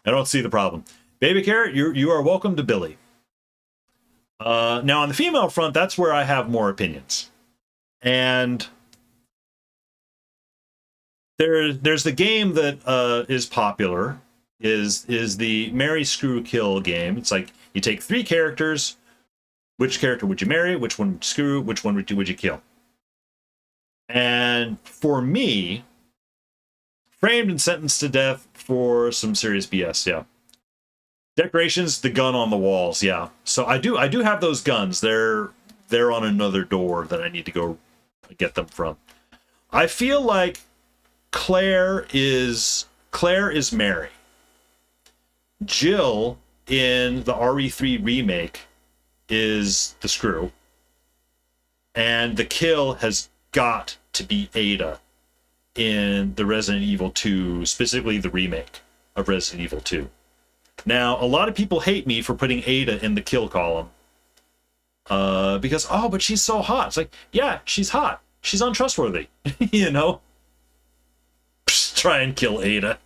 I don't see the problem. Baby Carrot, you are welcome to Billy. Now on the female front, that's where I have more opinions. And there's the game that is popular, is the Marry Screw Kill game. It's like you take 3 characters, which character would you marry, which one would you screw, which one would you kill. And for me, framed and sentenced to death for some serious BS, yeah. Decorations, the gun on the walls, yeah. So I do have those guns. They're on another door that I need to go get them from. I feel like Claire is Mary. Jill in the RE3 remake is the screw. And the kill has got to be Ada in the Resident Evil 2, specifically the remake of Resident Evil 2. Now, a lot of people hate me for putting Ada in the kill column. Because, oh, but she's so hot. It's like, yeah, she's hot. She's untrustworthy. You know? Psst, try and kill Ada.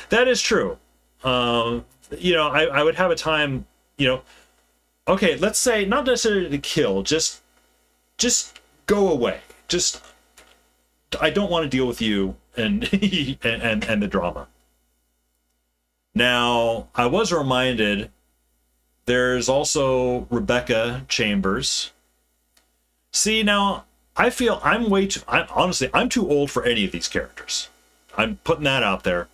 That is true. You know, I would have a time, you know, okay, let's say, not necessarily to kill, just go away. Just, I don't want to deal with you and and the drama. Now, I was reminded there's also Rebecca Chambers. See, now, I feel honestly, I'm too old for any of these characters. I'm putting that out there.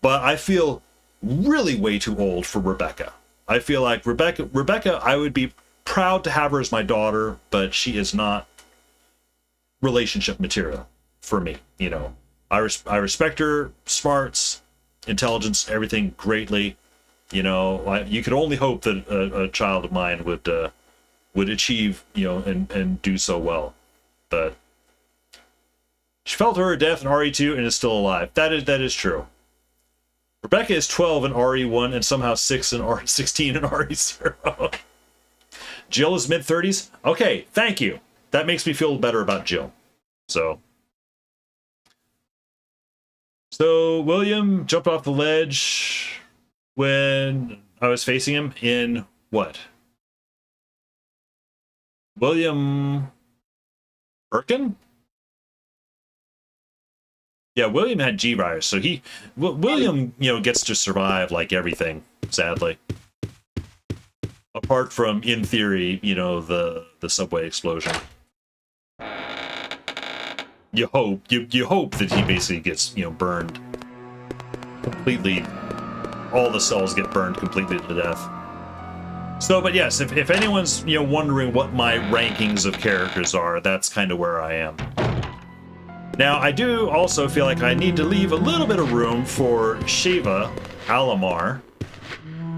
But I feel really way too old for Rebecca. I feel like Rebecca, I would be proud to have her as my daughter, but she is not relationship material for me. You know, I respect her smarts, intelligence, everything greatly. You know, you could only hope that a child of mine would achieve, you know, and do so well. But she fell to her death in RE2 and is still alive. That is true. Rebecca is 12 in RE1 and somehow 16 in RE0. Jill is mid-30s. Okay, thank you. That makes me feel better about Jill. So William jumped off the ledge when I was facing him in what? William Birkin? Yeah, William had G-virus, so William, you know, gets to survive like everything, sadly. Apart from, in theory, you know, the subway explosion. You hope that he basically gets, you know, burned completely. All the cells get burned completely to death. So, but yes, if anyone's, you know, wondering what my rankings of characters are, that's kind of where I am. Now, I do also feel like I need to leave a little bit of room for Shiva Alamar,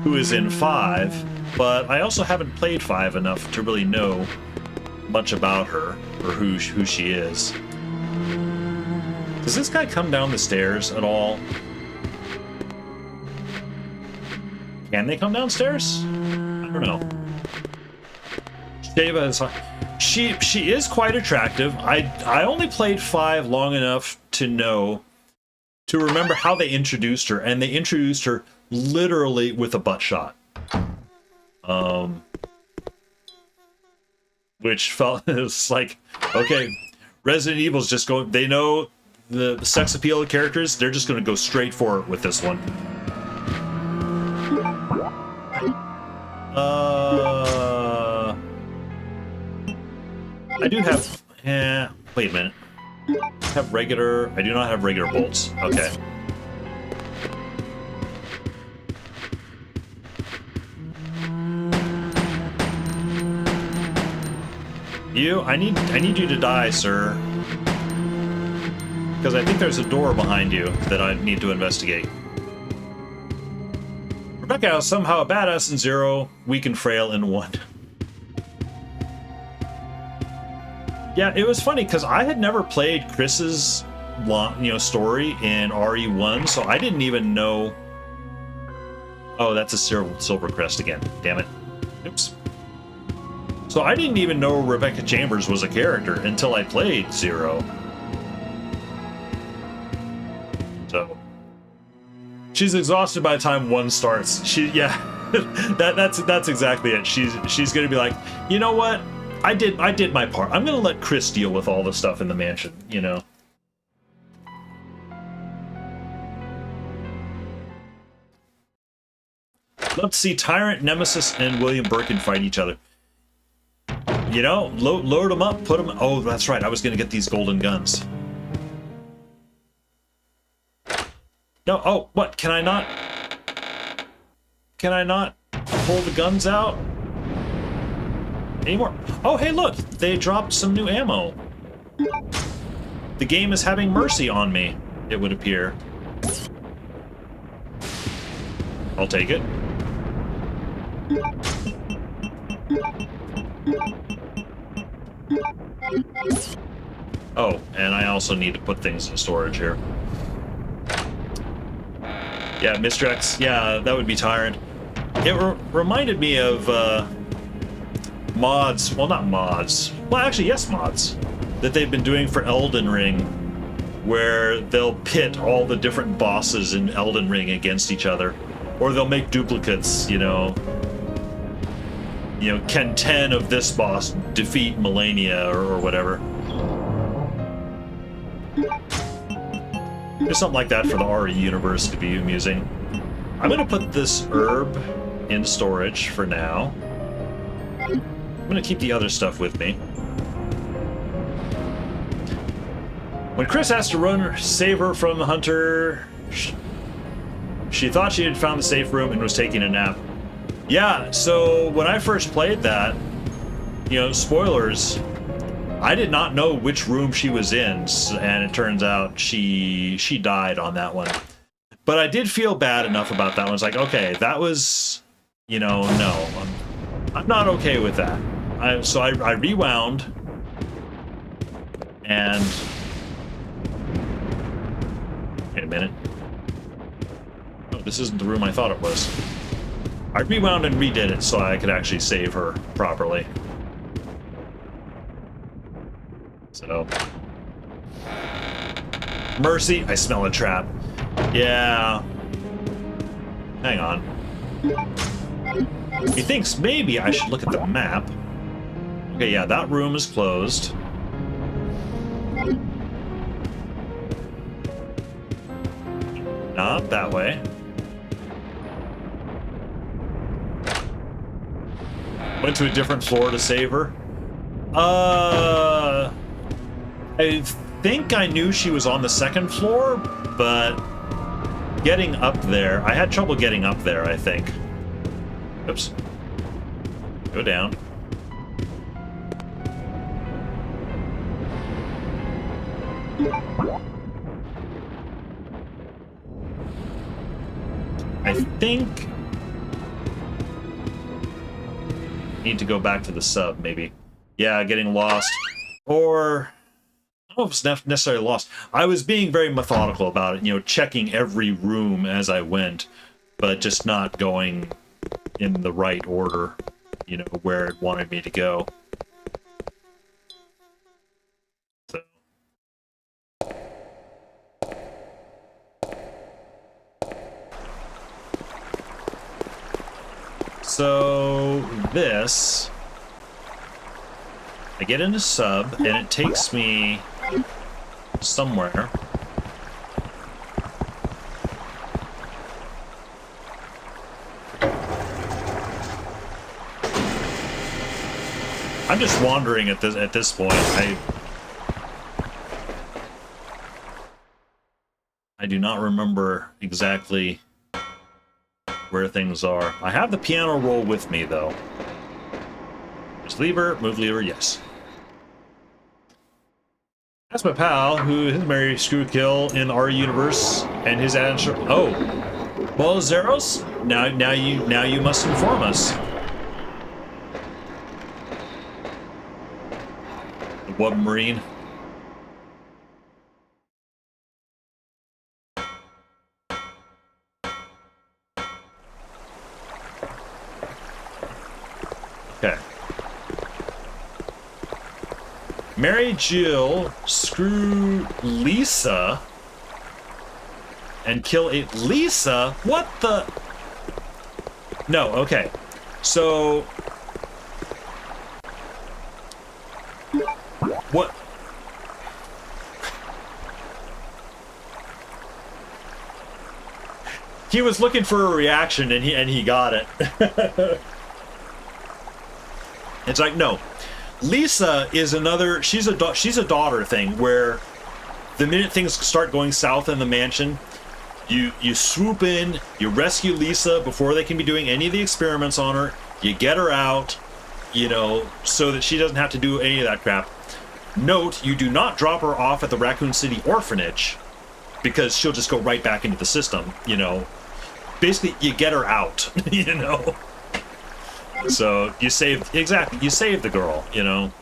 who is in 5, but I also haven't played 5 enough to really know much about her or who she is. Does this guy come down the stairs at all? Can they come downstairs? I don't know. Shiva is... She is quite attractive. I only played 5 long enough to remember how they introduced her, and they introduced her literally with a butt shot. Which felt, it's like, okay, Resident Evil's just going, they know the sex appeal of characters, they're just going to go straight for it with this one. I do have, wait a minute. I do not have regular bolts. Okay. I need you to die, sir. Because I think there's a door behind you that I need to investigate. Rebecca is somehow a badass in 0, weak and frail in 1. Yeah, it was funny because I had never played Chris's, story in RE1, so I didn't even know. Oh, that's a silver crest again. Damn it. Oops. So I didn't even know Rebecca Chambers was a character until I played 0. So she's exhausted by the time 1 starts. That's exactly it. She's gonna be like, you know what? I did my part. I'm gonna let Chris deal with all the stuff in the mansion, you know. Love to see Tyrant, Nemesis, and William Birkin fight each other. You know, load them up, put them... Oh, that's right. I was going to get these golden guns. No, oh, what? Can I not... Can I not pull the guns out? Anymore? Oh, hey, look! They dropped some new ammo. The game is having mercy on me, it would appear. I'll take it. Oh, and I also need to put things in storage here. Yeah, Mr. X, yeah, that would be tiring. It reminded me of mods, well, not mods, well, actually, yes, mods, that they've been doing for Elden Ring, where they'll pit all the different bosses in Elden Ring against each other, or they'll make duplicates, you know, can 10 of this boss defeat Melania or whatever. There's something like that for the RE universe to be amusing. I'm gonna put this herb in storage for now. I'm gonna keep the other stuff with me. When Chris asked to run save her from the hunter, she thought she had found the safe room and was taking a nap. Yeah, so when I first played that, spoilers, I did not know which room she was in, and it turns out she died on that one. But I did feel bad enough about that one. It's like, okay, that was, no, I'm not okay with that. So I rewound, and wait a minute. Oh, this isn't the room I thought it was. I rewound and redid it so I could actually save her properly. So, mercy, I smell a trap. Yeah. Hang on. He thinks maybe I should look at the map. Okay, yeah, that room is closed. Not that way. Went to a different floor to save her. I think I knew she was on the second floor, but getting up there, I had trouble getting up there, I think. Oops. Go down. I think need to go back to the sub, maybe. Yeah, getting lost. Or I don't know if it's necessarily lost. I was being very methodical about it, checking every room as I went, but just not going in the right order, where it wanted me to go. So this, I get into sub, and it takes me somewhere. I'm just wandering at this point. I do not remember exactly where things are. I have the piano roll with me, though. Just lever, move lever, yes. That's my pal, who is Mary Screwkill in our universe, and his answer. Oh, well, Zeros, now you must inform us. The Wub Marine. Okay. Mary Jill screw Lisa and kill a Lisa? What the? No, okay. So what? He was looking for a reaction and he got it. It's like, no. Lisa is another. She's a daughter thing where the minute things start going south in the mansion, you swoop in, you rescue Lisa before they can be doing any of the experiments on her. You get her out, you know, so that she doesn't have to do any of that crap. Note, you do not drop her off at the Raccoon City orphanage because she'll just go right back into the system, you know. Basically, you get her out, you know. So you save the girl, you know.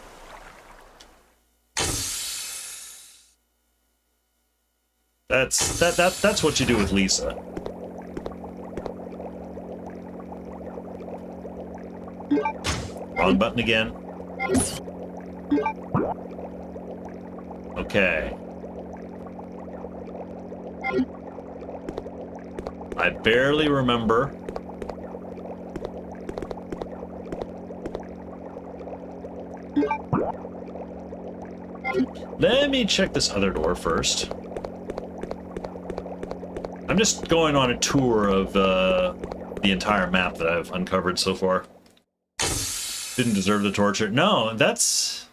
That's what you do with Lisa. Wrong button again. Okay. I barely remember. Let me check this other door first. I'm just going on a tour of the entire map that I've uncovered so far. Didn't deserve the torture. No, that's...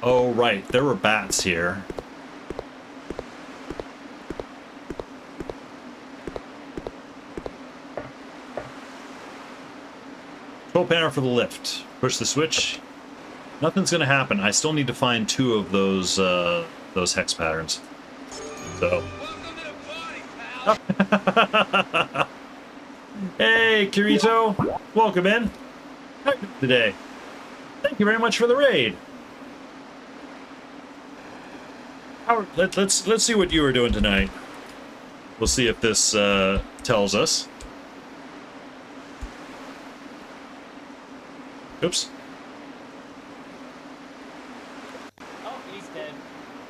Oh, right. There were bats here. Control panel for the lift. Push the switch. Nothing's gonna happen. I still need to find 2 of those hex patterns. So. Hey, Kirito. Welcome in. How are you doing today? Thank you very much for the raid. Let's see what you were doing tonight. We'll see if this tells us. Oops. Oh, he's dead.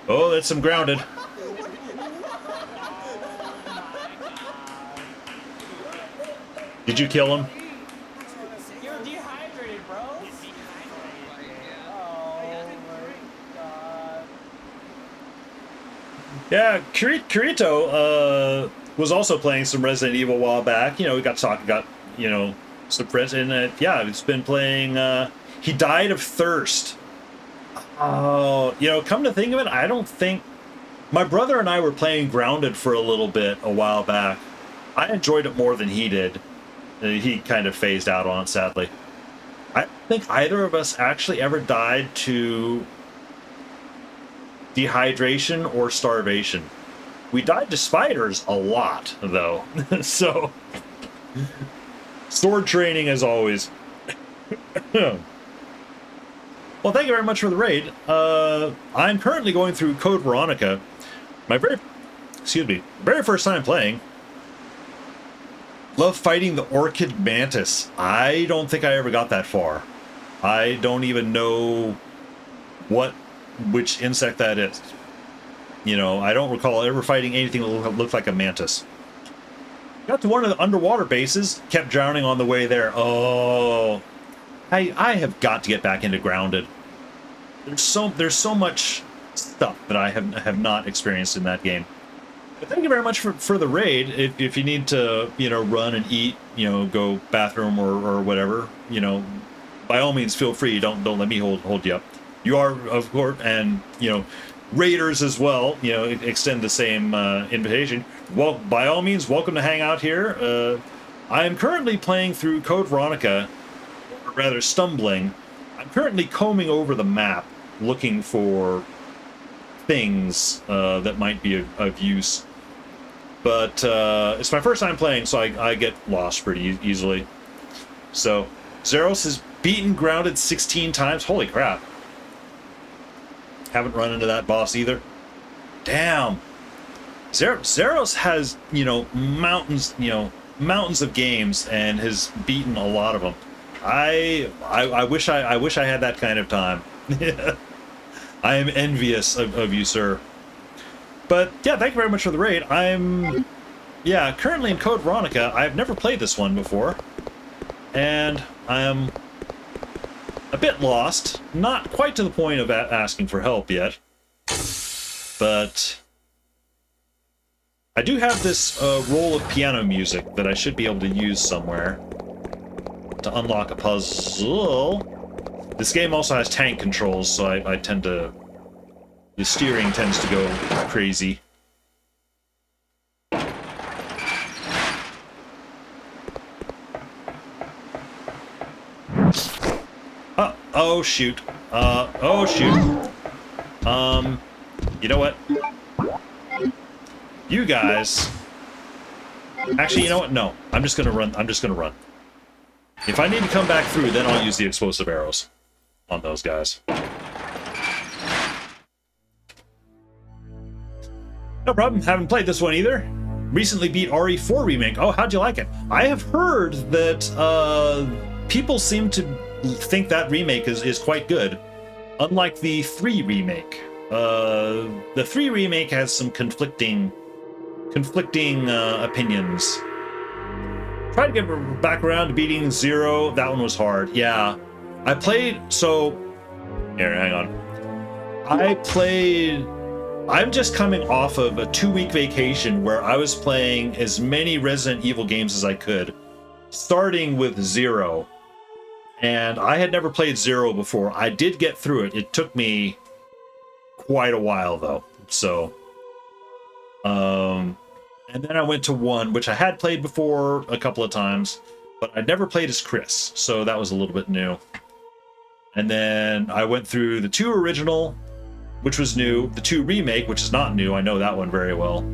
Oh, that's some grounded. Did you kill him? You're dehydrated, bro. Oh my god. Yeah, Kirito was also playing some Resident Evil a while back. You know, we got talking, you know, some friends, and yeah, he's been playing. He died of thirst. Oh, you know, come to think of it, I don't think my brother and I were playing Grounded for a little bit a while back. I enjoyed it more than he did. He kind of phased out on it, sadly. I don't think either of us actually ever died to dehydration or starvation. We died to spiders a lot, though. So, sword training as always. Well, thank you very much for the raid. I'm currently going through Code Veronica. My very first time playing. Love fighting the orchid mantis. I don't think I ever got that far. I don't even know which insect that is. You know, I don't recall ever fighting anything that looked like a mantis. Got to one of the underwater bases, kept drowning on the way there. Oh, I have got to get back into Grounded. There's so much stuff that I have not experienced in that game. But thank you very much for the raid. If you need to, you know, run and eat, you know, go bathroom or whatever, you know, by all means feel free. Don't let me hold you up. You are, of course, and you know, raiders as well, you know, extend the same invitation. Well, by all means, welcome to hang out here. I am currently playing through Code Veronica, or rather stumbling. I'm currently combing over the map, looking for things that might be of use. But it's my first time playing, so I get lost pretty easily. So, Zeros has beaten Grounded 16 times. Holy crap. Haven't run into that boss either. Damn. Zeros has, you know, mountains of games and has beaten a lot of them. I wish I had that kind of time. I am envious of you, sir. But yeah, thank you very much for the raid. I'm currently in Code Veronica. I've never played this one before, and I am a bit lost. Not quite to the point of asking for help yet, but I do have this roll of piano music that I should be able to use somewhere to unlock a puzzle. This game also has tank controls, so I tend to... The steering tends to go crazy. Oh shoot. Oh shoot. You know what? You guys... Actually, you know what? No. I'm just gonna run. I'm just gonna run. If I need to come back through, then I'll use the explosive arrows on those guys. No problem. Haven't played this one either. Recently beat RE4 Remake. Oh, how'd you like it? I have heard that people seem to think that remake is quite good. Unlike the 3 remake. The 3 remake has some conflicting opinions. Tried to get back around to beating 0. That one was hard. Yeah. I played... So... Here, hang on. I'm just coming off of a 2-week vacation where I was playing as many Resident Evil games as I could, starting with 0. And I had never played 0 before. I did get through it. It took me quite a while, though. So... And then I went to 1, which I had played before a couple of times, but I'd never played as Chris, so that was a little bit new. And then I went through the 2 original, which was new, the 2 remake, which is not new, I know that one very well.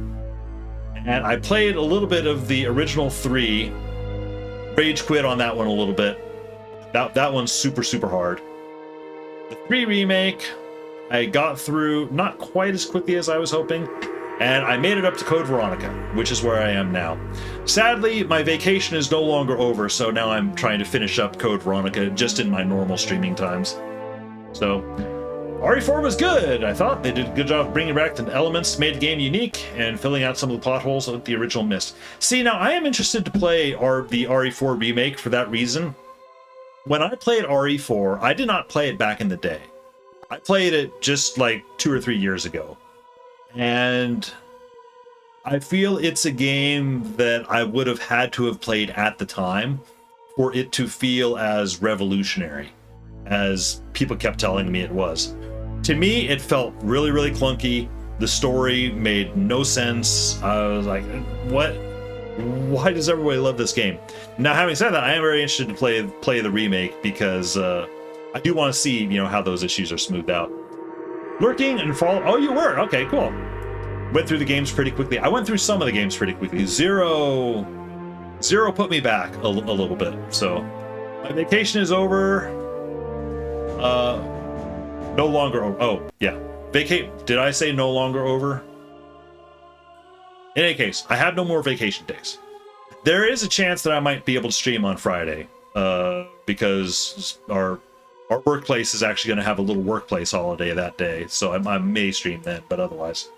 And I played a little bit of the original 3, rage quit on that one a little bit. That one's super, super hard. The 3 remake, I got through not quite as quickly as I was hoping, and I made it up to Code Veronica, which is where I am now. Sadly, my vacation is no longer over, so now I'm trying to finish up Code Veronica just in my normal streaming times. So, RE4 was good, I thought. They did a good job bringing back the elements, made the game unique, and filling out some of the plot holes that the original missed. See, now I am interested to play the RE4 remake for that reason. When I played RE4, I did not play it back in the day. I played it just like 2 or 3 years ago. And I feel it's a game that I would have had to have played at the time for it to feel as revolutionary as people kept telling me it was. To me, it felt really, really clunky. The story made no sense. I was like, what? Why does everybody love this game? Now, having said that, I am very interested to play the remake because I do want to see, how those issues are smoothed out. Lurking and fall. Oh, you were. Okay, cool. Went through the games pretty quickly. I went through some of the games pretty quickly. Zero put me back a little bit. So my vacation is over. No longer over. Oh, yeah. Did I say no longer over? In any case, I have no more vacation days. There is a chance that I might be able to stream on Friday because our workplace is actually going to have a little workplace holiday that day, so I may stream then, but otherwise.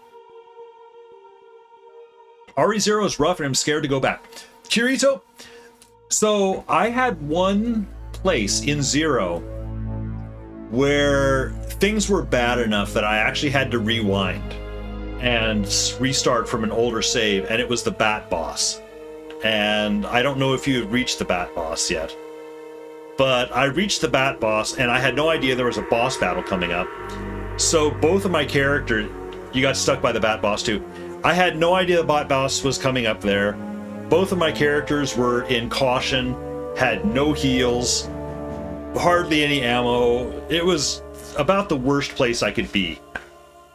RE0 is rough and I'm scared to go back. Kirito, so I had one place in 0 where things were bad enough that I actually had to rewind and restart from an older save, and it was the Bat Boss. And I don't know if you have reached the Bat Boss yet. But I reached the Bat Boss, and I had no idea there was a boss battle coming up. So both of my characters... You got stuck by the Bat Boss, too. I had no idea the Bat Boss was coming up there. Both of my characters were in caution, had no heals, hardly any ammo. It was about the worst place I could be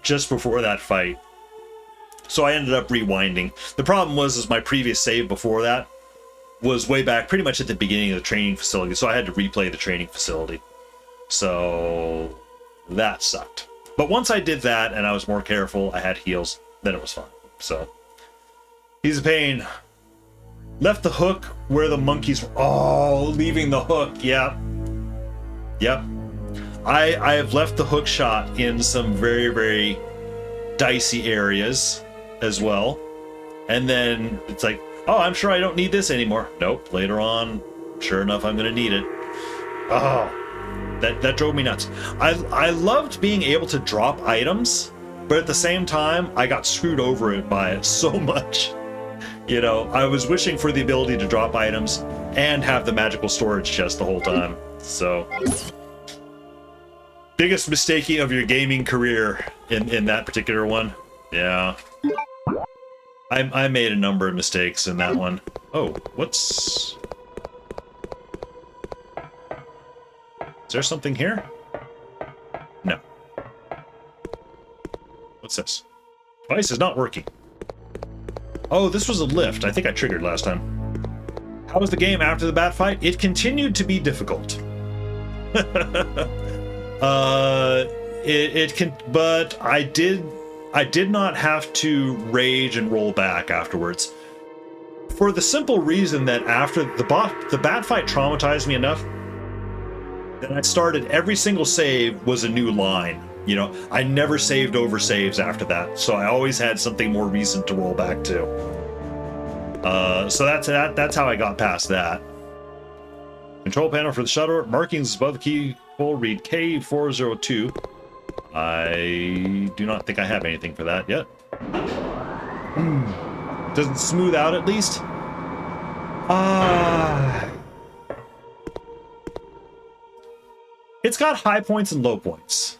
just before that fight. So I ended up rewinding. The problem was my previous save before that was way back, pretty much at the beginning of the training facility, so I had to replay the training facility. So that sucked. But once I did that and I was more careful, I had heals, then it was fine. So he's a pain. Left the hook where the monkeys were. Oh, leaving the hook. Yep. I have left the hook shot in some very, very dicey areas as well. And then it's like, oh, I'm sure I don't need this anymore. Nope, later on, sure enough, I'm going to need it. Oh, that drove me nuts. I loved being able to drop items but at the same time, I got screwed over it by it so much. You know, I was wishing for the ability to drop items and have the magical storage chest the whole time. So, biggest mistake of your gaming career in that particular one. Yeah. I made a number of mistakes in that one. Oh, what's... Is there something here? No. What's this? Device is not working. Oh, this was a lift. I think I triggered last time. How was the game after the bat fight? It continued to be difficult. But I did not have to rage and roll back afterwards. For the simple reason that after the bat fight traumatized me enough that I started every single save was a new line. You know, I never saved over saves after that, so I always had something more recent to roll back to. So that's how I got past that. Control panel for the shuttle. Markings above the keyhole read K402. I do not think I have anything for that yet. Doesn't smooth out at least. It's got high points and low points.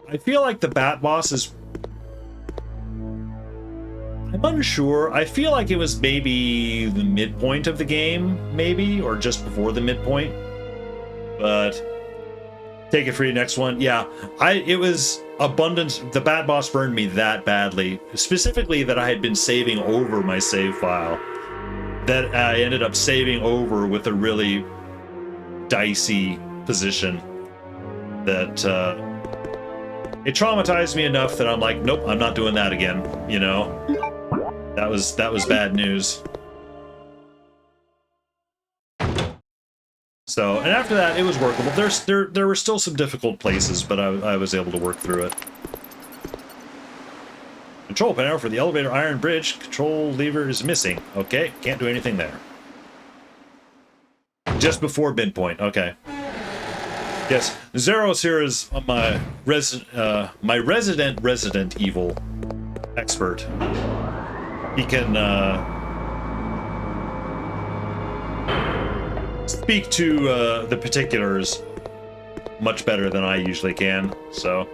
I feel like the bat boss is... I'm unsure. I feel like it was maybe the midpoint of the game, maybe, or just before the midpoint. But take it for your next one. Yeah, it was abundant. The bat boss burned me that badly, specifically that I had been saving over my save file. That I ended up saving over with a really dicey position that it traumatized me enough that I'm like, nope, I'm not doing that again. You know, that was bad news. So, and after that, it was workable. There were still some difficult places, but I was able to work through it. Control panel for the elevator iron bridge. Control lever is missing. Okay, can't do anything there. Just before midpoint. Okay. Yes, Zeros here is my resident evil expert. He can speak to the particulars much better than I usually can, so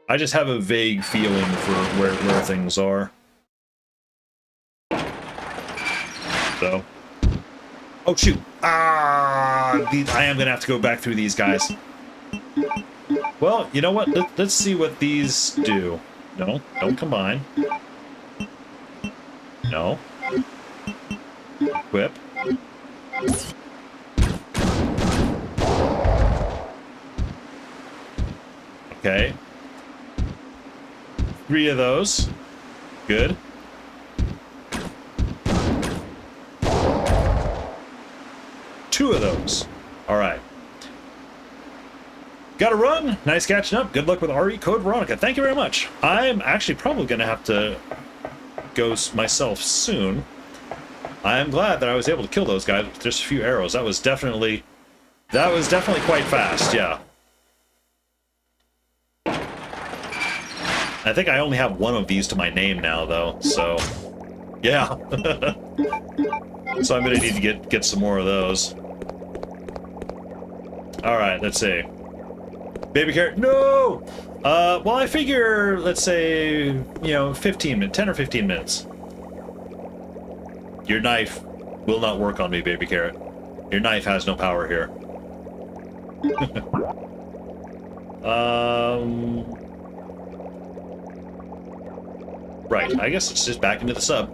I just have a vague feeling for where things are. So, oh shoot! I am gonna have to go back through these guys. Well, you know what? Let's see what these do. No, don't combine. No. Equip. Okay. 3 of those. Good. Two of those. All right. Gotta run. Nice catching up. Good luck with RE code Veronica. Thank you very much. I'm actually probably gonna have to go myself soon. I'm glad that I was able to kill those guys with just a few arrows. That was definitely quite fast. Yeah. I think I only have one of these to my name now, though. So, yeah. So I'm gonna need to get some more of those. All right, let's see. Baby carrot, no! Well, I figure, let's say, you know, 10 or 15 minutes. Your knife will not work on me, baby carrot. Your knife has no power here. Right, I guess it's just back into the sub.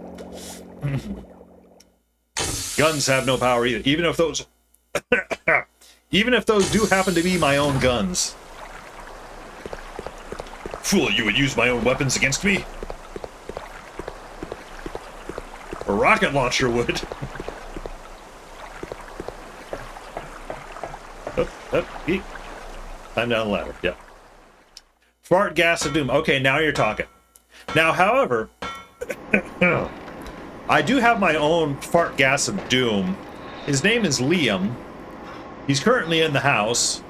Guns have no power either, even if those... even if those do happen to be my own guns. Fool, you would use my own weapons against me? A rocket launcher would. Up, eek. Climb down the ladder, yeah. Fart gas of doom. Okay, now you're talking. Now, however, I do have my own fart gas of doom. His name is Liam. He's currently in the house.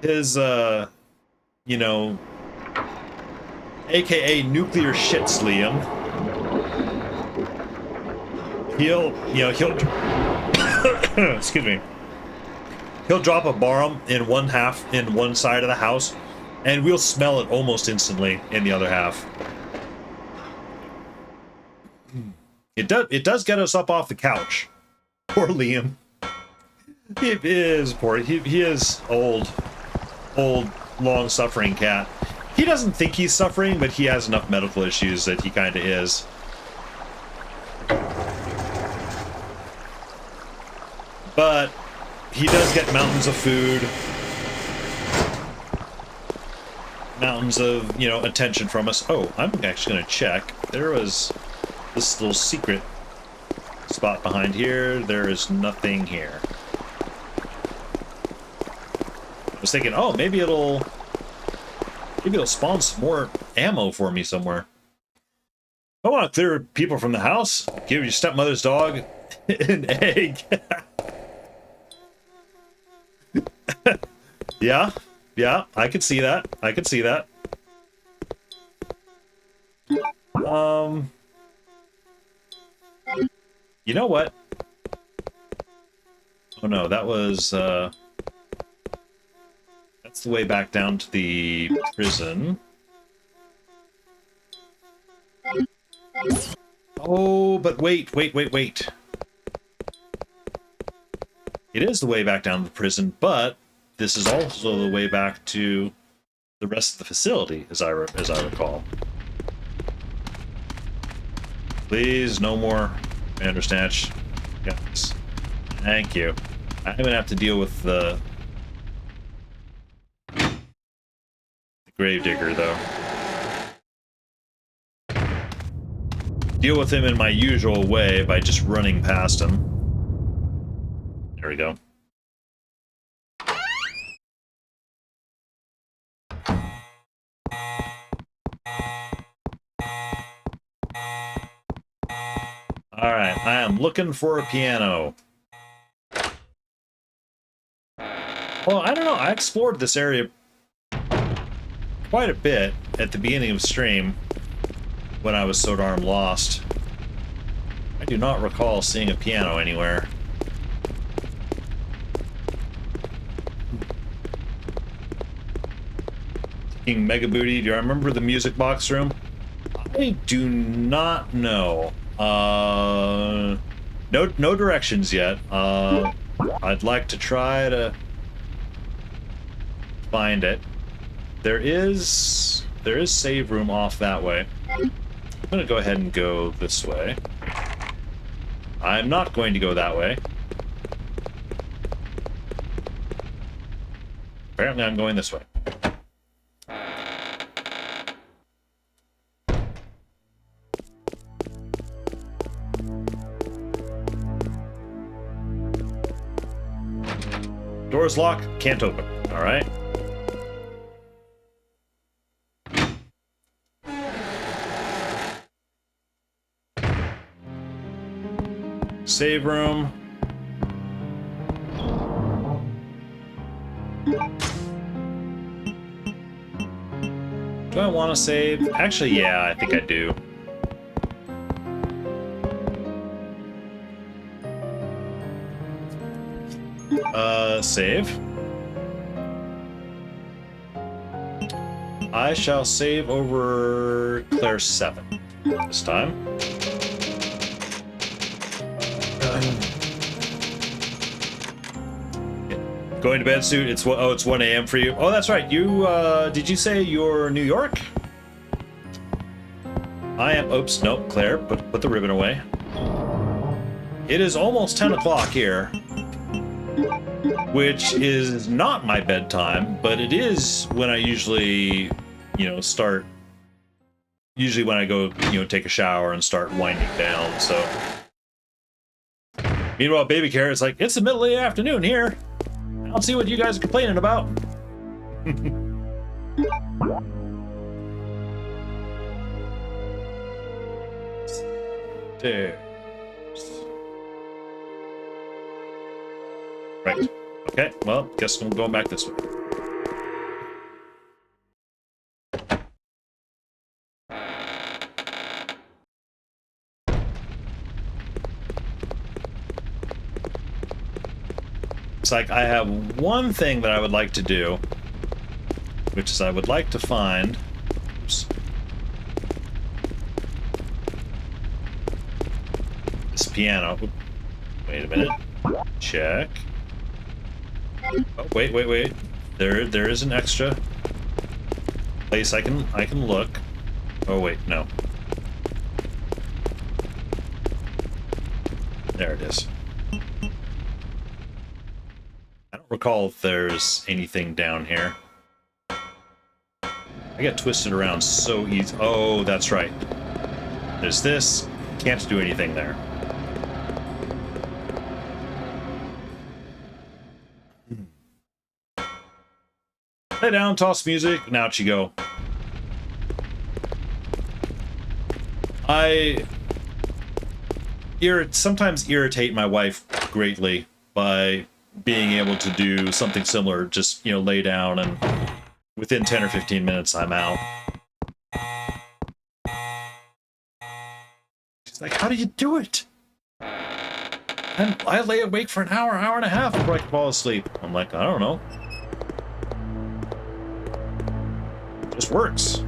His, you know, AKA nuclear shits, Liam. He'll excuse me. He'll drop a bomb in one side of the house, and we'll smell it almost instantly in the other half. It does get us up off the couch. Poor Liam. He is poor. He is old, long-suffering cat. He doesn't think he's suffering, but he has enough medical issues that he kind of is. But he does get mountains of food, mountains of, you know, attention from us. Oh, I'm actually going to check. There was this little secret spot behind here. There is nothing here. I was thinking, oh, maybe it'll spawn some more ammo for me somewhere. I want to clear people from the house. Give your stepmother's dog an egg. Yeah, I could see that. I could see that. You know what? Oh no, that was that's the way back down to the prison. Oh, but wait. It is the way back down to the prison, but this is also the way back to the rest of the facility, as I recall. Please, no more Bandersnatch. Yes. Thank you. I'm gonna have to deal with the Gravedigger, though. Deal with him in my usual way by just running past him. There we go. Alright, I am looking for a piano. Well, I don't know. I explored this area quite a bit at the beginning of stream when I was so darn lost. I do not recall seeing a piano anywhere. King Mega Booty, do you remember the music box room? I do not know. No directions yet. I'd like to try to find it. There is save room off that way. I'm gonna go ahead and go this way. I'm not going to go that way. Apparently I'm going this way. Door's locked, can't open. Alright. Save room. Do I want to save? Actually, yeah, I think I do. Save. I shall save over Claire 7 this time. Going to bed soon. It's 1 a.m. for you. Oh, that's right. You did you say you're New York? I am. Oops, nope. Claire, put the ribbon away. It is almost 10 o'clock here, which is not my bedtime, but it is when I usually, start. Usually when I go, take a shower and start winding down. So, meanwhile, baby carrot's like, it's the middle of the afternoon here. I don't see what you guys are complaining about. There. Right. Okay, well, guess I'm going back this way. like I have one thing that I would like to do, which is I would like to find... Oops. This piano. Oop. Wait a minute. Check. Oh, wait. There is an extra place I can look. Oh wait, no. There it is. I don't recall if there's anything down here. I get twisted around so easy. Oh, that's right. There's this. Can't do anything there. Lay down, toss music, and out you go. I sometimes irritate my wife greatly by being able to do something similar, just, you know, lay down and within 10 or 15 minutes I'm out. She's like, how do you do it? And I lay awake for an hour and a half before I can fall asleep. I'm like, I don't know. It just works.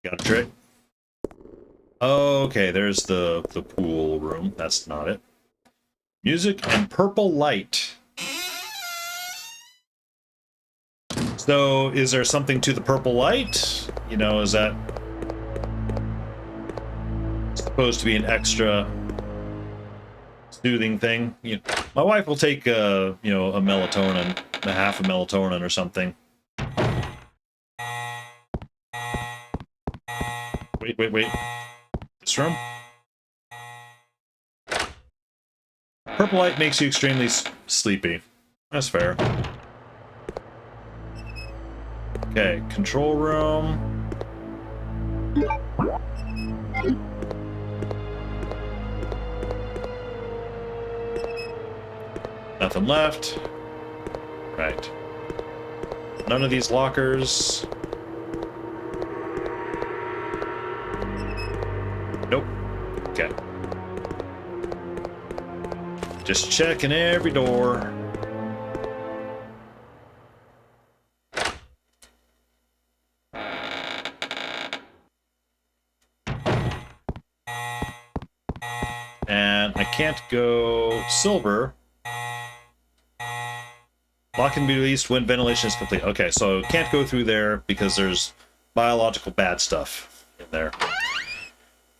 Got a trick? Okay, there's the pool room. That's not it. Music and purple light. So, is there something to the purple light? You know, is that supposed to be an extra soothing thing? You know, my wife will take, you know, a melatonin, a half a melatonin or something. Wait. This room? Purple light makes you extremely sleepy. That's fair. Okay, control room. Nothing left. Right. None of these lockers. Nope. Okay. Just checking every door. And I can't go silver. Lock can be released when ventilation is complete. Okay, so can't go through there because there's biological bad stuff in there.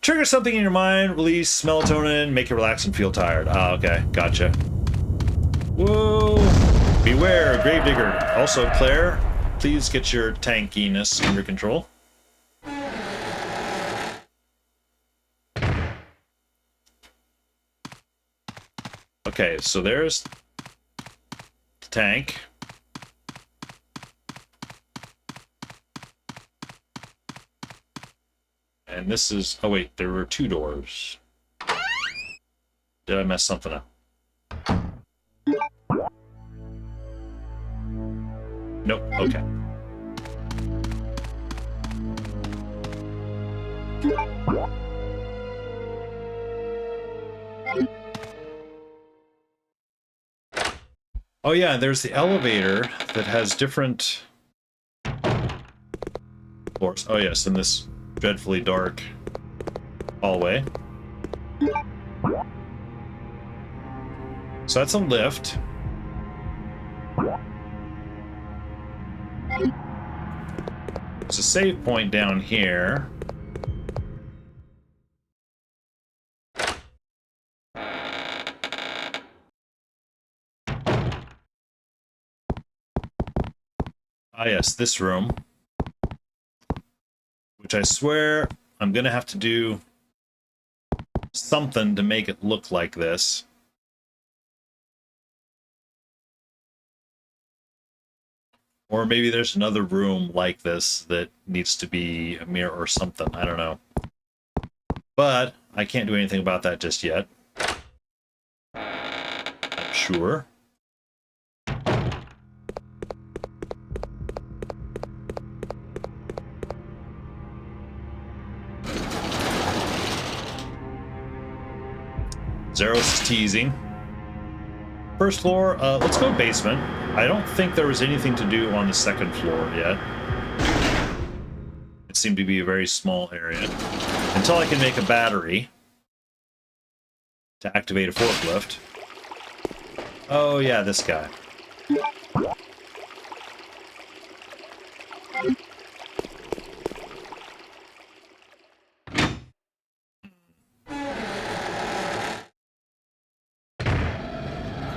Trigger something in your mind, release melatonin, make you relax and feel tired. Ah, okay, gotcha. Whoa! Beware, Gravedigger. Also, Claire, please get your tankiness under control. Okay, so there's the tank. And this is... Oh, wait, there were two doors. Did I mess something up? Nope, okay. Oh yeah, there's the elevator that has different floors. Oh yes, in this dreadfully dark hallway. So that's a lift. There's a save point down here. Ah yes, this room. Which I swear I'm gonna have to do something to make it look like this. Or maybe there's another room like this that needs to be a mirror or something. I don't know. But I can't do anything about that just yet. I'm sure. Zeros is teasing. First floor, let's go basement. I don't think there was anything to do on the second floor yet. It seemed to be a very small area. Until I can make a battery to activate a forklift. Oh yeah, this guy.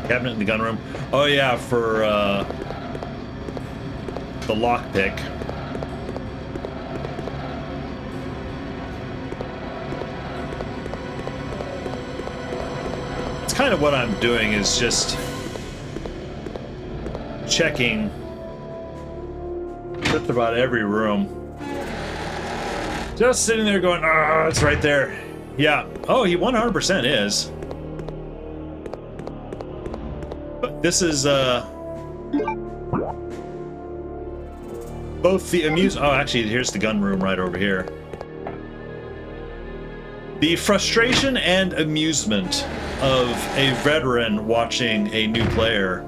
Cabinet in the gun room. Oh yeah, for the lockpick. It's kind of what I'm doing is just checking just about every room. Just sitting there going, ah, it's right there. Yeah. Oh, he 100% is. But this is both the oh, actually, here's the gun room right over here. The frustration and amusement of a veteran watching a new player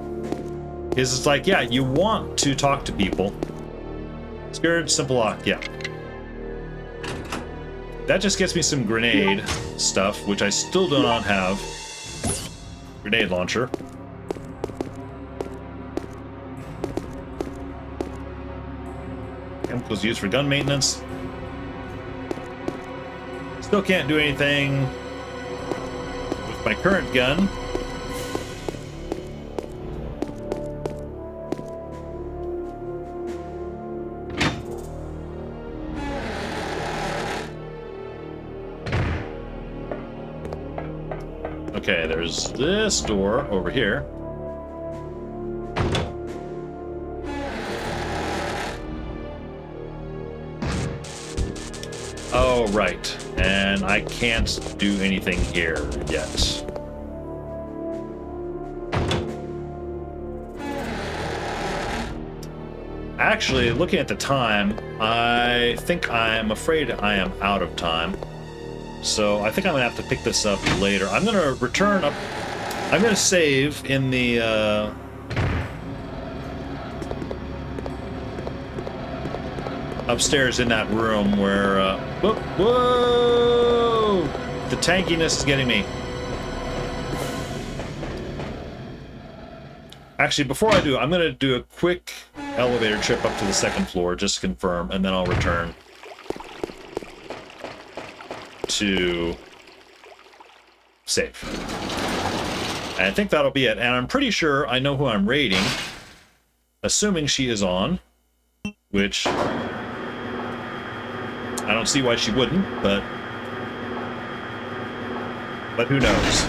is it's like, yeah, you want to talk to people. Scared, simple lock, yeah. That just gets me some grenade stuff, which I still do not have. Grenade launcher. Chemicals used for gun maintenance. Still can't do anything with my current gun. Okay, there's this door over here. Oh, right. And I can't do anything here yet. Actually, looking at the time, I think I'm afraid I am out of time. So I think I'm gonna have to pick this up later. I'm gonna return up. I'm gonna save in the upstairs in that room where whoa, the tankiness is getting me. Actually, before I do, I'm gonna do a quick elevator trip up to the second floor just to confirm, and then I'll return to save. And I think that'll be it. And I'm pretty sure I know who I'm raiding, assuming she is on, which I don't see why she wouldn't, but who knows?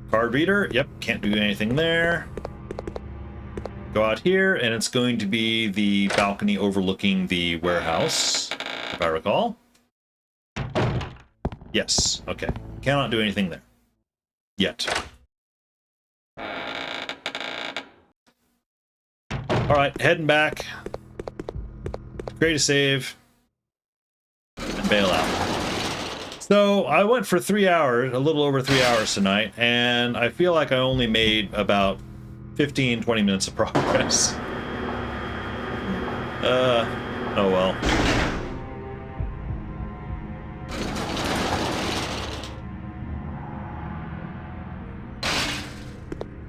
Card reader, yep, can't do anything there. Go out here, and it's going to be the balcony overlooking the warehouse, if I recall. Yes, okay. Cannot do anything there. Yet. Alright, heading back. Create a save. And bail out. So, I went for 3 hours, a little over 3 hours tonight, and I feel like I only made about 15-20 minutes of progress. Oh well.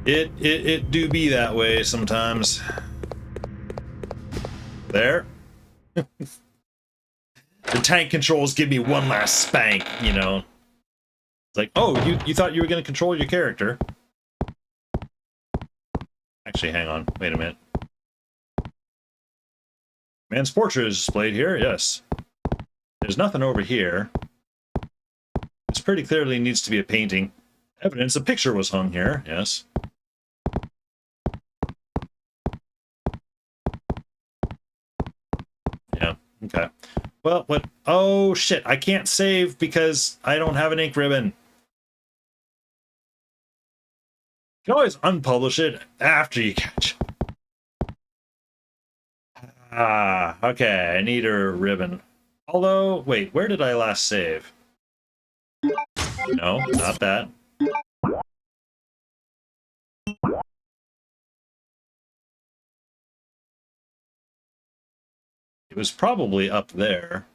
It do be that way sometimes. There. The tank controls give me one last spank, you know. It's like, oh, you thought you were going to control your character. Actually, hang on. Wait a minute. Man's portrait is displayed here, yes. There's nothing over here. This pretty clearly needs to be a painting. Evidence a picture was hung here, yes. Yeah, okay. Well, what? Oh, shit. I can't save because I don't have an ink ribbon. You can always unpublish it after you catch. Ah, okay, I need a ribbon. Although, wait, where did I last save? No, not that. It was probably up there.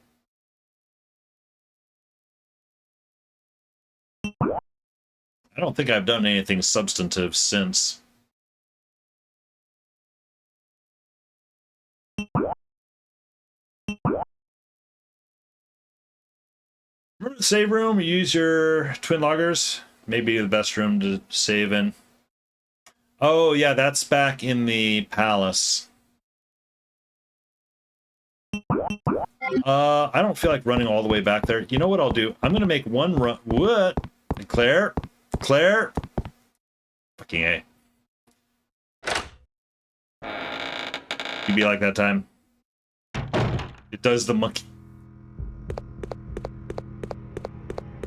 I don't think I've done anything substantive since. Remember the save room? You use your twin loggers? Maybe the best room to save in. Oh, yeah, that's back in the palace. I don't feel like running all the way back there. You know what I'll do? I'm going to make one run. What? Claire? Claire? Fucking A. You be like that time. It does the monkey.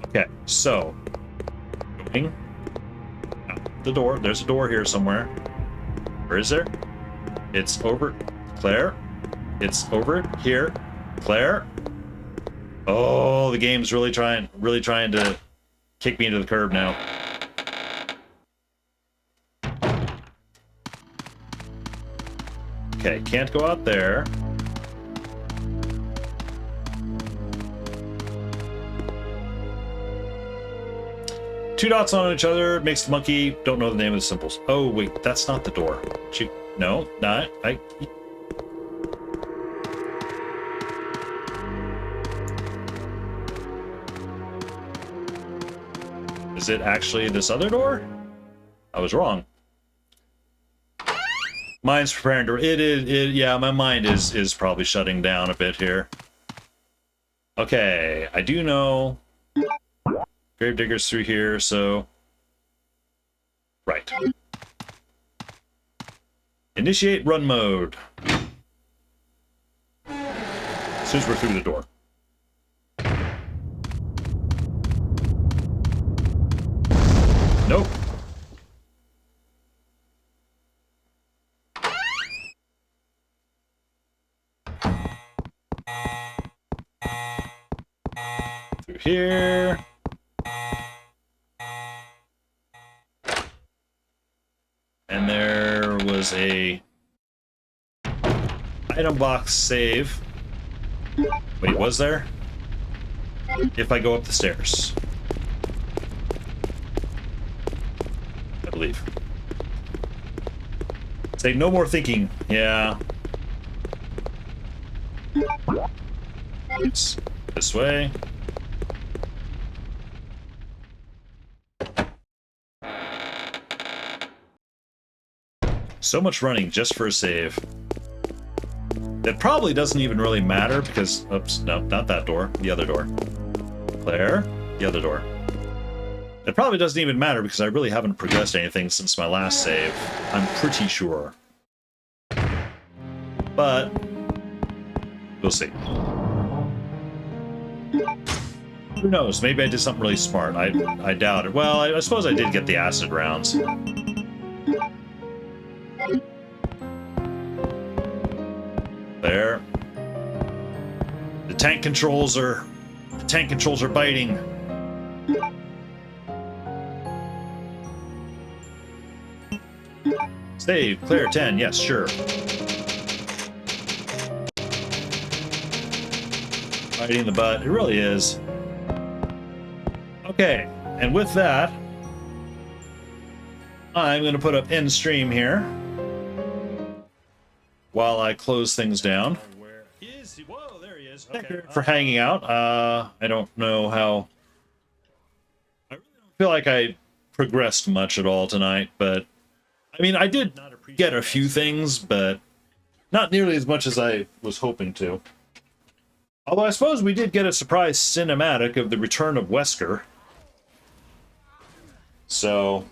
Okay, so. Going. Out the door. There's a door here somewhere. Where is there? It's over. Claire? It's over here. Claire? Oh, the game's really trying to kick me into the curb now. Okay, can't go out there. Two dots on each other makes the monkey. Don't know the name of the symbols. Oh, wait, that's not the door. No, not. Is it actually this other door? I was wrong. Mind's preparing to. Yeah, my mind is probably shutting down a bit here. Okay, I do know. Gravedigger's through here, so. Right. Initiate run mode. As soon as we're through the door. Nope. Through here. And there was a item box save. Wait, was there? If I go up the stairs. I believe. Say no more thinking. Yeah. It's this way. So much running just for a save. That probably doesn't even really matter because, oops, no, not that door, the other door. Claire, the other door. It probably doesn't even matter because I really haven't progressed anything since my last save. I'm pretty sure. But we'll see. Who knows? Maybe I did something really smart. I doubt it. Well, I suppose I did get the acid rounds. There. The tank controls are biting. Save, Claire 10, yes, sure. Biting the butt, it really is. Okay, and with that, I'm going to put up end stream here while I close things down. Where is he? Whoa, there he is. Okay. For hanging out. I don't know how. I really don't feel like I progressed much at all tonight, but I mean, I did get a few things, but not nearly as much as I was hoping to. Although I suppose we did get a surprise cinematic of the return of Wesker. So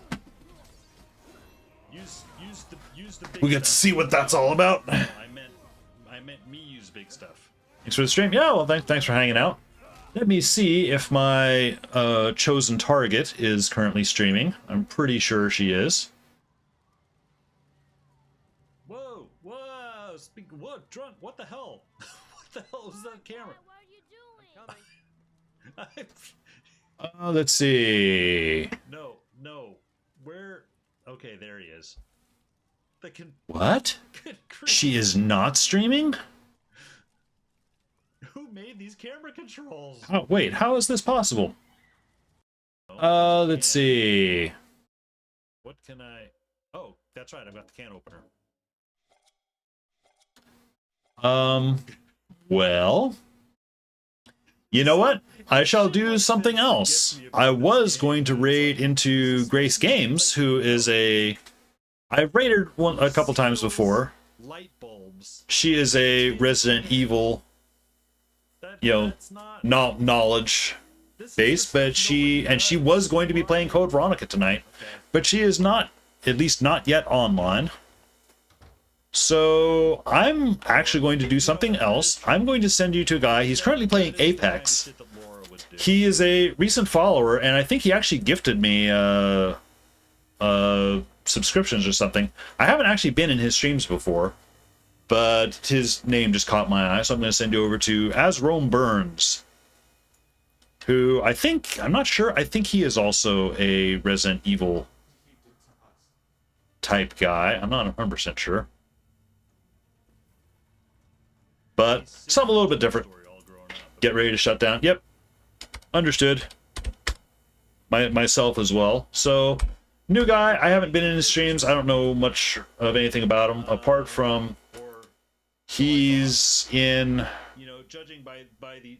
we get to see what that's all about. I meant me use big stuff. Thanks for the stream. Yeah, well, thanks for hanging out. Let me see if my chosen target is currently streaming. I'm pretty sure she is. Whoa, whoa, speak, what, drunk, what the hell? What the hell is that camera? What are you doing? Let's see. No, where, okay, there he is. What? She is not streaming? Who made these camera controls? Oh, wait, how is this possible? Let's see. What can I... Oh, that's right, I've got the can opener. Well... You know what? I shall do something else. I was going to raid into Grace Games, who is a... I've raided a couple times before. She is a Resident Evil, knowledge base, but she was going to be playing Code Veronica tonight, but she is not, at least not yet online. So I'm actually going to do something else. I'm going to send you to a guy. He's currently playing Apex. He is a recent follower, and I think he actually gifted me subscriptions or something. I haven't actually been in his streams before, but his name just caught my eye, so I'm going to send you over to As Rome Burns, who I'm not sure, I think he is also a Resident Evil type guy. I'm not 100% sure. But something a little bit different. Get ready to shut down. Yep. Understood. Myself as well. So, new guy. I haven't been in his streams. I don't know much of anything about him, apart from he's in... Judging by the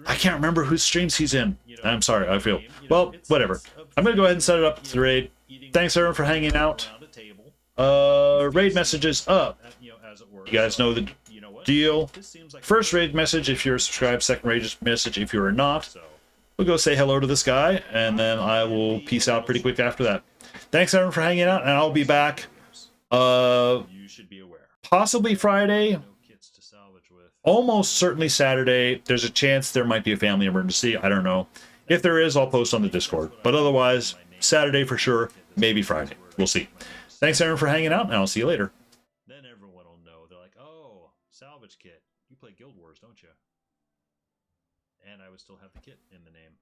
I can't remember whose streams he's in. I'm sorry, I feel. Well, whatever. I'm going to go ahead and set it up to the raid. Thanks, everyone, for hanging out. Raid messages up. You guys know the deal. First raid message if you're subscribed, second raid message if you're not. We'll go say hello to this guy, and then I will peace out pretty quick after that. Thanks, everyone, for hanging out, and I'll be back possibly Friday, almost certainly Saturday. There's a chance there might be a family emergency. I don't know. If there is, I'll post on the Discord. But otherwise, Saturday for sure, maybe Friday. We'll see. Thanks, everyone, for hanging out, and I'll see you later. Then everyone will know. They're like, oh, salvage kit. You play Guild Wars, don't you? And I would still have the kit in the name.